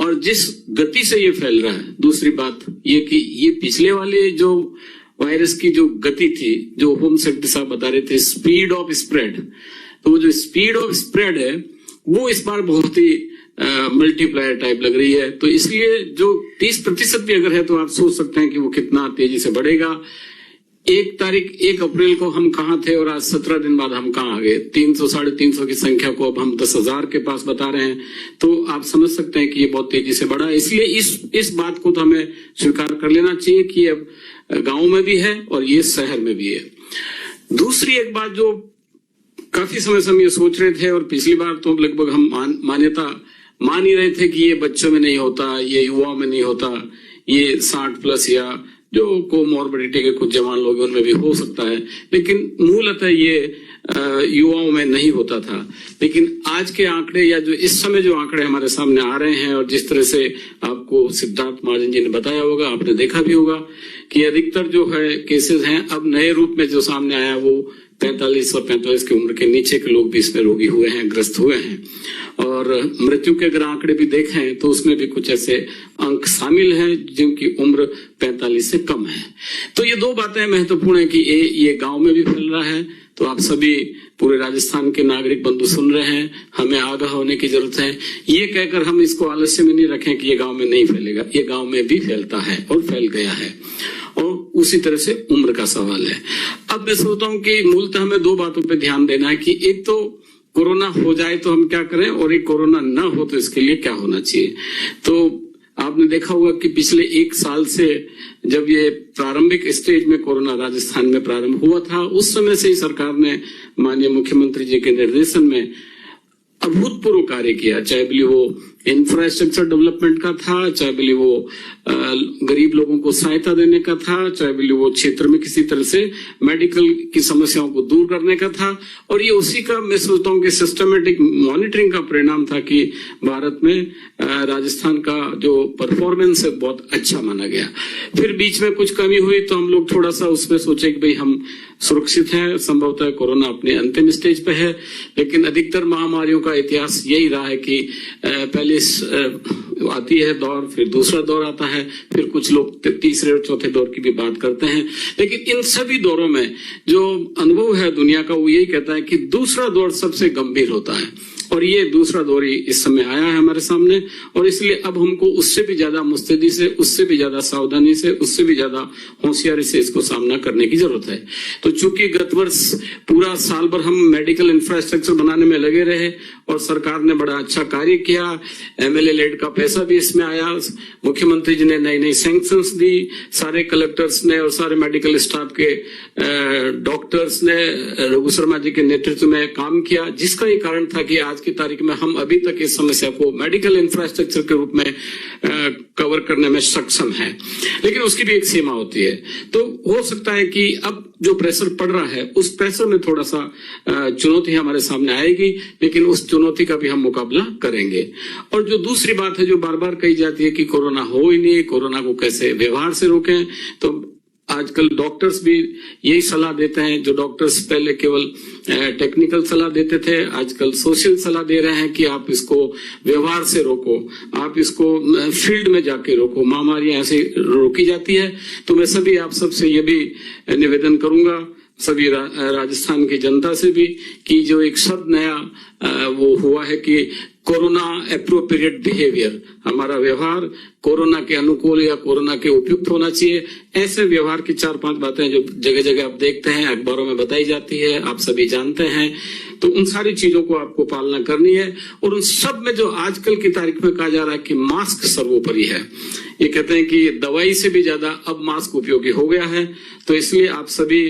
और जिस गति से ये फैल रहा है। दूसरी बात ये कि ये पिछले वाले जो वायरस की जो गति थी, जो होम सेक्रेटरी साहब बता रहे थे, स्पीड ऑफ स्प्रेड, तो वो जो स्पीड ऑफ स्प्रेड है वो इस बार बहुत ही मल्टीप्लायर टाइप लग रही है। तो इसलिए जो 30% भी अगर है तो आप सोच सकते हैं कि वो कितना तेजी से बढ़ेगा। 1 अप्रैल को हम कहाँ थे और आज 17 दिन बाद हम कहाँ आ गए। 300-350 की संख्या को अब हम 10,000 के पास बता रहे हैं, तो आप समझ सकते हैं कि ये बहुत तेजी से बढ़ा। इसलिए इस बात को तो हमें स्वीकार कर लेना चाहिए कि अब गांव में भी है और ये शहर में भी है। दूसरी एक बात जो काफी समय से हम ये सोच रहे थे, और पिछली बार तो लगभग हम मान्यता मान ही रहे थे कि ये बच्चों में नहीं होता, ये युवाओं में नहीं होता, ये 60+ या जो कोमॉर्बिडिटी के कुछ जवान लोग उनमें भी हो सकता है, लेकिन मूलतः ये युवाओं में नहीं होता था। लेकिन आज के आंकड़े या जो इस समय जो आंकड़े हमारे सामने आ रहे हैं, और जिस तरह से आपको सिद्धार्थ महाजन जी ने बताया होगा, आपने देखा भी होगा कि अधिकतर जो है केसेस हैं अब नए रूप में जो सामने आया वो 45 और 45 की उम्र के नीचे के लोग भी इसमें रोगी हुए हैं, ग्रस्त हुए हैं। और मृत्यु के अगर आंकड़े भी देखें तो उसमें भी कुछ ऐसे अंक शामिल हैं जिनकी उम्र 45 से कम है। तो ये 2 बातें महत्वपूर्ण है कि ये गांव में भी फैल रहा है। तो आप सभी पूरे राजस्थान के नागरिक बंधु सुन रहे हैं, हमें आगाह होने की जरूरत है। ये कहकर हम इसको आलस्य में नहीं रखें कि ये गांव में नहीं फैलेगा, ये गांव में भी फैलता है और फैल गया है। और उसी तरह से उम्र का सवाल है। अब मैं सोचता हूं कि मूलतः हमें 2 बातों पे ध्यान देना है कि एक तो कोरोना हो जाए तो हम क्या करें और एक कोरोना न हो तो इसके लिए क्या होना चाहिए। तो आपने देखा होगा कि पिछले 1 साल से जब ये प्रारंभिक स्टेज में कोरोना राजस्थान में प्रारंभ हुआ था, उस समय से ही सरकार ने माननीय मुख्यमंत्री जी के निर्देशन में अभूतपूर्व कार्य किया, चाहे बोले वो इंफ्रास्ट्रक्चर डेवलपमेंट का था, चाहे बोले वो गरीब लोगों को सहायता देने का था, चाहे बोले वो क्षेत्र में किसी तरह से मेडिकल की समस्याओं को दूर करने का था। और ये उसी का मैं सोचता हूँ कि सिस्टमेटिक मॉनिटरिंग का परिणाम था कि भारत में राजस्थान का जो परफॉर्मेंस है बहुत अच्छा माना गया। फिर बीच में कुछ कमी हुई तो हम लोग थोड़ा सा उसमें सोचे कि भाई हम सुरक्षित हैं, संभवतः कोरोना अपने अंतिम स्टेज पे है। लेकिन अधिकतर महामारियों का इतिहास यही रहा है कि पहले आती है दौर, फिर दूसरा दौर आता है, फिर कुछ लोग तीसरे और चौथे दौर की भी बात करते हैं। लेकिन इन सभी दौरों में जो अनुभव है दुनिया का वो यही कहता है कि दूसरा दौर सबसे गंभीर होता है। और ये दूसरा दौर ही इस समय आया है हमारे सामने, और इसलिए अब हमको उससे भी ज्यादा मुस्तैदी से, उससे भी ज्यादा सावधानी से, उससे भी ज्यादा होशियारी से इसको सामना करने की जरूरत है। तो चूंकि गत वर्ष पूरा साल भर हम मेडिकल इंफ्रास्ट्रक्चर बनाने में लगे रहे और सरकार ने बड़ा अच्छा कार्य किया, MLA लेड का पैसा भी इसमें आया, मुख्यमंत्री जी ने नई नई सैंक्शंस दी, सारे कलेक्टर्स ने और सारे मेडिकल स्टाफ के डॉक्टर्स ने रघु शर्मा जी के नेतृत्व में काम किया, जिसका ये कारण था कि आज की तारीख में हम अभी तक इस समस्या को मेडिकल इंफ्रास्ट्रक्चर के रूप में कवर करने में सक्षम हैं। लेकिन उसकी भी एक सीमा होती है। तो हो सकता है कि अब जो प्रेशर पड़ रहा है उस प्रेशर में थोड़ा सा चुनौती हमारे सामने आएगी, लेकिन उस चुनौती का भी हम मुकाबला करेंगे। और जो दूसरी बात है जो बार बार कही जाती है कि कोरोना हो ही नहीं, कोरोना को कैसे व्यवहार से रोकें, तो आजकल डॉक्टर्स भी यही सलाह देते हैं। जो डॉक्टर्स पहले केवल टेक्निकल सलाह देते थे, आजकल सोशल सलाह दे रहे हैं कि आप इसको व्यवहार से रोको, आप इसको फील्ड में जाके रोको, महामारियां ऐसे रोकी जाती है। तो मैं सभी आप सबसे ये भी निवेदन करूंगा, सभी राजस्थान की जनता से भी, कि जो एक शब्द नया वो हुआ है कि कोरोना एप्रोप्रिएट बिहेवियर, हमारा व्यवहार कोरोना के अनुकूल या कोरोना के उपयुक्त होना चाहिए। ऐसे व्यवहार की 4-5 बातें जो जगह जगह आप देखते हैं, अखबारों में बताई जाती है, आप सभी जानते हैं। तो उन सारी चीजों को आपको पालना करनी है। और उन सब में जो आजकल की तारीख में कहा जा रहा है कि मास्क सर्वोपरि है, ये कहते हैं कि दवाई से भी ज्यादा अब मास्क उपयोगी हो गया है। तो इसलिए आप सभी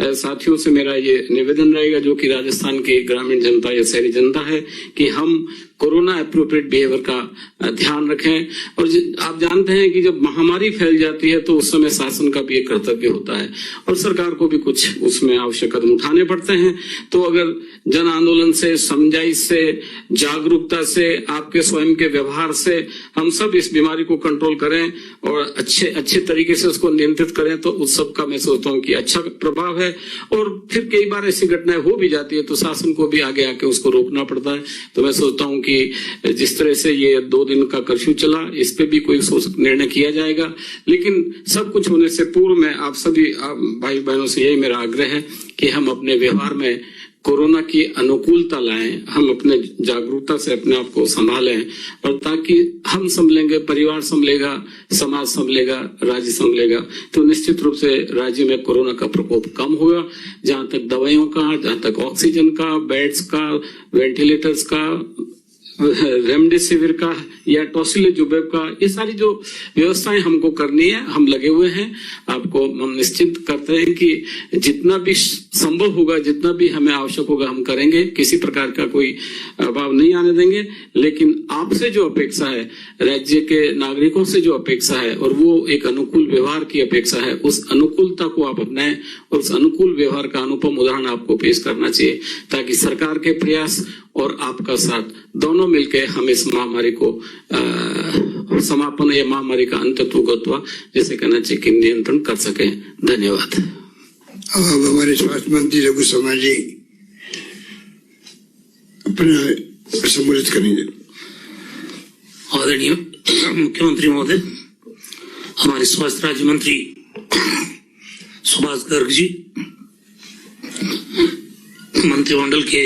साथियों से मेरा ये निवेदन रहेगा, जो कि राजस्थान की ग्रामीण जनता या शहरी जनता है, कि हम कोरोना एप्रोप्रिएट बिहेवियर का ध्यान रखें। और आप जानते हैं कि जब महामारी फैल जाती है तो उस समय शासन का भी एक कर्तव्य होता है और सरकार को भी कुछ उसमें आवश्यक कदम उठाने पड़ते हैं। तो अगर जन आंदोलन से, समझाइश से, जागरूकता से, आपके स्वयं के व्यवहार से हम सब इस बीमारी को कंट्रोल करें और अच्छे तरीके से उसको नियंत्रित करें, तो उस सब का मैं सोचता हूँ कि अच्छा प्रभाव है। और फिर कई बार ऐसी घटनाएं हो भी जाती है तो शासन को भी आगे आके उसको रोकना पड़ता है। तो मैं सोचता हूँ कि जिस तरह से ये 2 दिन का कर्फ्यू चला, इस पे भी कोई निर्णय किया जाएगा। लेकिन सब कुछ होने से पूर्व में आप सभी भाई बहनों से यही मेरा आग्रह है कि हम अपने व्यवहार में कोरोना की अनुकूलता लाएं, हम अपने जागरूकता से अपने आप को संभालें, और ताकि हम संभलेंगे, परिवार संभलेगा, समाज संभलेगा, राज्य संभलेगा, तो निश्चित रूप से राज्य में कोरोना का प्रकोप कम होगा। जहां तक दवाइयों का, जहां तक ऑक्सीजन का, बेड्स का, वेंटिलेटर्स का, रेमडेसिविर का या टोसिलिजुमेब का, ये सारी जो व्यवस्थाएं हमको करनी है, हम लगे हुए हैं। आपको हम निश्चित करते हैं कि जितना भी संभव होगा, जितना भी हमें आवश्यक होगा हम करेंगे, किसी प्रकार का कोई अभाव नहीं आने देंगे। लेकिन आपसे जो अपेक्षा है, राज्य के नागरिकों से जो अपेक्षा है, और वो एक अनुकूल व्यवहार की अपेक्षा है, उस अनुकूलता को आप अपनाएं और उस अनुकूल व्यवहार का अनुपम उदाहरण आपको पेश करना चाहिए, ताकि सरकार के प्रयास और आपका साथ दोनों मिलकर हम इस महामारी को समापन या महामारी का अंतत्व जैसे कहना चाहिए कि नियंत्रण कर सके। धन्यवाद। अब हमारे स्वास्थ्य मंत्री रघु शर्मा जी अपना संबोधित करेंगे। आदरणीय मुख्यमंत्री महोदय, हमारे स्वास्थ्य राज्य मंत्री सुभाष गर्ग जी, मंत्रिमंडल के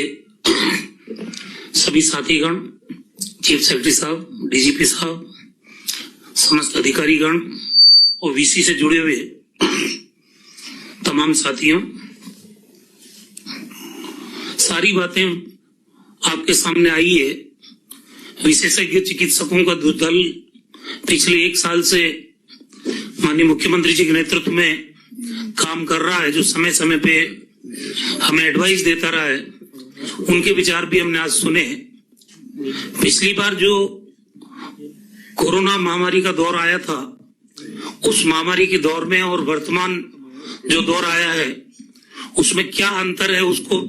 सभी साथीगण, चीफ सेक्रेटरी साहब, डीजीपी साहब, समस्त अधिकारीगण और वीसी से जुड़े हुए तमाम साथियों, सारी बातें आपके सामने आई है। विशेषज्ञ चिकित्सकों का दल पिछले 1 साल से माननीय मुख्यमंत्री जी के नेतृत्व में काम कर रहा है, जो समय समय पे हमें एडवाइस देता रहा है। उनके विचार भी हमने आज सुने। पिछली बार जो कोरोना महामारी का दौर आया था, उस महामारी के दौर में और वर्तमान जो दौर आया है उसमें क्या अंतर है, उसको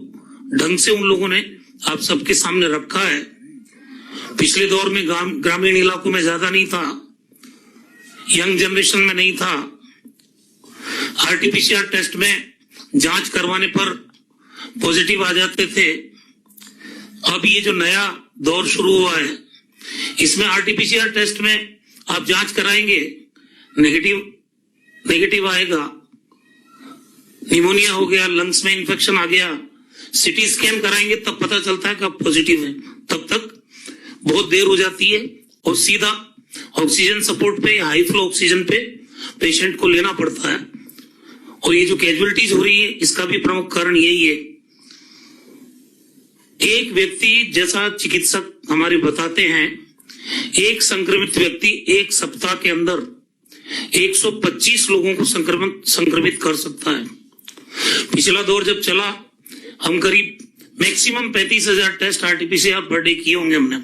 ढंग से उन लोगों ने आप सबके सामने रखा है। पिछले दौर में ग्रामीण इलाकों में ज्यादा नहीं था, यंग जनरेशन में नहीं था। आरटीपीसीआर टेस्ट में जांच करवाने पर पॉजिटिव आ जाते थे। अब ये जो नया दौर शुरू हुआ है, इसमें आरटीपीसीआर टेस्ट में आप जांच कराएंगे, नेगेटिव आएगा, निमोनिया हो गया, लंग्स में इंफेक्शन आ गया, सीटी स्कैन कराएंगे तब पता चलता है कि आप पॉजिटिव है। तब तक बहुत देर हो जाती है और सीधा ऑक्सीजन सपोर्ट पे या हाई फ्लो ऑक्सीजन पे पेशेंट को लेना पड़ता है। और ये जो कैजुअलिटीज हो रही है, इसका भी प्रमुख कारण यही है। एक व्यक्ति, जैसा चिकित्सक हमारे बताते हैं, एक संक्रमित व्यक्ति 1 सप्ताह के अंदर 125 लोगों को संक्रमित कर सकता है। पिछला दौर जब चला, हम करीब maximum 35,000 test RTPCR per day किए होंगे हमने,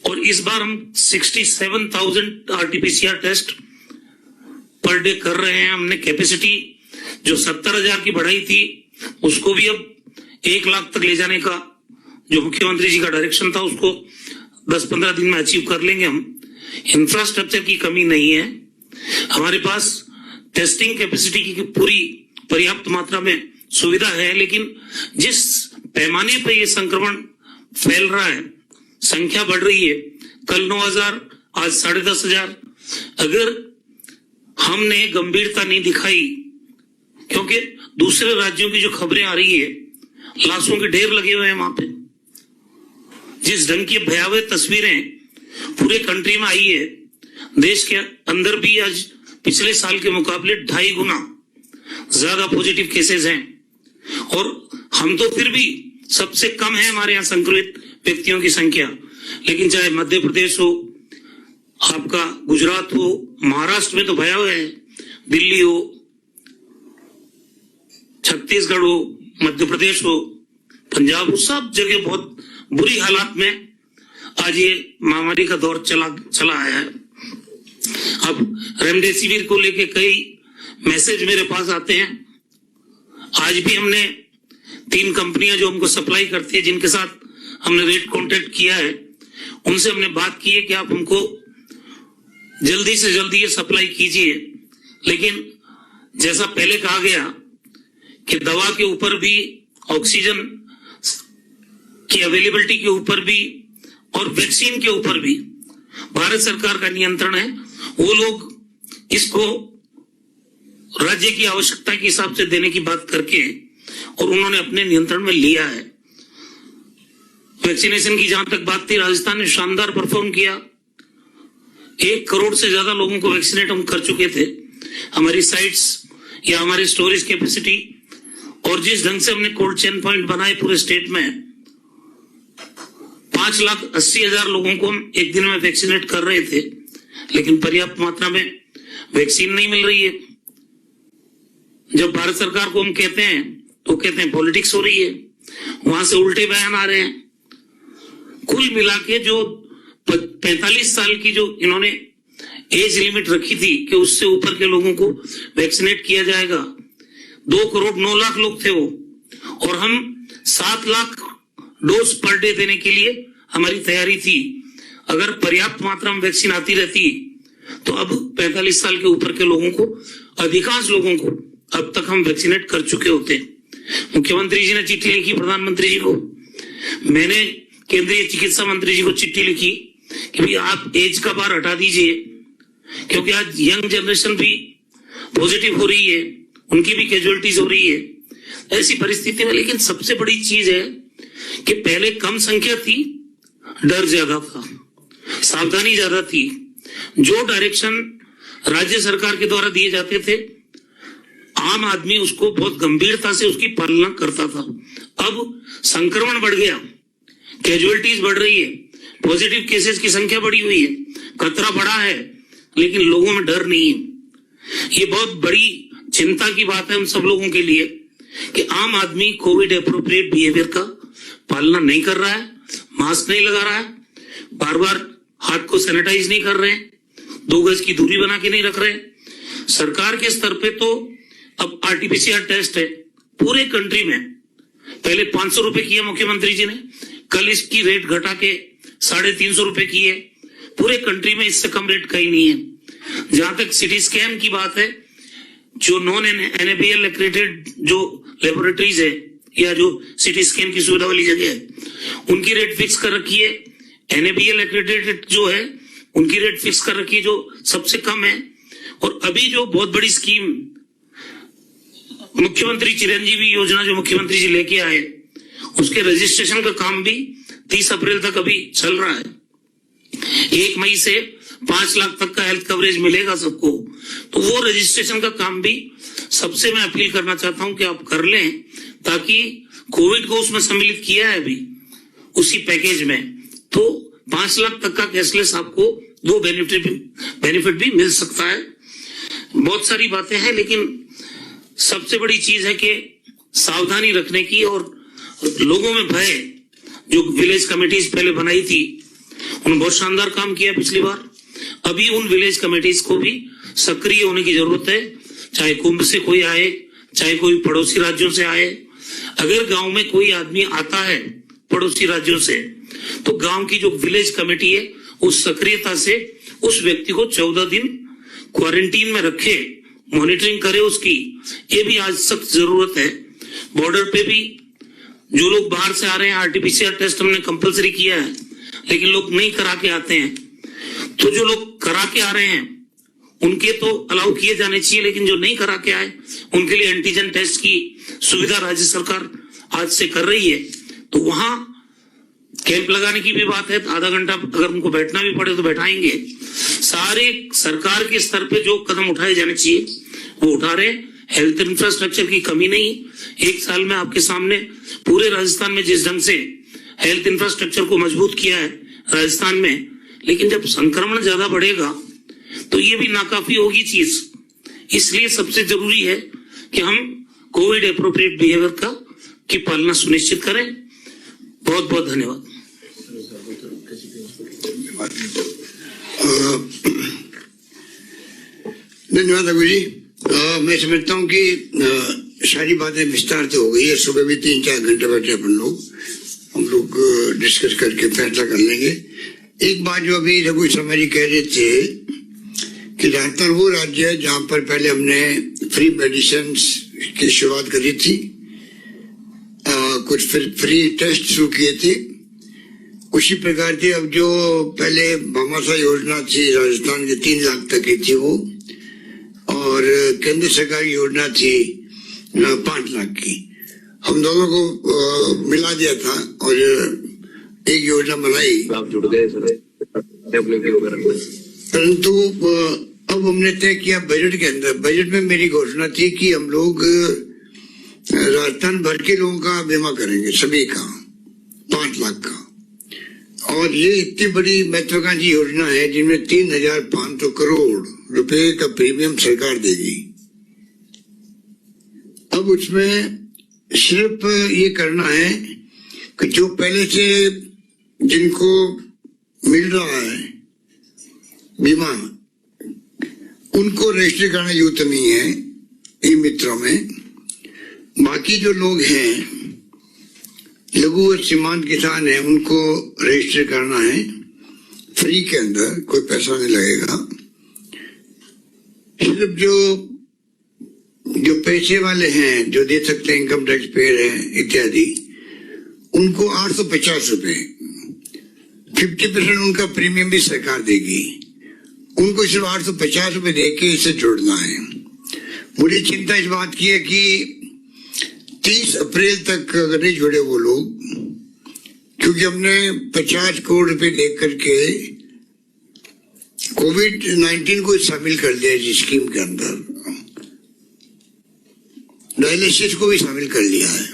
और इस बार हम 67,000 आरटीपीसीआर टेस्ट पर डे कर रहे हैं। हमने कैपेसिटी जो 70,000 की बढ़ाई थी, उसको भी अब 1 लाख तक ले जाने का जो मुख्यमंत्री जी का डायरेक्शन था, उसको 10-15 दिन में अचीव कर लेंगे हम। इंफ्रास्ट्रक्चर की कमी नहीं है, हमारे पास टेस्टिंग कैपेसिटी की पूरी पर्याप्त मात्रा में सुविधा है। लेकिन जिस पैमाने पर यह संक्रमण फैल रहा है, संख्या बढ़ रही है, कल 9,000, आज 10,500। अगर हमने गंभीरता नहीं दिखाई, क्योंकि दूसरे राज्यों की जो खबरें आ रही है, लाशों के ढेर लगे हुए हैं वहां पे, जिस ढंग की भयावह तस्वीरें पूरे कंट्री में आई है, देश के अंदर भी आज पिछले साल के मुकाबले 2.5 गुना ज्यादा पॉजिटिव केसेस हैं। और हम तो फिर भी सबसे कम है हमारे यहाँ संक्रमित व्यक्तियों की संख्या। लेकिन चाहे मध्य प्रदेश हो, आपका गुजरात हो, महाराष्ट्र में तो भयावह है, दिल्ली हो, छत्तीसगढ़ हो, मध्य प्रदेश हो, पंजाब हो, सब जगह बहुत बुरी हालात में आज ये महामारी का दौर चला आया है। अब रेमडेसिविर को लेके कई मैसेज मेरे पास आते हैं। आज भी हमने 3 कंपनियां जो हमको सप्लाई करती है, जिनके साथ हमने रेट कॉन्ट्रैक्ट किया है, उनसे हमने बात की है कि आप हमको जल्दी से जल्दी ये सप्लाई कीजिए। लेकिन जैसा पहले कहा गया कि दवा के ऊपर भी, ऑक्सीजन की अवेलेबिलिटी के ऊपर भी और वैक्सीन के ऊपर भी भारत सरकार का नियंत्रण है। वो लोग इसको राज्य की आवश्यकता के हिसाब से देने की बात करके, और उन्होंने अपने नियंत्रण में लिया है। वैक्सीनेशन की जहां तक बात थी, राजस्थान ने शानदार परफॉर्म किया। 1 करोड़ से ज्यादा लोगों को वैक्सीनेट हम कर चुके थे। हमारी साइट्स या हमारी स्टोरेज कैपेसिटी और जिस ढंग से हमने कोल्ड चेन पॉइंट बनाए पूरे स्टेट में, 5,80,000 लोगों को हम एक दिन में वैक्सीनेट कर रहे थे। लेकिन पर्याप्त मात्रा में वैक्सीन नहीं मिल रही है। जब भारत सरकार को हम कहते हैं तो कहते हैं पॉलिटिक्स हो रही है, वहां से उल्टे बयान आ रहे हैं। कुल मिला के जो 45 साल की जो इन्होंने एज लिमिट रखी थी कि उससे ऊपर के लोगों को वैक्सीनेट किया जाएगा, 2 करोड़ 9 लाख लोग थे वो, और हम 7 लाख डोज पर डे देने के लिए हमारी तैयारी थी। अगर पर्याप्त मात्रा में वैक्सीन आती रहती तो अब 45 साल के ऊपर के लोगों को, अधिकांश लोगों को अब तक हम वैक्सीनेट कर चुके होते। मुख्यमंत्री जी ने चिट्ठी लिखी प्रधानमंत्री जी को, मैंने केंद्रीय चिकित्सा मंत्री जी को चिट्ठी लिखी कि भाई आप एज का बार हटा दीजिए, क्योंकि आज यंग जनरेशन भी पॉजिटिव हो रही है, उनकी भी कैजुअलिटीज हो रही है ऐसी परिस्थिति में। लेकिन सबसे बड़ी चीज है कि पहले कम संख्या थी, डर ज्यादा था, सावधानी ज्यादा थी। जो डायरेक्शन राज्य सरकार के द्वारा दिए जाते थे, आम आदमी उसको बहुत गंभीरता से उसकी पालना करता था। अब संक्रमण बढ़ गया, कैजुअलिटीज बढ़ रही है, पॉजिटिव केसेस की संख्या बढ़ी हुई है, खतरा बढ़ा है, लेकिन लोगों में डर नहीं है। ये बहुत बड़ी चिंता की बात है उन सब लोगों के लिए कि आम आदमी कोविड एप्रोप्रिएट बिहेवियर का पालना नहीं कर रहा है, मास्क नहीं लगा रहा है, बार बार हाथ को सैनिटाइज नहीं कर रहे, 2 गज की दूरी बना के नहीं रख रहे। सरकार के स्तर पे तो अब आरटीपीसीआर टेस्ट है पूरे कंट्री में, पहले 500 रुपए किया मुख्यमंत्री जी ने, कल इसकी रेट घटा के 350 रुपए की है। पूरे कंट्री में इससे कम रेट कहीं नहीं है। जहां तक सिटी स्कैन की बात है, जो नॉन एनएबीएल एक्रेडिटेड जो लेबोरेटरीज है या जो सिटी स्कैन की सुविधा वाली जगह है, उनकी रेट फिक्स कर रखी है। एनएबीएल एक्रेडिटेड जो है उनकी रेट फिक्स कर रखी है जो सबसे कम है। और अभी जो बहुत बड़ी स्कीम मुख्यमंत्री चिरंजीवी योजना जो मुख्यमंत्री जी लेके आए, उसके रजिस्ट्रेशन का काम भी 30 अप्रैल तक अभी चल रहा है। 1 मई से 5 लाख तक का हेल्थ कवरेज मिलेगा सबको। तो वो रजिस्ट्रेशन का काम भी सबसे मैं अपील करना चाहता हूं कि आप कर लें, ताकि कोविड को उसमें सम्मिलित किया है अभी उसी पैकेज में, तो 5 लाख तक का कैशलेस आपको वो बेनिफिट भी मिल सकता है। बहुत सारी बातें हैं, लेकिन सबसे बड़ी चीज है कि सावधानी रखने की और लोगों में भय। जो विलेज कमेटीज पहले बनाई थी उन्होंने बहुत शानदार काम किया पिछली बार। अभी उन विलेज कमेटीज को भी सक्रिय होने की जरूरत है, चाहे कुंभ से कोई आए, चाहे कोई पड़ोसी राज्यों से आए। अगर गांव में कोई आदमी आता है पड़ोसी राज्यों से, तो गांव की जो विलेज कमेटी है उस सक्रियता से उस व्यक्ति को 14 दिन क्वारंटीन में रखे, मॉनिटरिंग करे उसकी। ये भी आज सख्त जरूरत है। बॉर्डर पे भी जो लोग बाहर से आ रहे हैं, आरटीपीसीआर टेस्ट हमने कंपलसरी किया है, लेकिन लोग नहीं करा के आते हैं। तो जो लोग करा के आ रहे हैं उनके तो अलाउ किए जाने चाहिए, लेकिन जो नहीं करा के आए उनके लिए एंटीजन टेस्ट की सुविधा राज्य सरकार आज से कर रही है। तो वहां कैंप लगाने की भी बात है, आधा घंटा अगर उनको बैठना भी पड़े तो बैठाएंगे। सारे सरकार के स्तर पे जो कदम उठाए जाने चाहिए वो उठा रहे। हेल्थ इंफ्रास्ट्रक्चर की कमी नहीं। 1 साल में आपके सामने पूरे राजस्थान में जिस ढंग से हेल्थ इंफ्रास्ट्रक्चर को मजबूत किया है राजस्थान में, लेकिन जब संक्रमण ज्यादा बढ़ेगा तो ये भी नाकाफी होगी चीज। इसलिए सबसे जरूरी है कि हम कोविड एप्रोप्रिएट बिहेवियर की पालना सुनिश्चित करें। बहुत बहुत धन्यवाद। धन्यवाद रघु जी। मैं समझता हूँ कि सारी बातें विस्तार से हो गई है। सुबह भी 3-4 घंटे बैठे हम लोग डिस्कस करके फैसला कर लेंगे। एक बात जो अभी रघु शर्मा जी कह रहे थे कि राजस्थान वो राज्य है जहाँ पर पहले हमने फ्री मेडिसिन की शुरुआत करी थी, कुछ फ्री टेस्ट शुरू किए थे। उसी प्रकार की अब जो पहले भामाशाह योजना थी राजस्थान की 3 लाख तक की थी वो, और केंद्र सरकार की योजना थी 5 लाख की। हम दोनों को मिला दिया था और एक योजना बनाई। आप जुड़ गए सर, परंतु अब हमने तय किया बजट के अंदर। बजट में मेरी घोषणा थी कि हम लोग राजस्थान भर के लोगों का बीमा करेंगे, सभी का 5 लाख का। और ये इतनी बड़ी महत्वाकांक्षी योजना है जिनमें 3,500 करोड़ रुपए का प्रीमियम सरकार देगी। अब उसमें सिर्फ ये करना है कि जो पहले से जिनको मिल रहा है बीमा, उनको रजिस्टर करना जरूरत नहीं है ई मित्रों में। बाकी जो लोग हैं लघु और सीमांत किसान हैं, उनको रजिस्टर करना है फ्री के अंदर, कोई पैसा नहीं लगेगा। सिर्फ जो पैसे वाले हैं, जो दे सकते हैं, इनकम टैक्स पेयर हैं इत्यादि, उनको 850 रुपए 50% उनका प्रीमियम भी सरकार देगी। उनको सिर्फ 850 रुपए दे के इसे जोड़ना है। मुझे चिंता इस बात की है कि 30 अप्रैल तक अगर नहीं जुड़े वो लोग, क्योंकि हमने 50 करोड़ रुपए दे करके कोविड-19 को शामिल कर दिया इस स्कीम के अंदर। डायलिसिस को भी शामिल कर लिया है।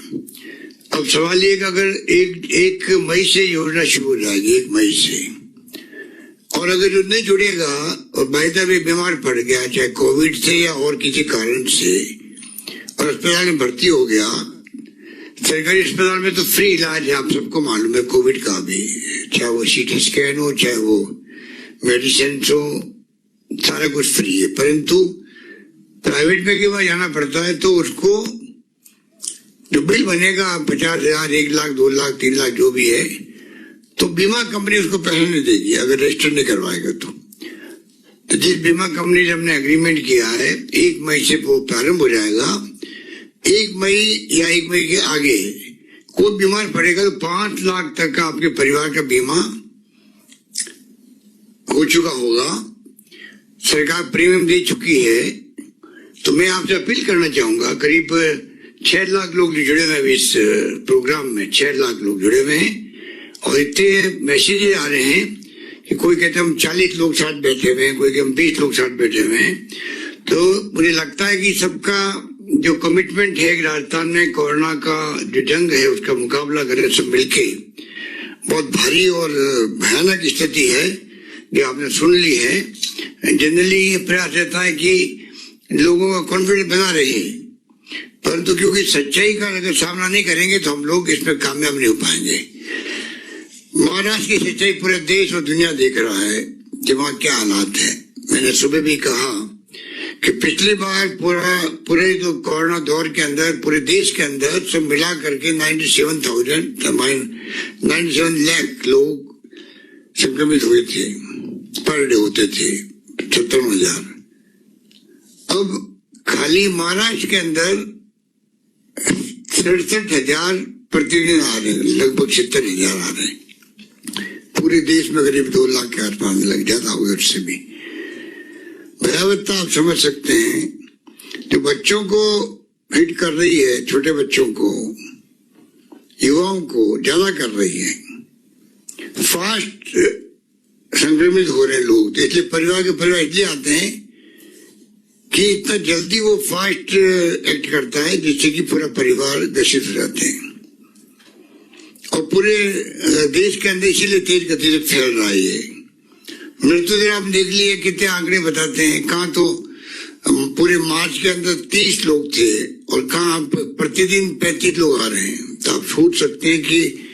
अब सवाल ये कि अगर एक मई से योजना शुरू हो जाएगी, 1 मई से, और अगर जो नहीं जुड़ेगा और बायदा में बीमार पड़ गया, चाहे कोविड से या और किसी कारण से, और अस्पताल में भर्ती हो गया, सरकारी अस्पताल में तो फ्री इलाज है, आप सबको मालूम है, कोविड का भी, चाहे वो सीटी स्कैन हो, चाहे वो मेडिसिन हो, सारा कुछ फ्री है। परंतु प्राइवेट में के बाद जाना पड़ता है तो उसको जो बिल बनेगा 50,000, 1 लाख, 2 लाख, 3 लाख जो भी है, तो बीमा कंपनी उसको पैसे नहीं देगी अगर रजिस्टर नहीं करवाएगा तो जिस बीमा कंपनी से हमने एग्रीमेंट किया है 1 मई से वो प्रारंभ हो जाएगा। 1 मई या 1 मई के आगे कोई बीमार पड़ेगा तो 5 लाख तक का आपके परिवार का बीमा हो चुका होगा, सरकार प्रीमियम दे चुकी है। तो मैं आपसे अपील करना चाहूंगा, करीब 6 लाख लोग जुड़े हुए हैं इस प्रोग्राम में, 6 लाख लोग जुड़े हुए हैं, और इतने मैसेजेस आ रहे हैं कि कोई कहते हैं हम 40 लोग साथ बैठे हुए हैं, कोई कहते हम 20 लोग साथ बैठे हुए हैं। तो मुझे लगता है कि सबका जो कमिटमेंट है राजस्थान में कोरोना का जो जंग है उसका मुकाबला करें सब मिलके। बहुत भारी और भयानक स्थिति है जो आपने सुन ली है। जनरली ये प्रयास रहता है कि लोगों का कॉन्फिडेंस बना रहे, परंतु क्योंकि सच्चाई का अगर सामना नहीं करेंगे तो हम लोग इसमें कामयाब नहीं हो पाएंगे। महाराष्ट्र की सच्चाई पूरे देश और दुनिया देख रहा है कि वहाँ क्या हालात है। मैंने सुबह भी कहा कि पिछली बार पूरे जो कोरोना दौर के अंदर पूरे देश के अंदर सब मिला करके 97 लाख लोग संक्रमित हुए थे, पर डे होते थे 57,000। अब खाली महाराष्ट्र के अंदर 67,000 प्रतिदिन आ रहे हैं, लगभग 70,000 आ रहे हैं। पूरे देश में करीब 2 लाख के आसपास लग जाता होगा, उससे भी भयावहता आप समझ सकते हैं। जो बच्चों को हिट कर रही है, छोटे बच्चों को, युवाओं को ज्यादा कर रही है, फास्ट संक्रमित हो रहे हैं लोग, तो इसलिए परिवार के परिवार इसलिए आते हैं कि इतना जल्दी वो फास्ट एक्ट करता है जिससे कि पूरा परिवार ग्रसित हो जाते हैं, और पूरे देश के अंदर इसीलिए तेज गति से फैल रहा है। मृत्यु दर आप देख लिए कितने आंकड़े बताते हैं, कहाँ तो पूरे मार्च के अंदर 30 लोग थे और कहाँ प्रतिदिन 35 लोग आ रहे हैं। तो आप सोच सकते हैं कि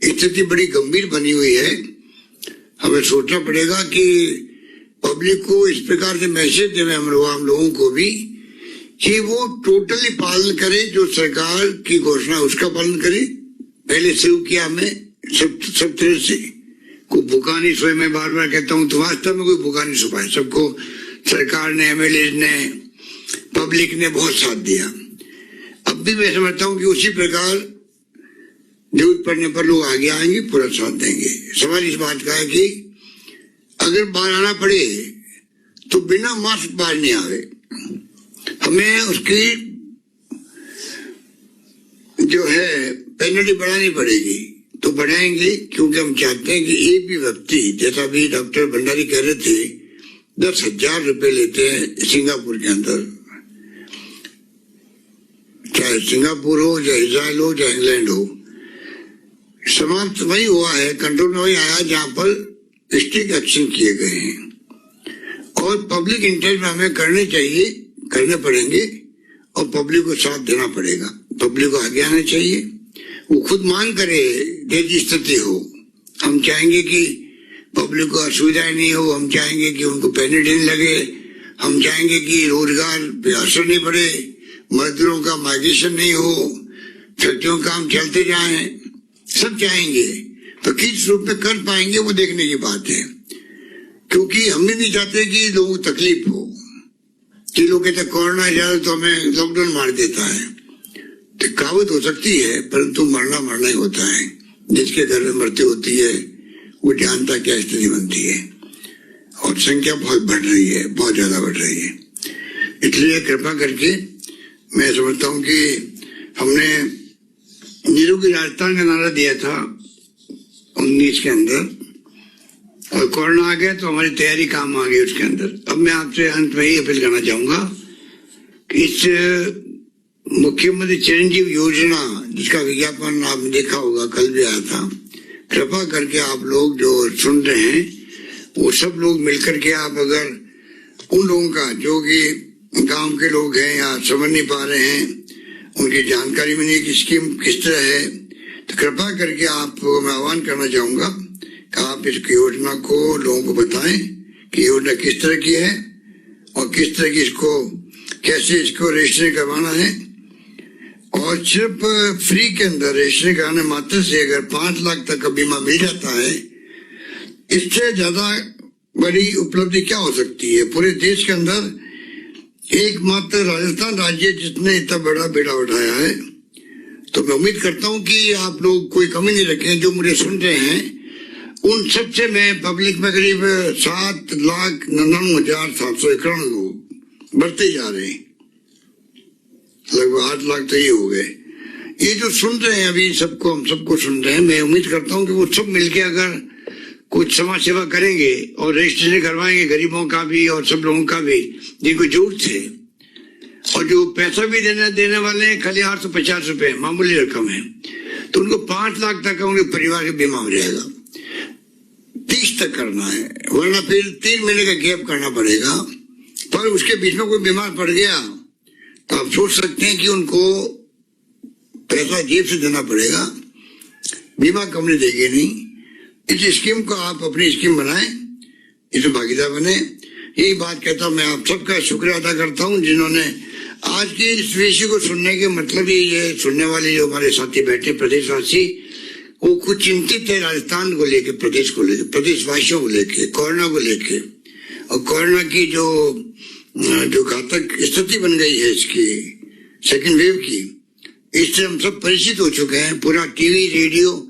स्थिति बड़ी गंभीर बनी हुई है। हमें सोचना पड़ेगा कि पब्लिक को इस प्रकार से मैसेज देवे हम लोगों को भी कि वो टोटली पालन करे, जो सरकार की घोषणा उसका पालन करे। पहले शुरू किया हमें सब तरह से, कोई भूखा नहीं सोए, मैं बार बार कहता हूँ, तो वास्तव में कोई भूखा नहीं सो पाए। सबको सरकार ने, एमएलए ने, पब्लिक ने बहुत साथ दिया। अब भी मैं समझता हूँ कि उसी प्रकार जरूरत पड़ने पर लोग आगे आएंगे, पूरा साथ देंगे। सवाल इस बात का है कि अगर बाहर आना पड़े तो बिना मास्क बाहर नहीं आवे। हमें उसकी जो है पेनल्टी बढ़ानी पड़ेगी, तो बढ़ाएंगे, क्योंकि हम चाहते हैं कि एक भी व्यक्ति, जैसा भी डॉक्टर भंडारी कह रहे थे, 10,000 रुपए लेते हैं सिंगापुर के अंदर, चाहे सिंगापुर हो, चाहे इजराइल हो, चाहे इंग्लैंड हो। समाप्त वही हुआ है, कंट्रोल में वही आया जहां पर स्ट्रिक्ट एक्शन किए गए हैं, और पब्लिक इंटरेस्ट में हमें करने पड़ेंगे, और पब्लिक को साथ देना पड़ेगा। पब्लिक को आगे आना चाहिए, वो खुद मांग करे, जैसी स्थिति हो। हम चाहेंगे कि पब्लिक को असुविधाएं नहीं हो, हम चाहेंगे कि उनको पेनल्टी नहीं लगे, हम चाहेंगे कि रोजगार पे असर नहीं पड़े, मजदूरों का माइग्रेशन नहीं हो, फैक्ट्रियों का काम चलते जाए, सब चाहेंगे। तो किस रूप में कर पाएंगे वो देखने की बात है, क्योंकि हम भी नहीं चाहते कि लोगों को तकलीफ हो। कि लोग कहते कोरोना ज्यादा तो हमें लॉकडाउन मार देता है, तो कहावत हो सकती है, परंतु मरना ही होता है। जिसके घर में मृत्यु होती है वो जानता क्या स्थिति बनती है, और संख्या बहुत बढ़ रही है, बहुत ज्यादा बढ़ रही है। इसलिए कृपा करके मैं समझता हूँ कि हमने निरोगी राजस्थान का नारा दिया था 19 के अंदर, और कोरोना आ गया तो हमारी तैयारी काम आ गई उसके अंदर। अब मैं आपसे अंत में ही अपील करना चाहूंगा कि इस मुख्यमंत्री चिरंजीव योजना जिसका विज्ञापन आपने देखा होगा, कल भी आया था, कृपा करके आप लोग जो सुन रहे हैं वो सब लोग मिलकर के आप अगर उन लोगों का जो कि गांव के लोग हैं या समझ नहीं पा रहे हैं, उनकी जानकारी में नहीं कि स्कीम किस तरह है, तो कृपा करके आपको मैं आह्वान करना चाहूंगा कि आप इस योजना को लोगों को बताएं कि योजना किस तरह की है और किस तरह की इसको कैसे इसको रजिस्ट्रेशन करवाना है। और सिर्फ फ्री के अंदर रजिस्ट्रेशन कराने मात्र से अगर 5 लाख तक का बीमा मिल जाता है, इससे ज्यादा बड़ी उपलब्धि क्या हो सकती है। पूरे देश के अंदर एकमात्र राजस्थान राज्य जिसने इतना बड़ा बेड़ा उठाया है। तो मैं उम्मीद करता हूं कि आप लोग कोई कमी नहीं रखें। जो मुझे सुन रहे हैं उन सबसे मैं पब्लिक में करीब 7,99,791 लोग बढ़ते जा रहे हैं, लगभग 8 लाख तो ये हो गए। ये जो सुन रहे हैं अभी सबको, हम सबको सुन रहे हैं, मैं उम्मीद करता हूं कि वो सब मिलके अगर कुछ समाज सेवा करेंगे और रजिस्ट्रेशन करवाएंगे गरीबों का भी और सब लोगों का भी जिनको जरूरत है, और जो पैसा भी देने वाले हैं खाली 850 रुपए मामूली रकम है, तो उनको 5 लाख तक का उनके परिवार का बीमा हो जाएगा। 30 तक करना है, वरना फिर 3 महीने का गैप करना पड़ेगा। पर उसके बीच में कोई बीमार पड़ गया तो आप सोच सकते हैं कि उनको पैसा जेब से देना पड़ेगा, बीमा कंपनी देगी नहीं। इस स्कीम को आप अपनी स्कीम बनाएं, इसमें भागीदार बने। यही बात कहता हूं, मैं आप सबका शुक्रिया अदा करता हूं जिन्होंने आज के इस विषय को सुनने के मतलब ही ये सुनने वाले जो हमारे साथी बैठे प्रदेशवासी, वो कुछ चिंतित है राजस्थान को लेके, प्रदेश को लेके, प्रदेशवासियों को लेके, कोरोना को लेके, और कोरोना की जो घातक स्थिति बन गई है इसकी सेकेंड वेव की, इससे हम सब परिचित हो चुके हैं। पूरा टीवी रेडियो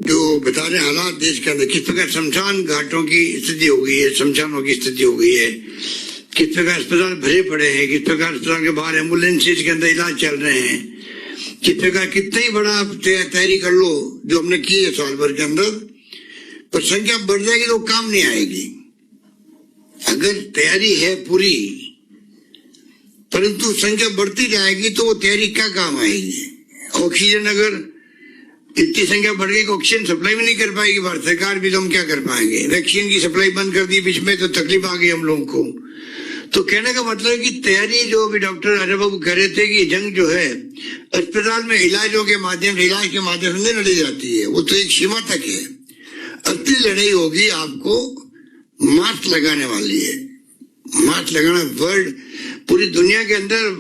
जो बता रहे हालात देश के अंदर, किस प्रकार शमशान घाटों की स्थिति हो गई है, शमशानों की स्थिति हो गई है, किस प्रकार अस्पताल भरे पड़े हैं, किस प्रकार अस्पताल के बाहर एम्बुलेंसेज के अंदर इलाज चल रहे हैं, किस प्रकार कितना ही बड़ा तैयारी कर लो जो हमने की है साल भर के अंदर, पर संख्या बढ़ जाएगी तो काम नहीं आएगी। अगर तैयारी है पूरी परंतु संख्या बढ़ती जाएगी तो वो तैयारी क्या काम आएगी। ऑक्सीजन अगर इतनी संख्या बढ़ गई कि ऑक्सीजन सप्लाई भी नहीं कर पाएगी भारत सरकार भी, तो हम क्या कर पाएंगे। वैक्सीन की सप्लाई बंद कर दी बीच में तो तकलीफ आ गई हम लोगों को। तो कहने का मतलब है कि तैयारी जो अभी डॉक्टर अजय बाबू कह रहे थे कि जंग जो है अस्पताल में इलाज के माध्यम से लड़ी जाती है, वो तो एक सीमा तक है। असली लड़ाई होगी आपको मास्क लगाने वाली है। मास्क लगाना वर्ल्ड पूरी दुनिया के अंदर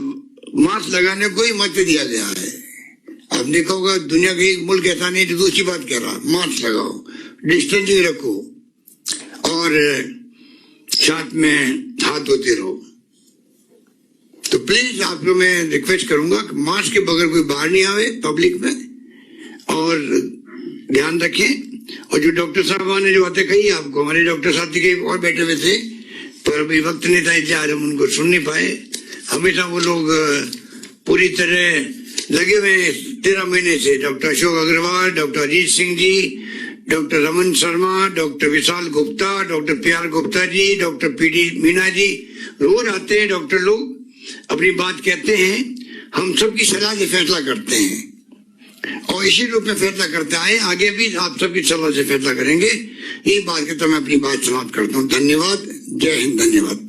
मास्क लगाने को ही महत्व दिया गया है। आप देखा होगा दुनिया का एक मुल्क ऐसा नहीं जो दूसरी बात कह रहा, मास्क लगाओ, डिस्टेंसिंग रखो और साथ में हाथ धोते रहो। तो प्लीज आप लोग मैं रिक्वेस्ट करूंगा कि मास्क के बगैर कोई बाहर नहीं आवे पब्लिक में, और ध्यान रखें। और जो डॉक्टर साहब ने जो बातें कही आपको, हमारे डॉक्टर साथी के और बैठे हुए थे पर अभी वक्त नहीं था इसलिए आज हम उनको सुन नहीं पाए। हमेशा वो लोग पूरी तरह लगे हुए 13 महीने से, doctor Ashok Agarwal, doctor Ajit Singh ji, doctor Raman Sharma, doctor Vishal Gupta, doctor PR Gupta ji, doctor PD Meena ji, रोज आते हैं डॉक्टर लोग, अपनी बात कहते हैं, हम सबकी सलाह से फैसला करते हैं और इसी रूप में फैसला करते आए, आगे भी आप सबकी सलाह से फैसला करेंगे। ये बात कहता मैं अपनी बात समाप्त करता हूँ। धन्यवाद, जय हिंद, धन्यवाद।